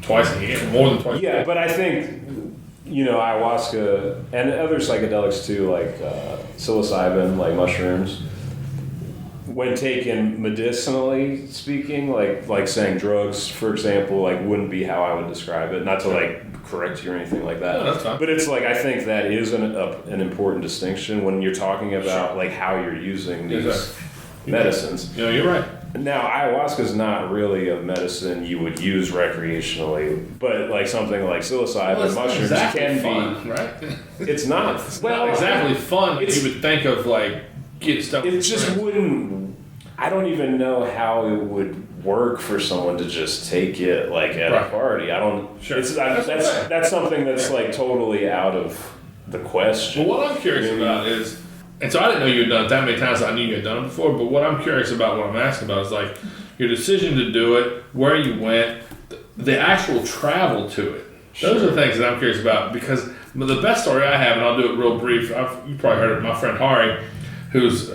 twice a year, more than twice. Yeah, but I think ayahuasca and other psychedelics too, like psilocybin, like mushrooms, when taken medicinally speaking, like saying drugs, for example, like wouldn't be how I would describe it. Not to like correct you or anything like that. No, that's fine. But it's like I think that is an important distinction when you're talking about like how you're using these medicines. Yeah, you're right. Now, ayahuasca is not really a medicine you would use recreationally, but like something like psilocybin, mushrooms can fun, be. Right? It's not. It's not exactly fun. Like you would think of like get stuff. It just wouldn't. I don't even know how it would work for someone to just take it like at a party. I don't. Sure. That's something that's like totally out of the question. Well, what I'm curious about is. And so I didn't know you had done it that many times. I knew you had done it before. But what I'm curious about, what I'm asking about, is like your decision to do it, where you went, the actual travel to it. Those are the things that I'm curious about because the best story I have, and I'll do it real brief. You probably heard of my friend Hari, who's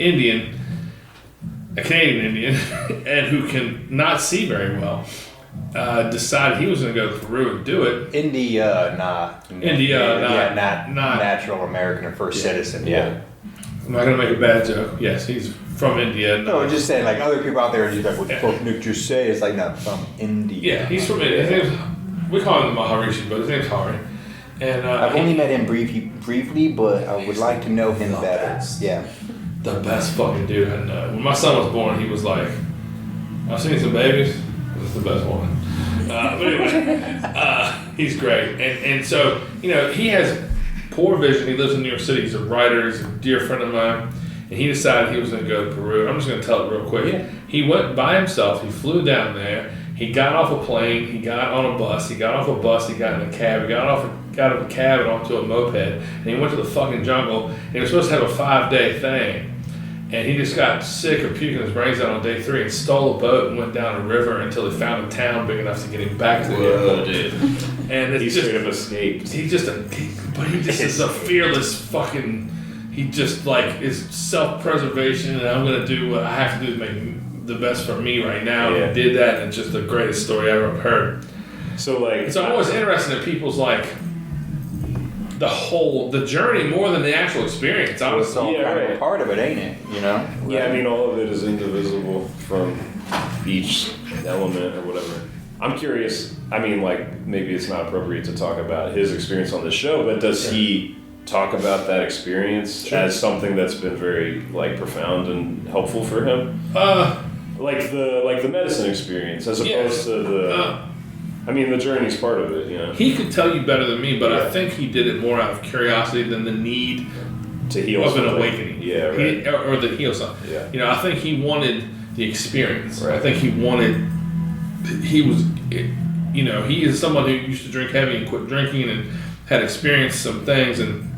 Indian, a Canadian Indian, and who can not see very well. Decided he was going to go to Peru and do it. India, not natural American or first citizen. Yeah. I'm not going to make a bad joke. Yes, he's from India. No, I'm just saying, like other people out there, are just like, what the fuck Nick just say? It's like, no, from India. Yeah, he's from India. His name's, we call him Maharishi, but his name's Hari. And I've only met him briefly, but I would like to know him better. Yeah. The best fucking dude I know. When my son was born, he was like, I've seen some babies. This is the best one. But anyway, he's great. And so, he has poor vision. He lives in New York City. He's a writer. He's a dear friend of mine. And he decided he was going to go to Peru. I'm just going to tell it real quick. Yeah. He went by himself. He flew down there. He got off a plane. He got on a bus. He got off a bus. He got in a cab. He got out of a cab and onto a moped. And he went to the fucking jungle. And he was supposed to have a 5-day thing. And he just got sick of puking his brains out on day 3 and stole a boat and went down a river until he found a town big enough to get him back to the airport. Dude. And it's he just, straight up escaped. He just is a fearless fucking. He just like is self-preservation, and I'm gonna do what I have to do to make the best for me right now. Yeah. And he did that, and it's just the greatest story I ever heard. So I'm always interested in people's like. The journey more than the actual experience. It's all kind of a part of it, ain't it? Yeah, I mean, all of it is indivisible from each element or whatever. I'm curious. I mean, like maybe it's not appropriate to talk about his experience on the show, but does he talk about that experience as something that's been very like profound and helpful for him? Like the medicine experience, as opposed to the. I mean, the journey's part of it, He could tell you better than me, but I think he did it more out of curiosity than the need to heal of something. An awakening. Yeah, right. Or to heal something. Yeah. I think he wanted the experience. Right. I think he is someone who used to drink heavy and quit drinking and had experienced some things in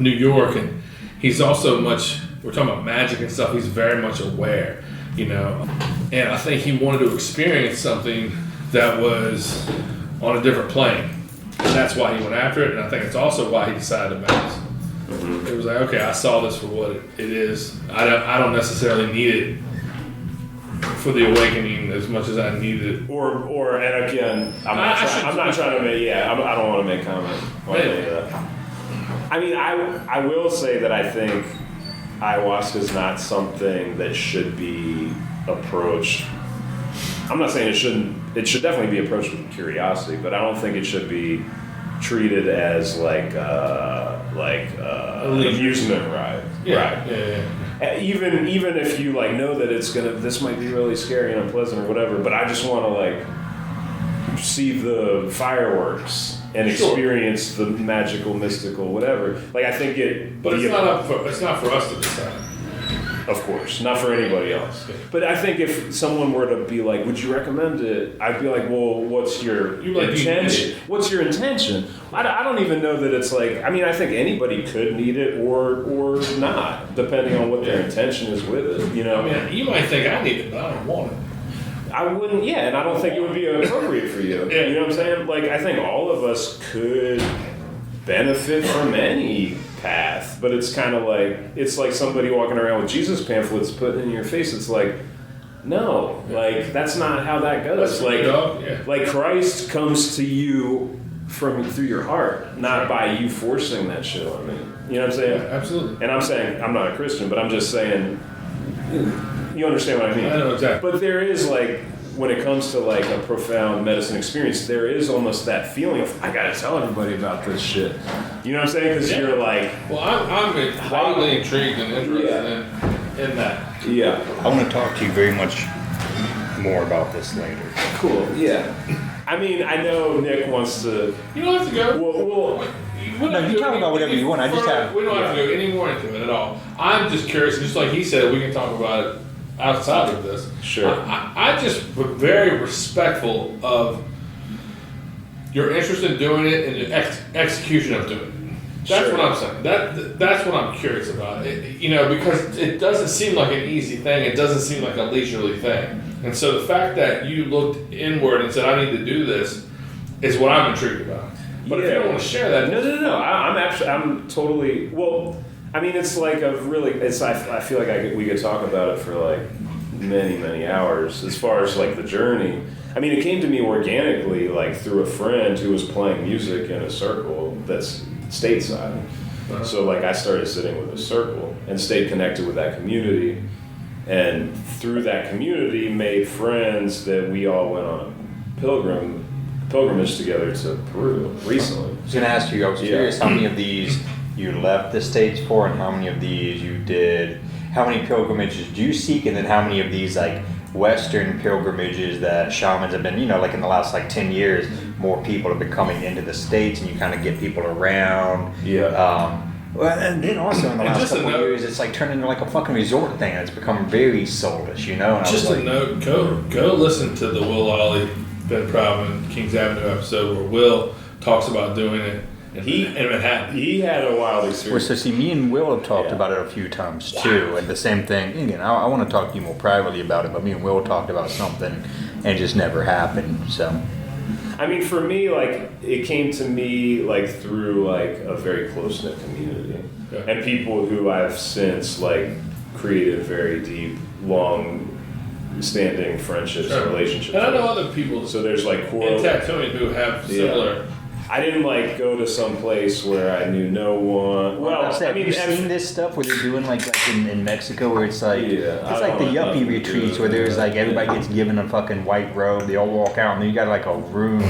New York, and he's also we're talking about magic and stuff, he's very much aware, and I think he wanted to experience something that was on a different plane, and that's why he went after it. And I think it's also why he decided to bounce. Mm-hmm. It was like, okay, I saw this for what it is. I don't necessarily need it for the awakening as much as I needed it. Or and again, I'm not trying to make. I don't want to make comment on any of that. I mean, I will say that I think ayahuasca is not something that should be approached. I'm not saying it shouldn't. It should definitely be approached with curiosity, but I don't think it should be treated as like an amusement ride. Yeah. Even if you like know that this might be really scary and unpleasant or whatever, but I just want to like see the fireworks and experience the magical, mystical, whatever. Like I think it. But it's not for us to decide. Of course, not for anybody else. But I think if someone were to be like, "Would you recommend it?" I'd be like, "Well, what's your intention? What's your intention?" I don't even know that it's like. I mean, I think anybody could need it or not, depending on what their intention is with it. You know, I mean, you might think I need it, but I don't want it. I wouldn't. Yeah, and I don't think it would be appropriate for you. You know what I'm saying? Like, I think all of us could benefit from any path, but it's kind of like it's like somebody walking around with Jesus pamphlets put in your face. It's like, no, like that's not how that goes. Like Christ comes to you through your heart, not by you forcing that shit on me. You know what I'm saying? Yeah, absolutely. And I'm saying I'm not a Christian, but I'm just saying you understand what I mean. I know exactly. But there is like, when it comes to like a profound medicine experience, there is almost that feeling of, I gotta tell everybody about this shit. You know what I'm saying? Because you're like... Well, I'm highly intrigued and interested in that. Yeah. I want to talk to you very much more about this later. Cool, yeah. I mean, I know Nick wants to... You don't have to go. No, you talk about whatever you want. We don't have to go any more into it at all. I'm just curious, just like he said, we can talk about it outside of this. Sure. I just was very respectful of your interest in doing it and your execution of doing it. That's what I'm saying. That's what I'm curious about. Because it doesn't seem like an easy thing. It doesn't seem like a leisurely thing. And so the fact that you looked inward and said, I need to do this, is what I'm intrigued about. But if you don't want to share that... No. I'm totally... Well... I mean, it's like I feel like we could talk about it for like many, many hours as far as like the journey. I mean, it came to me organically, like through a friend who was playing music in a circle that's stateside. Uh-huh. So like I started sitting with a circle and stayed connected with that community. And through that community made friends that we all went on a pilgrimage together to Peru recently. I was going to ask you, I was curious how many of these you left the States for, and how many of these you did, how many pilgrimages do you seek, and then how many of these like Western pilgrimages that shamans have been, like in the last like 10 years, more people have been coming into the States and you kind of get people around. Yeah. Well, and then also in the last couple of years, it's like turned into like a fucking resort thing, and it's become very soulless, And just a note, go listen to the Will Ollie, Ben Proudman, Kings Avenue episode where Will talks about doing it. He had a wild experience. So see, me and Will have talked about it a few times too, and the same thing. Again, I want to talk to you more privately about it, but me and Will talked about something, and it just never happened. So, I mean, for me, like it came to me like through like a very close knit community, and people who I've since like created very deep, long standing friendships and relationships. And I know other people. So there's like in tattooing who have similar. I didn't like go to some place where I knew no one. Well, I mean, have you seen this stuff where they're doing like in Mexico where it's like it's like the yuppie retreats where there's like everybody gets given a fucking white robe, they all walk out, and then you got like a room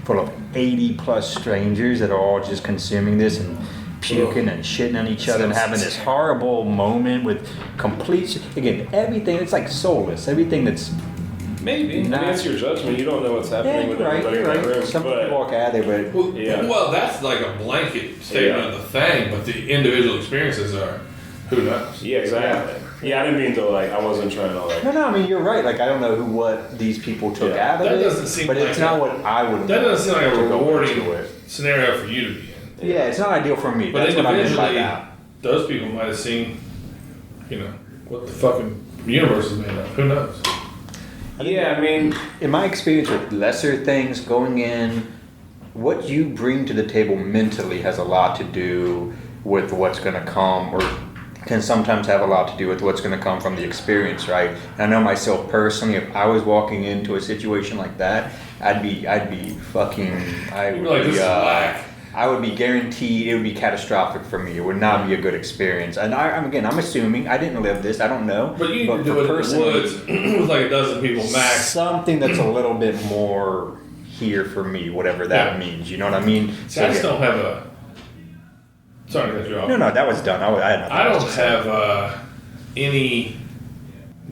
full of 80 plus strangers that are all just consuming this and puking and shitting on each other and having this horrible moment with complete everything. It's like soulless. Everything that's maybe. It's your judgment. You don't know what's happening with everybody in that room. Some people walk out there, but well, that's like a blanket statement of the thing, but the individual experiences are who knows. Yeah, exactly. Yeah, I didn't mean to I wasn't trying to like. No. I mean, you're right. Like I don't know what these people took out of it. That doesn't seem. But it's not what I would. That doesn't seem like a rewarding scenario for you to be in. Yeah, it's not ideal for me. But that's what I meant by individually, that. Those people might have seen, what the fucking universe is made of. Who knows? Yeah, I mean, in my experience with lesser things going in, what you bring to the table mentally has a lot to do with what's going to come, or can sometimes have a lot to do with what's going to come from the experience, right? And I know myself personally, if I was walking into a situation like that, I'd be fucking, You'd be like, this is whack. I would be guaranteed it would be catastrophic for me. It would not be a good experience. And I'm assuming, I didn't live this, I don't know. But you need to do it in the woods with like a dozen people max. Something that's a little bit more here for me, whatever that means. You know what I mean? See, I just don't have a... Sorry to cut you off. No, that was done. I had nothing I else don't to say. have any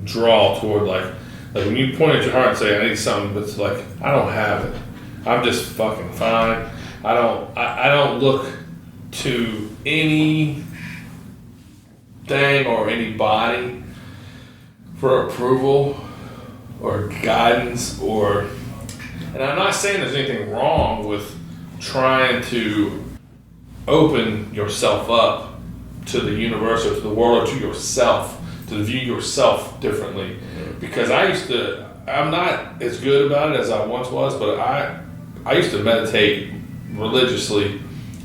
draw toward like when you point at your heart and say I need something, but it's like I don't have it. I'm just fucking fine. I don't look to anything or anybody for approval or guidance and I'm not saying there's anything wrong with trying to open yourself up to the universe or to the world or to yourself, to view yourself differently. Because I'm not as good about it as I once was, but I used to meditate religiously.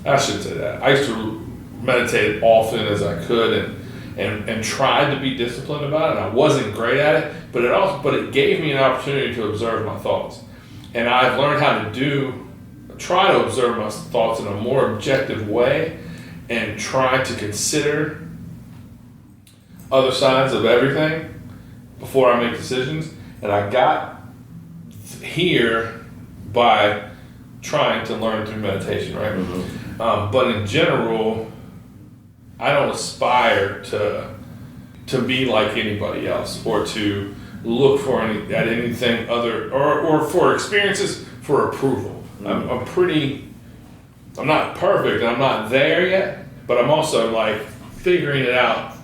I shouldn't say that. I used to meditate often as I could and tried to be disciplined about it. And I wasn't great at it, but it gave me an opportunity to observe my thoughts. And I've learned how to try to observe my thoughts in a more objective way and try to consider other sides of everything before I make decisions. And I got here by trying to learn through meditation, right? Mm-hmm. But in general, I don't aspire to be like anybody else or to look at anything other or for experiences for approval. Mm-hmm. I'm not perfect and I'm not there yet, but I'm also like figuring it out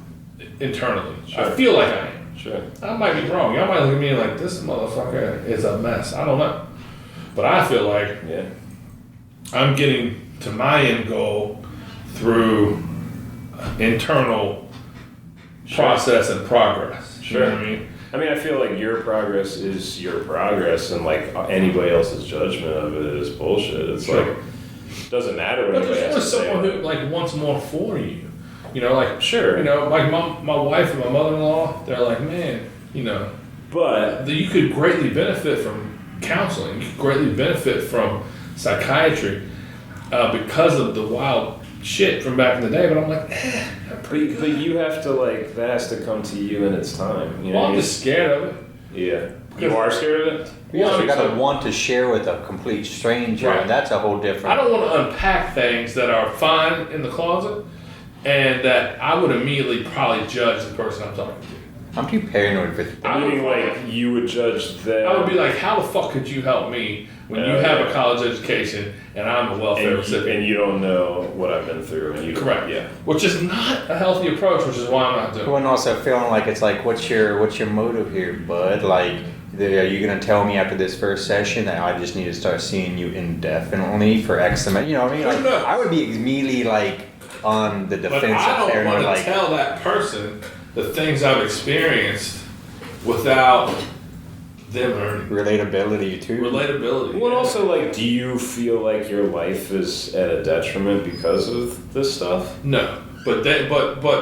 internally. Sure. I feel like I am. Sure. I might be wrong. Y'all might look at me like this motherfucker is a mess. I don't know. But I feel like I'm getting to my end goal through internal process and progress. Sure. You know what I mean? I mean, I feel like your progress is your progress, and like anybody else's judgment of it is bullshit. It's like it doesn't matter what but anybody there's has to say. someone who like wants more for you. You know, like sure. You know, like my wife and my mother-in-law, they're like, man, you know, but you could greatly benefit from counseling. You could greatly benefit from psychiatry because of the wild shit from back in the day. But I'm like, but you have to like that has to come to you in its time. You know, I'm just scared of it. Yeah, you are scared of it. You also got to want to share with a complete stranger, right. And that's a whole different. I don't want to unpack things that are fine in the closet, and that I would immediately probably judge the person I'm talking to. I'm too paranoid for it. Meaning, like you would judge them. I would be like, how the fuck could you help me when you have a college education and I'm a welfare recipient? And you don't know what I've been through, and you correct, yeah. Which is not a healthy approach, which is why I'm not doing it. And also feeling like it's like, what's your motive here, bud? Like, are you gonna tell me after this first session that I just need to start seeing you indefinitely for X amount? You know what I mean? Like, I would be immediately like on the defense. But I don't want to like, tell that person the things I've experienced without them learning. Relatability too. Relatability. Well, also, like, do you feel like your life is at a detriment because of this stuff? No, but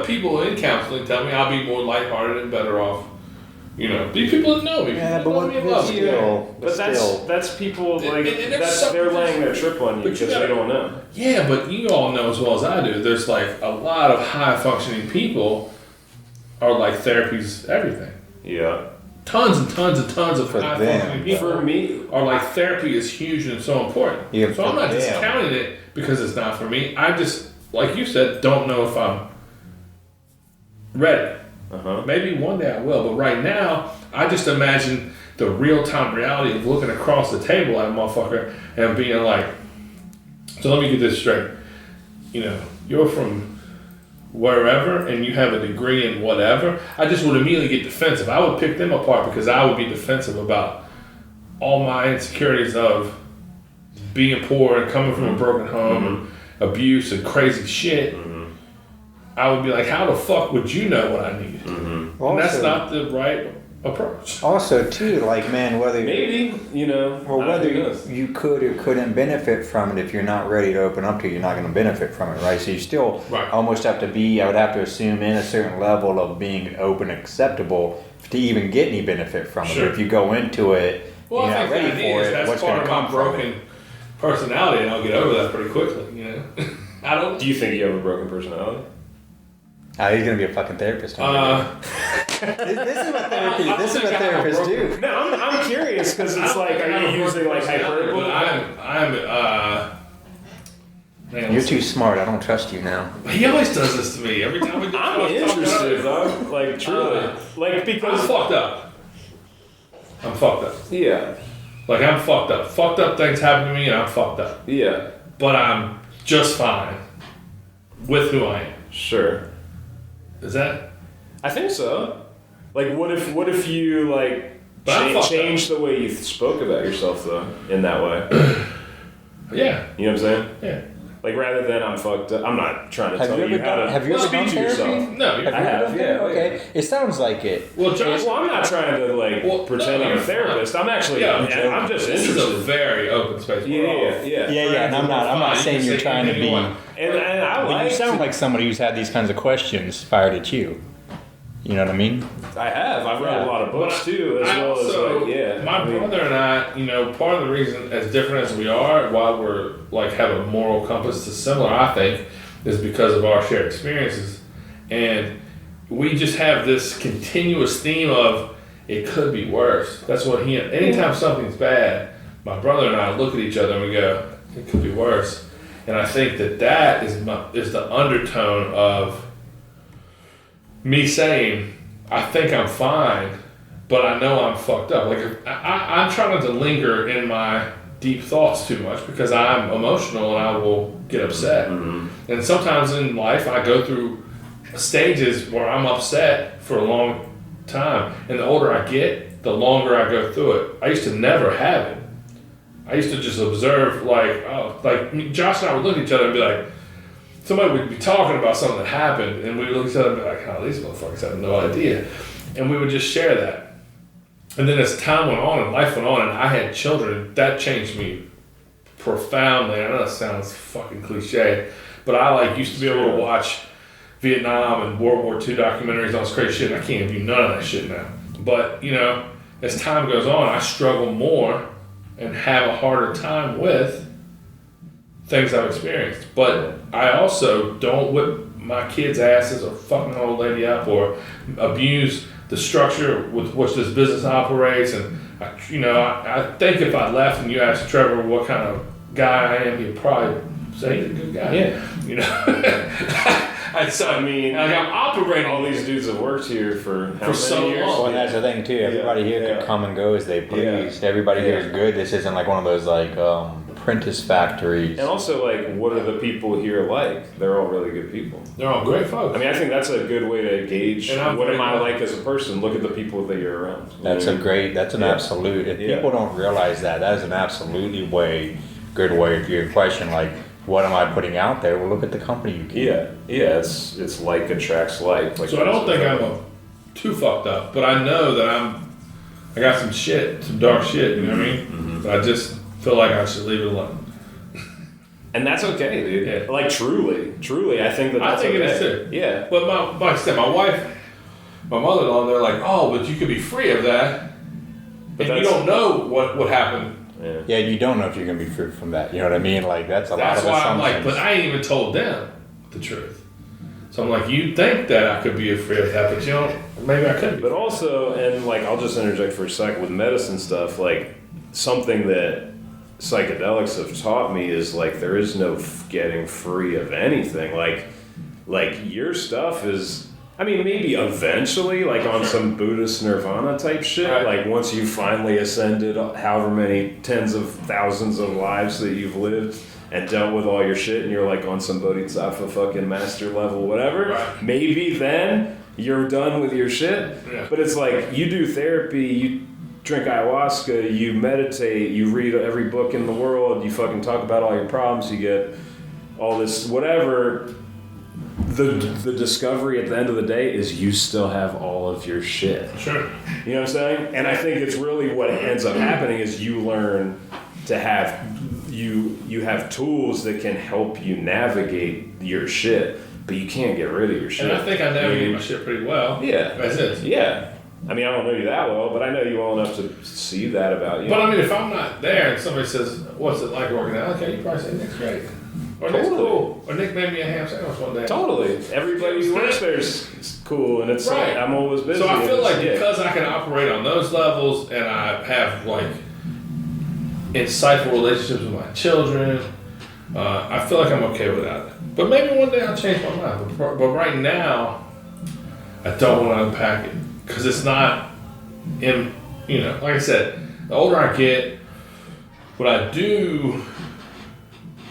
people in counseling tell me I'll be more lighthearted and better off. You know, these people that know me. Yeah, but what? But that's people like they're laying their trip on you because they don't know. Yeah, but you all know as well as I do. There's like a lot of high functioning people are like therapy's everything. Yeah. Tons and tons and tons of high functioning people. For me, are like therapy is huge and so important. Yeah, so I'm not discounting it because it's not for me. I just, like you said, don't know if I'm ready. Maybe one day I will, but right now I just imagine the real-time reality of looking across the table at a motherfucker and being like, so let me get this straight. You know, you're from wherever and you have a degree in whatever. I just would immediately get defensive. I would pick them apart because I would be defensive about all my insecurities of being poor and coming from a broken home and abuse and crazy shit. I would be like, how the fuck would you know what I need? And that's not the right approach. Also, too, like, man, whether Maybe, you know, well, whether who knows? you could or couldn't benefit from it, if you're not ready to open up to it, you're not going to benefit from it, right? So you still Right. almost have to be, I would have to assume, in a certain level of being open, acceptable to even get any benefit from it. Sure. But if you go into it, Well, you're I not think ready the idea for is it, that's what's part going to of my come from broken it? personality, and I'll get over that pretty quickly. You know, I don't. Do you think you have a broken personality? He's going to be a fucking therapist. This is what therapy. This is what therapists do. No, I'm curious because it's like, are you using like hyperbole? But man, You're too smart. I don't trust you now. He always does this to me every time we do. I'm interested though, like truly, like because I'm fucked up. I'm fucked up. Yeah. Like I'm fucked up. Fucked up things happen to me, and I'm fucked up. Yeah. But I'm just fine with who I am. Sure. Is that? I think so. Like, what if you like change the way you spoke about yourself though in that way? Yeah. You know what I'm saying? Yeah. Like rather than I'm fucked up. I'm not trying to Have tell you you ever how done? to Have you ever speak done to therapy? yourself. No, Have you I ever have. done Yeah. therapy? Okay. It sounds like it. Well, Josh, Well, I'm not trying to like pretend I'm a therapist. I'm actually. I'm just this is a interested. very open space. Yeah. And I'm not saying you're trying to be. And I But like. you sound like somebody who's had these kinds of questions fired at you. You know what I mean? I have. I've read a lot of books too, as I well also, as like my brother and I, you know, part of the reason, as different as we are, why we're like have a moral compass that's similar, I think, is because of our shared experiences, and we just have this continuous theme of it could be worse. That's what he. Anytime something's bad, my brother and I look at each other and we go, it could be worse, and I think that is the undertone of me saying, I think I'm fine, but I know I'm fucked up. Like I'm trying not to linger in my deep thoughts too much because I'm emotional and I will get upset. Mm-hmm. And sometimes in life I go through stages where I'm upset for a long time. And the older I get, the longer I go through it. I used to never have it. I used to just observe like Josh and I would look at each other and be like, somebody would be talking about something that happened, and we would look at each other and be like, oh, these motherfuckers have no idea. And we would just share that. And then as time went on and life went on and I had children, that changed me profoundly. I know that sounds fucking cliche, but I used to be able to watch Vietnam and World War II documentaries, all this crazy shit, and I can't do none of that shit now. But, you know, as time goes on, I struggle more and have a harder time with things I've experienced. But I also don't whip my kids' asses or fucking an old lady up or abuse the structure with which this business operates. And, I think if I left and you asked Trevor what kind of guy I am, he'd probably say he's a good guy. Yeah. You know? I'm operating. All these dudes have worked here for how many so years? Well, and that's the thing too. Everybody here can come and go as they please. Everybody here is good. This isn't like one of those apprentice factories. And also, what are the people here like? They're all really good people. They're all great folks. I mean, I think that's a good way to gauge what am I like as a person. Look at the people that you're around. That's an absolute. If people don't realize that is an absolutely good way to your question. Like, what am I putting out there? Well, look at the company you keep. Yeah. It's like attracts like. So I don't think I'm too fucked up, but I know that I got some dark shit. You know what I mean? Mm-hmm. But I just feel like I should leave it alone. And that's okay, dude. Yeah. Like truly, I think that's okay. it is too. Yeah. But my wife, my mother-in-law, they're like, oh, but you could be free of that, but you don't know what happened. Yeah, you don't know if you're gonna be free from that. You know what I mean? Like that's lot of assumptions. That's why I'm like, but I ain't even told them the truth. So I'm like, you think that I could be free of that, but maybe I couldn't. But also, and I'll just interject for a second with medicine stuff. Something that psychedelics have taught me is there is no getting free of anything. Like your stuff is. I mean, maybe eventually, on some Buddhist nirvana type shit, right. Once you finally ascended however many tens of thousands of lives that you've lived and dealt with all your shit and you're on some bodhisattva fucking master level, whatever, right. Maybe then you're done with your shit. Yeah. But it's you do therapy, you drink ayahuasca, you meditate, you read every book in the world, you fucking talk about all your problems, you get all this whatever. the discovery at the end of the day is you still have all of your shit. Sure. You know what I'm saying? And I think it's really what ends up happening is you learn to have you have tools that can help you navigate your shit, but you can't get rid of your shit. And I think I navigate my shit pretty well. Yeah. As is. Yeah. I mean, I don't know you that well, but I know you well enough to see that about you. But I mean, if I'm not there and somebody says, "What's it like working out?" Okay, you probably say, "Nick's great," or "Nick's cool," or "Nick made me a ham sandwich one day." Totally. Everybody who works there is cool, and it's right. like I'm always busy. So I feel like yeah. because I can operate on those levels, and I have like insightful relationships with my children, I feel like I'm okay without it. But maybe one day I'll change my mind. But right now, I don't want to unpack it because it's not in. You know, like I said, the older I get, what I do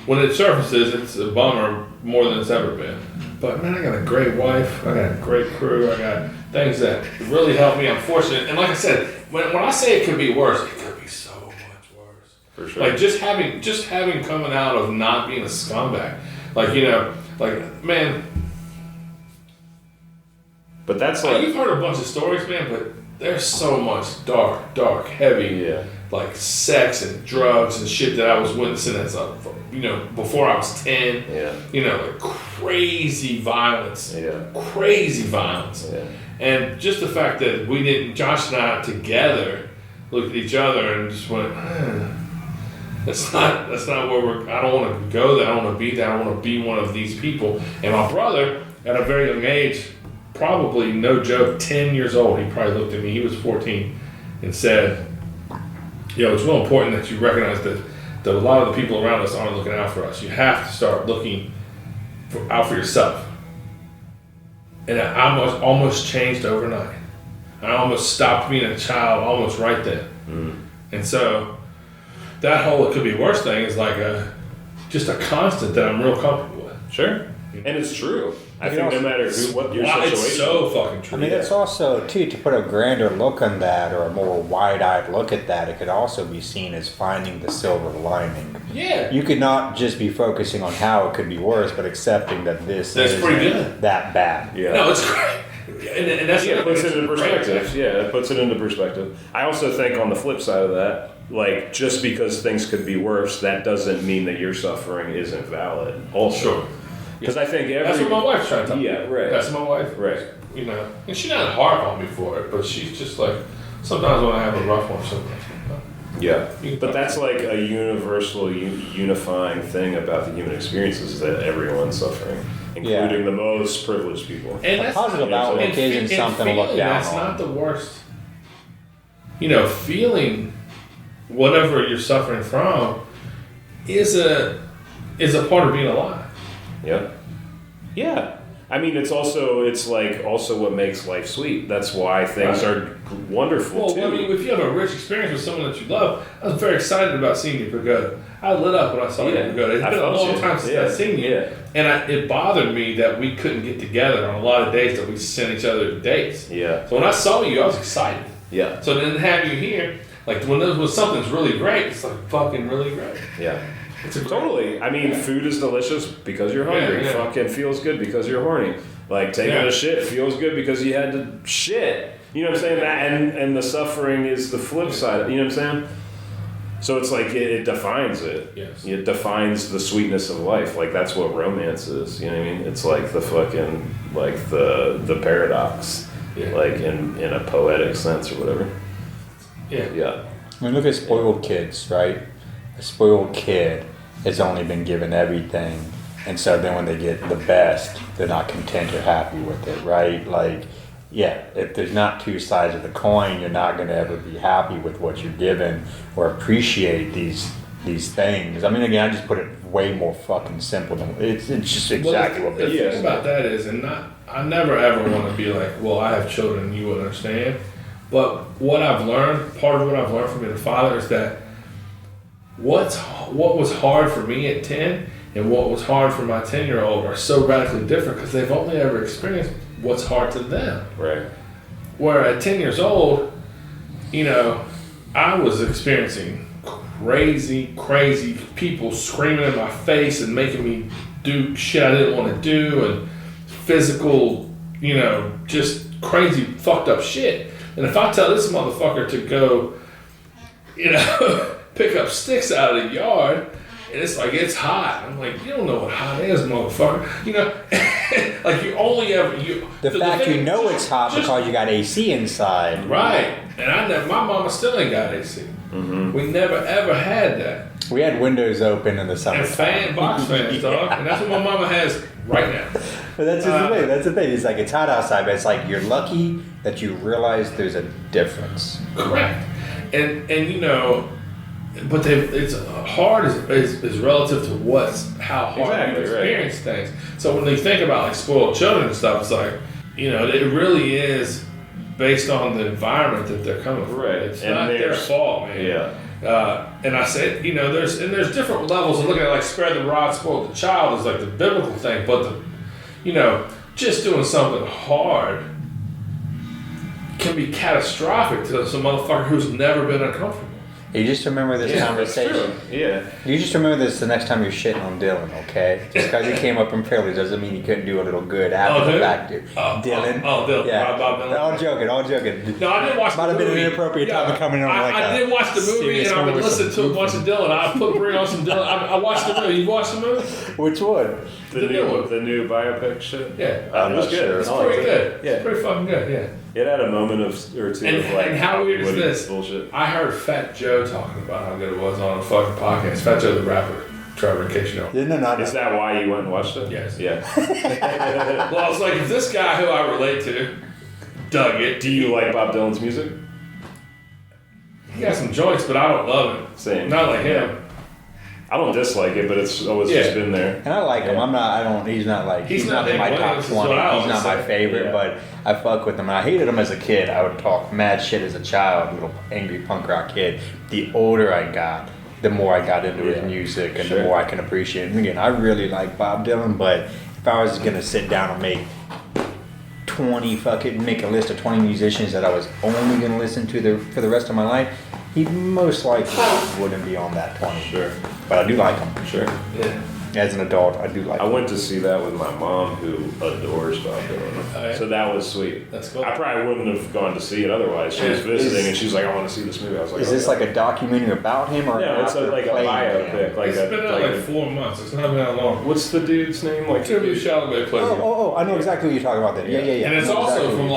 when it surfaces, it's a bummer more than it's ever been. But man, I got a great wife, I got a great crew, I got things that really help me. I'm fortunate, and like I said, when I say it could be worse, it could be so much worse. For sure. Like just having coming out of not being a scumbag, like man. But that's like you've heard a bunch of stories, man, but there's so much dark, heavy, like sex and drugs and shit that I was witnessing as before I was 10. Yeah. Like crazy violence. Yeah. Crazy violence. Yeah. And just the fact that we didn't, Josh and I together, looked at each other and just went, that's not where I don't want to go there. I don't want to be there. I want to be one of these people. And my brother, at a very young age, probably, no joke, 10 years old, he probably looked at me, he was 14, and said, it's real important that you recognize that a lot of the people around us aren't looking out for us. You have to start looking out for yourself. And I almost changed overnight. I almost stopped being a child almost right then. Mm. And so that whole it could be worse thing is like just a constant that I'm real comfortable with. Sure. And it's true. I think no matter what your situation it's so fucking true. I mean, it's also, too, to put a grander look on that or a more wide-eyed look at that, it could also be seen as finding the silver lining. Yeah. You could not just be focusing on how it could be worse, but accepting that this That's pretty good. That bad. Yeah. No, it's great. And that's it puts it into perspective. Yeah, it puts it into perspective. I also think on the flip side of that, like, just because things could be worse, that doesn't mean that your suffering isn't valid. Also. Sure. Because I think that's what my wife's trying to tell me. Yeah, right. That's my wife. Right. And she doesn't harp on me for it, but she's just like, sometimes when I have a rough one, something like yeah. But that's like a universal, unifying thing about the human experience is that everyone's suffering, including the most privileged people. And that's positive outlook isn't something to look down on. That's not the worst. Feeling whatever you're suffering from is a part of being alive. Yeah. Yeah. I mean, it's also what makes life sweet. That's why things are wonderful, too. Well, I mean, if you have a rich experience with someone that you love, I was very excited about seeing you pagoda. I lit up when I saw you pagoda. It's been a long time since I've seen you. Yeah. And it bothered me that we couldn't get together on a lot of days that we sent each other dates. Yeah. So when I saw you, I was excited. Yeah. So then to have you here, like when something's really great, it's like fucking really great. Yeah. Totally. I mean, food is delicious because you're hungry. Yeah. Fucking feels good because you're horny. Like, taking a shit feels good because you had to shit. You know what I'm saying? That and the suffering is the flip side. You know what I'm saying? So it's like it defines it. Yes. It defines the sweetness of life. Like, that's what romance is. You know what I mean? It's like the fucking, like the paradox. Yeah. Like in a poetic sense or whatever. Yeah. Yeah. I mean, look at spoiled kids, right? A spoiled kid has only been given everything, and so then when they get the best, they're not content or happy with it, right? Like, if there's not two sides of the coin, you're not going to ever be happy with what you're given or appreciate these things. I mean, again, I just put it way more fucking simple than it's just exactly what it is. The thing about that is, I never ever want to be like, well, I have children and you would understand. But what I've learned, part of what I've learned from being a father is that what was hard for me at 10 and what was hard for my 10-year-old are so radically different because they've only ever experienced what's hard to them. Right. Where at 10 years old, I was experiencing crazy people screaming in my face and making me do shit I didn't want to do and physical, just crazy fucked up shit. And if I tell this motherfucker to go, pick up sticks out of the yard, and it's like, it's hot. I'm like, you don't know what hot is, motherfucker. Like you only ever The fact it's hot because you got AC inside. Right. And my mama still ain't got AC. Mm-hmm. We never ever had that. We had windows open in the summer. And box fans, dog. And that's what my mama has right now. But that's just the thing. That's the thing. It's like it's hot outside, but it's like you're lucky that you realize there's a difference. Correct. And but it's hard is relative to how hard you experience things. So when they think about like spoiled children and stuff, it's like, it really is based on the environment that they're coming from. Right. It's not their fault, man. Yeah. And I said, there's different levels of looking at like spare the rod, spoil the child is like the biblical thing, but just doing something hard can be catastrophic to some motherfucker who's never been uncomfortable. You just remember this conversation. Yeah. You just remember this the next time you're shitting on Dylan, okay? Just because he came up in privilege doesn't mean he couldn't do a little good after the fact, dude. Dylan. Dylan. Yeah. Bob Dylan. All joking. No, I didn't watch the movie. Might have been an inappropriate time to come in on like I did watch the movie and I've been listening to a bunch of Dylan. I bring on some Dylan. I watched the movie. You watched the movie? Which one? The new biopic shit? Yeah. It was good. It's pretty good. Yeah. It's pretty fucking good, yeah. It had a moment or two of like, and how weird is this? Bullshit. I heard Fat Joe talking about how good it was on a fucking podcast. Fat Joe the rapper, Trevor, in case you know. Is that why you went and watched it? Yes. Yeah. Well, I was like, if this guy who I relate to dug it. Do you like Bob Dylan's music? He got some joints, but I don't love it. Same. Not like him. I don't dislike it, but it's always just been there. And I like him. He's not in my top 20. He's not my favorite, but I fuck with him. And I hated him as a kid. I would talk mad shit as a child, little angry punk rock kid. The older I got, the more I got into his music and the more I can appreciate it. And again, I really like Bob Dylan, but if I was going to sit down and make a list of 20 musicians that I was only going to listen to for the rest of my life, he most likely wouldn't be on that 20. Sure. But I do like him. Sure. Yeah. As an adult, I do like him. I went to see that with my mom, who adores Bob Dylan. Oh, yeah. So that was sweet. That's cool. I probably wouldn't have gone to see it otherwise. She was visiting and she's like, I want to see this movie. I was like, is this like a documentary about him or no, it's like a biopic. It's been out like 4 months. It's not been that long. What's the dude's name? Like Timothy Chalamet plays him. Oh, I know exactly what you're talking about then. Yeah. And it's also from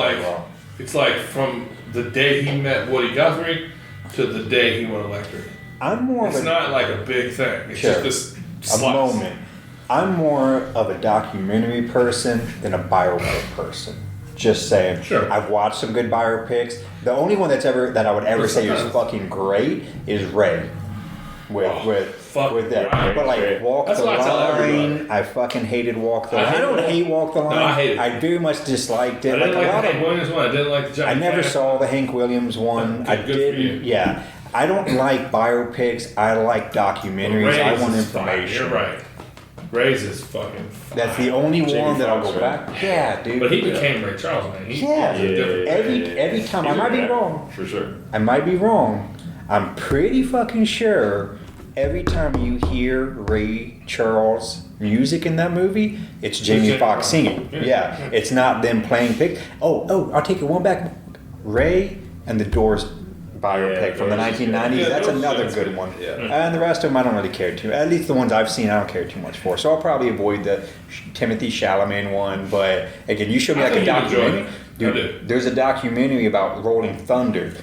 it's like from the day he met Woody Guthrie to the day he went electric. It's not like a big thing. It's just this moment. I'm more of a documentary person than a biopic person. Just saying. Sure. I've watched some good biopics. The only one that I would ever say is fucking great is Ray. With that. Right. But like Walk That's the what I tell Line, everybody. I fucking hated Walk the Line. I don't hate Walk the Line. No, I hate it. I very much disliked it. I didn't like a lot the Hank Williams one. I didn't like the Johnny I never Cash saw the Hank Williams one. Good for you. Yeah. I don't like biopics. I like documentaries. I want information. You're right. Ray's is fucking fine. That's the only one that I'll go Foxx, back. Yeah, dude. But he became Ray Charles, man. Every time. I might be wrong. For sure. I might be wrong. I'm pretty fucking sure every time you hear Ray Charles music in that movie, it's Jamie Foxx singing. Yeah. It's not them playing pick. Oh, I'll take it one back. Ray and the Doors biopic from the 1990s. That's another good one. Yeah. And the rest of them I don't really care too. At least the ones I've seen I don't care too much for. So I'll probably avoid the Timothy Chalamet one. But again, you showed me like a documentary. Dude, there's a documentary about Rolling Thunder.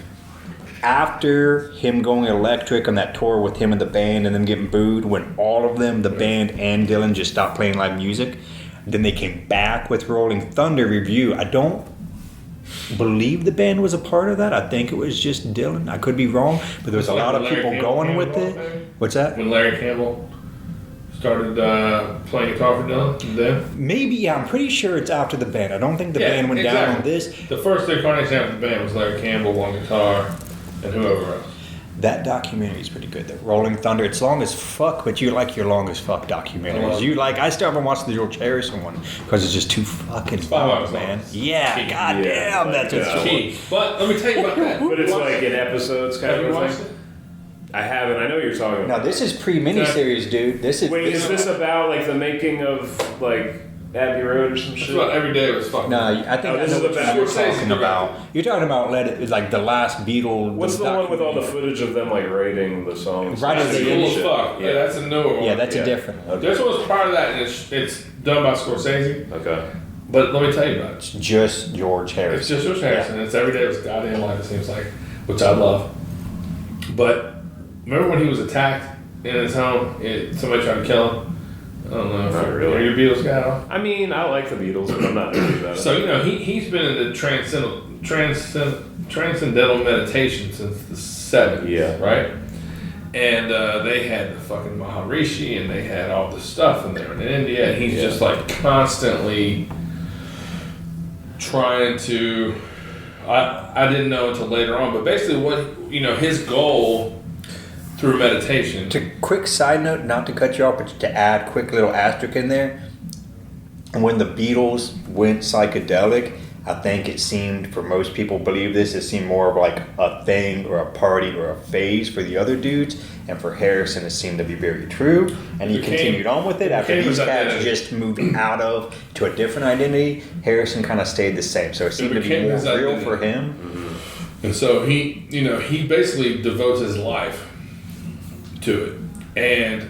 After him going electric on that tour with him and the band and then getting booed, when all of them, the band and Dylan, just stopped playing live music, then they came back with Rolling Thunder review. I don't believe the band was a part of that. I think it was just Dylan. I could be wrong, but there was a lot of people going with it. What's that? When Larry Campbell started playing guitar for Dylan, then? Maybe, yeah. I'm pretty sure it's after the band. I don't think the band went down on this. The first incarnation after the band was Larry Campbell on guitar and whoever else. That documentary is pretty good. The Rolling Thunder. It's long as fuck, but you like your long as fuck documentaries. I still haven't watched the George Harrison one because it's just too fucking long, man. Yeah, goddamn, that's a key. But let me tell you about that. But it's like in episodes kind of thing. I haven't. I know what you're talking about. Now this is pre-miniseries, dude. This is. Wait, is this about like the making of like Abbey Road or some That's shit. what every day was fucking. No, I think I this know is what the bad you're Scorsese talking directed. about. You're talking about like the last Beatles. What's the one with all the footage of them like writing the songs? Right That's at the cool end. as fuck. Yeah, that's a newer one. Yeah, that's Yeah. a different one. This one's part of that, and it's done by Scorsese. Okay. But let me tell you about it. It's just George Harrison. It's just George Harrison. It's every day of his goddamn life, it seems like, which I love. But remember when he was attacked in his home? Somebody tried to kill him. I don't know. Not really. Are you a Beatles guy at all? I mean, I like the Beatles, but I'm not really about it. So he's been in the transcendental meditation since the 70s. Yeah. Right. And they had the fucking Maharishi, and they had all this stuff, and they were in India, and he's just like constantly trying to. I didn't know until later on, but basically his goal through meditation. To quick side note, not to cut you off, but to add quick little asterisk in there. When the Beatles went psychedelic, I think it seemed, for most people believe this, it seemed more of like a thing or a party or a phase for the other dudes. And for Harrison, it seemed to be very true. And he continued on with it after these guys just moved out of to a different identity. Harrison kind of stayed the same. So it seemed to be more real for him. Mm-hmm. And so he basically devotes his life to it. And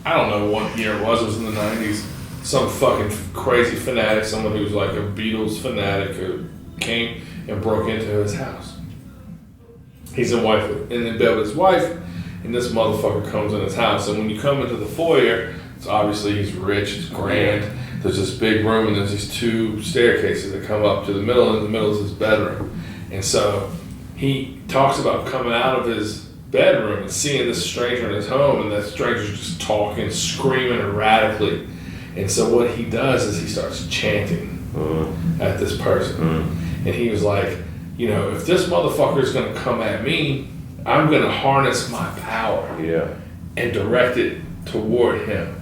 I don't know what year it was in the 90s. Some fucking crazy fanatic, someone who was like a Beatles fanatic, who came and broke into his house. He's in bed with his wife, and this motherfucker comes in his house. And when you come into the foyer, it's obviously he's rich, it's grand. There's this big room, and there's these two staircases that come up to the middle, and in the middle is his bedroom. And so he talks about coming out of his bedroom and seeing this stranger in his home, and that stranger's just talking, screaming erratically. And so what he does is he starts chanting at this person. And he was like, if this motherfucker's going to come at me, I'm going to harness my power and direct it toward him.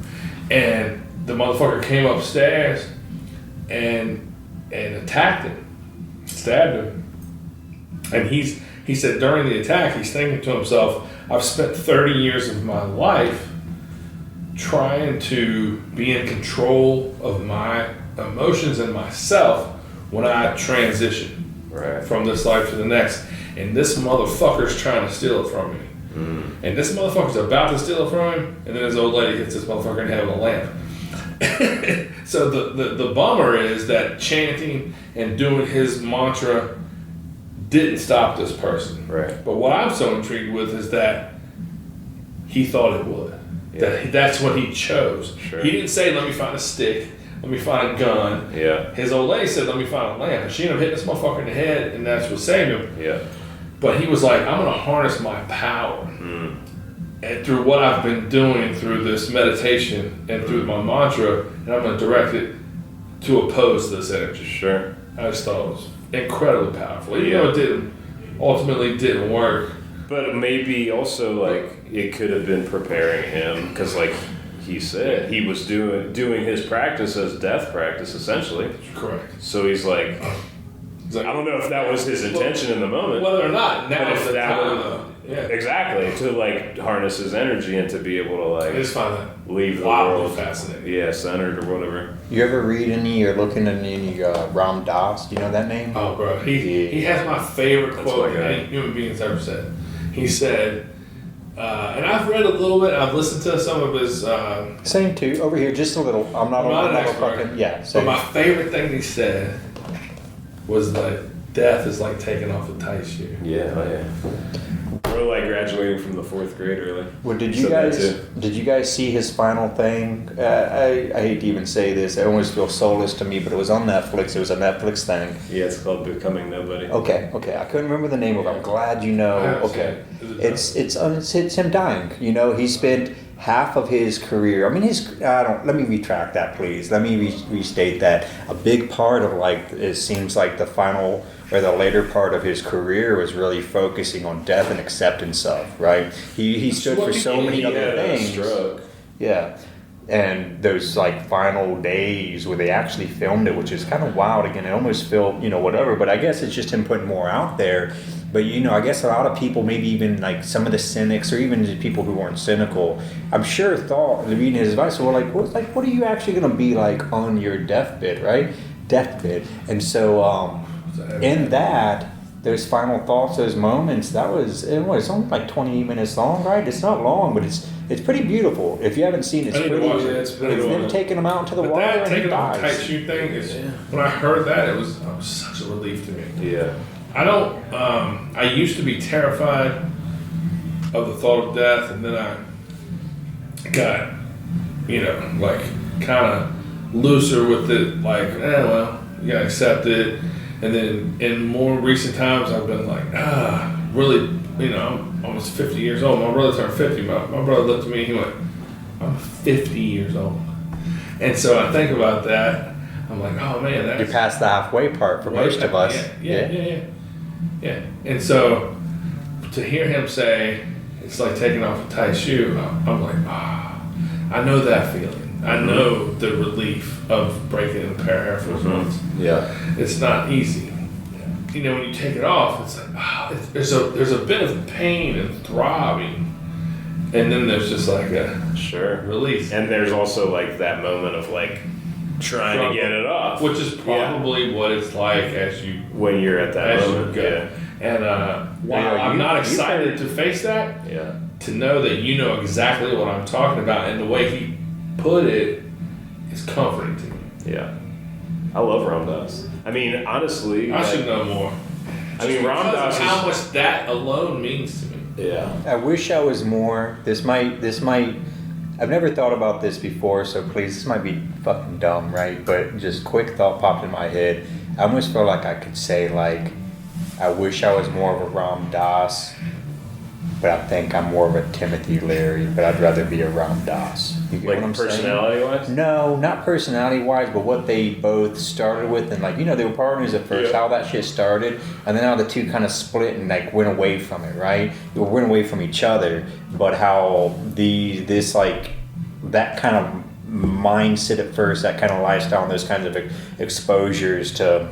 And the motherfucker came upstairs and attacked him, stabbed him. And he said during the attack, he's thinking to himself, I've spent 30 years of my life trying to be in control of my emotions and myself when I transition from this life to the next. And this motherfucker's trying to steal it from me. And this motherfucker's about to steal it from him, and then his old lady hits this motherfucker in the head with a lamp. So the bummer is that chanting and doing his mantra didn't stop this person. Right. But what I'm so intrigued with is that he thought it would. That's what he chose. Sure. He didn't say, let me find a stick, let me find a gun. Yeah. His old lady said, let me find a lamp. And she ended up hitting this motherfucker in the head, and that's what saved him. Yeah. But he was like, I'm going to harness my power. And through what I've been doing through this meditation and through my mantra, and I'm going to direct it to oppose this energy. Sure. I just thought it was incredibly powerful. Even though it ultimately didn't work. But maybe also, like, it could have been preparing him, because, like he said, he was doing his practice as death practice, essentially. Correct. So he's like, I don't know if that was his intention in the moment. Whether or not, now if is the that time, was, though. Yeah. Exactly, to, like, harness his energy and to be able to, like, I just find that leave the wildly world fascinating. Yeah, centered or whatever. You ever read any or look into any Ram Dass? Do you know that name? Oh, bro. He has my favorite quote any human being's ever said. He said, and I've read a little bit, I've listened to some of his... Same too, over here, just a little. I'm not an expert. Yeah, same. But my favorite thing he said was that death is like taking off a tight shoe. Yeah, Or like graduating from the 4th grade early. Well, did you guys see his final thing? I hate to even say this. I always feel soulless to me, but it was on Netflix. It was a Netflix thing. Yeah, it's called Becoming Nobody. Okay. I couldn't remember the name of it. I'm glad you know. Okay. It's him dying. He spent half of his career. I mean, let me retract that, please. Let me restate that. A big part of it seems like the final or the later part of his career was really focusing on death and acceptance of, right? He stood for so many other things. Yeah. And those like final days where they actually filmed it, which is kind of wild. Again, it almost felt, whatever, but I guess it's just him putting more out there. But I guess a lot of people, maybe even like some of the cynics, or even the people who weren't cynical, I'm sure thought, reading his advice, well, what are you actually going to be like on your deathbed, right? Deathbed. And so in that, those final thoughts, those moments, it was only like 20 minutes long, right? It's not long, but it's pretty beautiful. If you haven't seen it, it's pretty. It's them taking him out into the water that and he taking off dies. the tight shoe thing is, when I heard that, it was such a relief to me. Yeah. I don't. I used to be terrified of the thought of death, and then I got, like kind of looser with it. Like, well, you gotta accept it. And then in more recent times, I've been like, really, I'm almost 50 years old. My brother turned 50. My brother looked at me, he went, I'm 50 years old. And so I think about that. I'm like, oh man, that's... You're past the halfway part for most of us. Yeah. And so to hear him say, it's like taking off a tight shoe, I'm like, I know that feeling. I know the relief of breaking a pair of Air Force Ones. Yeah. It's not easy. When you take it off, it's like, there's a bit of pain and throbbing, and then there's just like a release. And there's also like that moment of like trying to get it off, which is probably what it's like when you're at that moment. Yeah. And while I'm not excited to face that, to know that you know exactly what I'm talking about, and the way he put it is comforting to me. Yeah. I love Ram Dass. I mean, honestly, I should know more. Ram Dass is how much that alone means to me. Yeah. I wish I was more. This might. I've never thought about this before, so please, this might be fucking dumb, right? But just quick thought popped in my head. I almost feel like I could say like, I wish I was more of a Ram Dass, but I think I'm more of a Timothy Leary, but I'd rather be a Ram Dass. You get like what I'm personality-wise? saying? No, not personality-wise, but what they both started with, and like, they were partners at first, how that shit started, and then how the two kind of split and like went away from it, right? They went away from each other, but how this like, that kind of mindset at first, that kind of lifestyle and those kinds of exposures to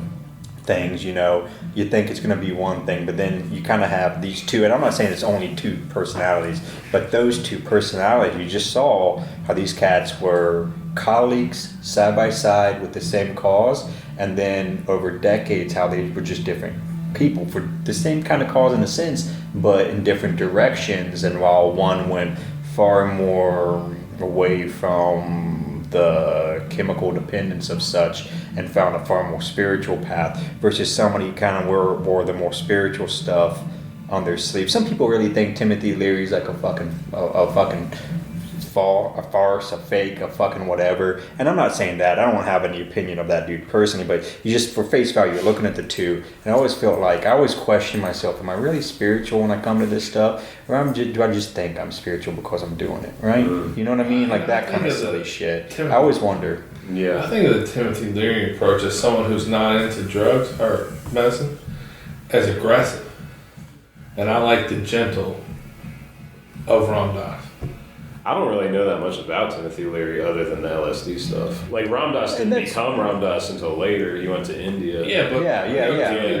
things, you think it's going to be one thing, but then you kind of have these two, and I'm not saying it's only two personalities, but those two personalities, you just saw how these cats were colleagues side by side with the same cause, and then over decades how they were just different people for the same kind of cause in a sense, but in different directions. And while one went far more away from the chemical dependence of such and found a far more spiritual path, versus somebody kind of wore the more spiritual stuff on their sleeve. Some people really think Timothy Leary's like a fucking farce, a fake, a fucking whatever. And I'm not saying that. I don't have any opinion of that dude personally, but you just, for face value, you're looking at the two. And I always felt like, I always question myself, am I really spiritual when I come to this stuff? Or do I just think I'm spiritual because I'm doing it, right? You know what I mean? Like that kind of silly shit. I always wonder. Yeah. I think of the Timothy Leary approach as someone who's not into drugs or medicine as aggressive. And I like the gentle of Ram Dass. I don't really know that much about Timothy Leary other than the LSD stuff. Like Ram Dass didn't become Ram Dass until later. He went to India. Yeah, but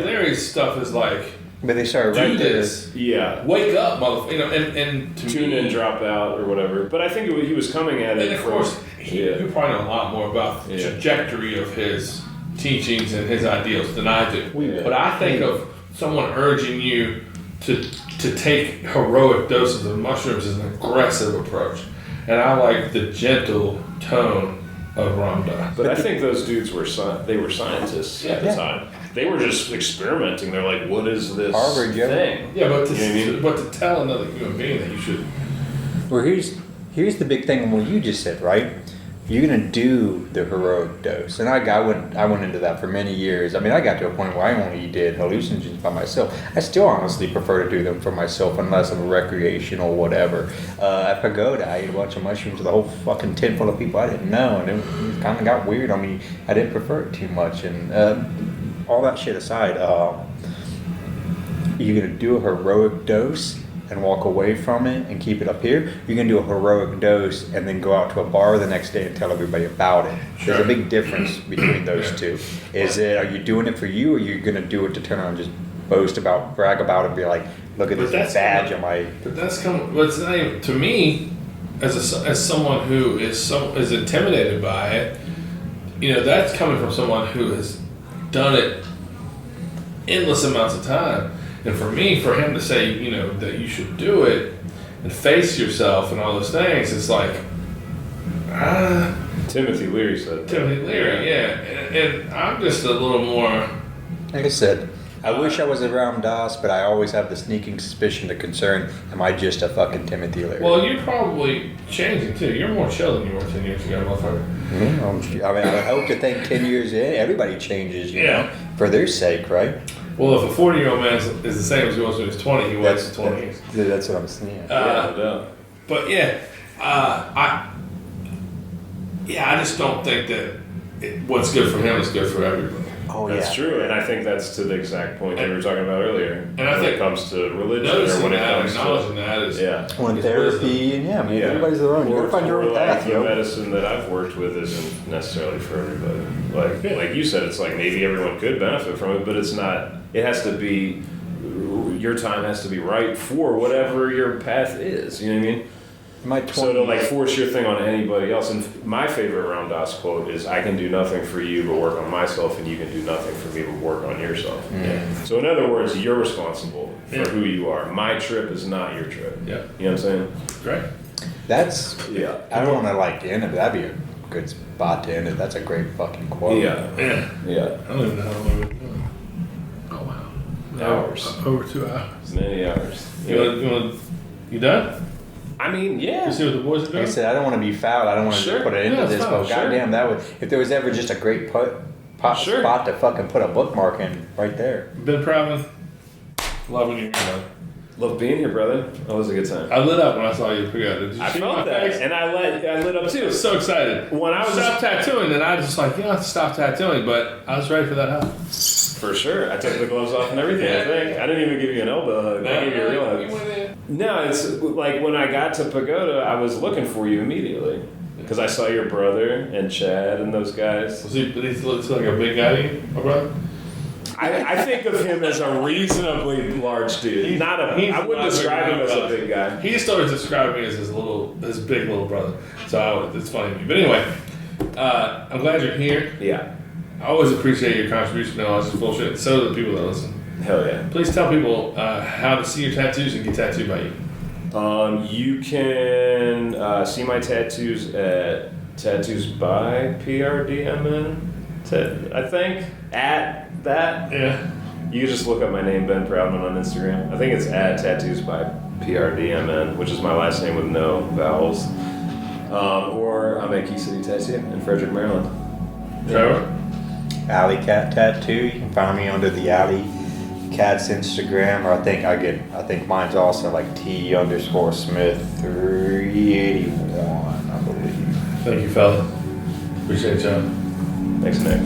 Leary's stuff is like, but they started right there. Yeah. Wake up, motherfucker. And to tune in, drop out, or whatever. But I think he was coming at it. And of course, you probably know a lot more about the trajectory of his teachings and his ideals than I do. But I think of someone urging you to take heroic doses of mushrooms as an aggressive approach. And I like the gentle tone of Ram Dass. But I think those dudes were scientists at the time. They were just experimenting. They're like, what is this thing? Yeah, but to tell another human being that you should... Well, here's the big thing, what you just said, right? You're gonna do the heroic dose, and I went into that for many years. I mean, I got to a point where I only did hallucinogens by myself. I still honestly prefer to do them for myself unless I'm a recreational whatever. At Pagoda, I ate a bunch of mushrooms with a whole fucking tin full of people I didn't know, and it kind of got weird on me. I didn't prefer it too much, and all that shit aside, you're gonna do a heroic dose. and walk away from it and keep it up here. You're gonna do a heroic dose and then go out to a bar the next day and tell everybody about it. There's a big difference between those two. Are you doing it for you, or are you gonna do it to turn around and just boast about, brag about it, and be like, look at this badge on my. But that's coming. What's the name to me, as someone who is intimidated by it. You know, that's coming from someone who has done it endless amounts of time. And for me, for him to say, you know, that you should do it and face yourself and all those things, it's like, Timothy Leary said. Timothy Leary, yeah. And I'm just a little more. Like I said, I wish I was around Das, but I always have the sneaking suspicion, the concern, am I just a fucking Timothy Leary? Well, you're probably changing too. You're more chill than you were 10 years ago, motherfucker. I mean, I hope to think 10 years in, everybody changes, you know, for their sake, right? Well, if a 40-year-old man is the same as he was when he was 20, he was 20 years. That's what I'm saying. But yeah, I just don't think that what's good for him is good for everybody. Oh, that's true, and I think that's to the exact point that we were talking about earlier. And I think when it comes to religion, or when it comes to acknowledging that is when therapy and everybody's their own. You gotta find your own path. The medicine that I've worked with isn't necessarily for everybody. Like you said, it's like maybe everyone could benefit from it, but it's not. It has to be. Your time has to be right for whatever your path is. You know what I mean? So to like force your thing on anybody else. And my favorite Ram Dass quote is, "I can do nothing for you but work on myself, and you can do nothing for me but work on yourself." So in other words, you're responsible for who you are. My trip is not your trip. Yeah. You know what I'm saying? Great. That's I don't want to like end it, but that'd be a good spot to end it. That's a great fucking quote. Yeah. I don't even know how long we've been doing. Oh wow. Hours. Over 2 hours. Many hours. You done? I mean, yeah. You see what the boys are doing? Like I said, I don't want to be fouled. I don't want to just put it into this, but goddamn, that would. If there was ever just a great spot to fucking put a bookmark in, right there. Ben Proudman, loving you, man. Love being here, brother. That was a good time. I lit up when I saw you pick up. Did you I see felt my that, face? and I lit up too. I was so excited. When I was stopped tattooing, and I was just like, you don't have to stop tattooing, but I was ready for that hug. For sure. I took the gloves off and everything, I think. I didn't even give you an elbow hug. I gave you a real hug. No, it's like when I got to Pagoda, I was looking for you immediately. Because I saw your brother and Chad and those guys. He looks like a big guy to you, my brother? I think of him as a reasonably large dude. I wouldn't describe him as a big guy. He just always described me as his big little brother. So it's funny to me. But anyway, I'm glad you're here. Yeah. I always appreciate your contribution to all this bullshit. So do the people that listen. Hell yeah. Please tell people how to see your tattoos and get tattooed by you. You can see my tattoos at Tattoos by PRDMN. I think at that. Yeah. You can just look up my name, Ben Proudman, on Instagram. I think it's at Tattoos by PRDMN, which is my last name with no vowels. Or I'm at Key City Tattoo in Frederick, Maryland. Trevor? Alley Cat Tattoo. You can find me under the Alley Cat's Instagram, or I think mine's also like T_Smith381, I believe. Thank you, fella. Appreciate you. Thanks, Nick.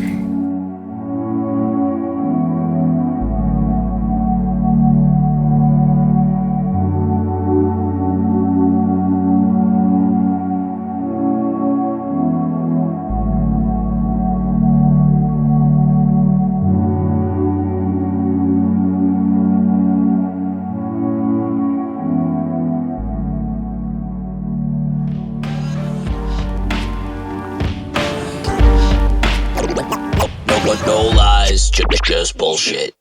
No lies, just bullshit.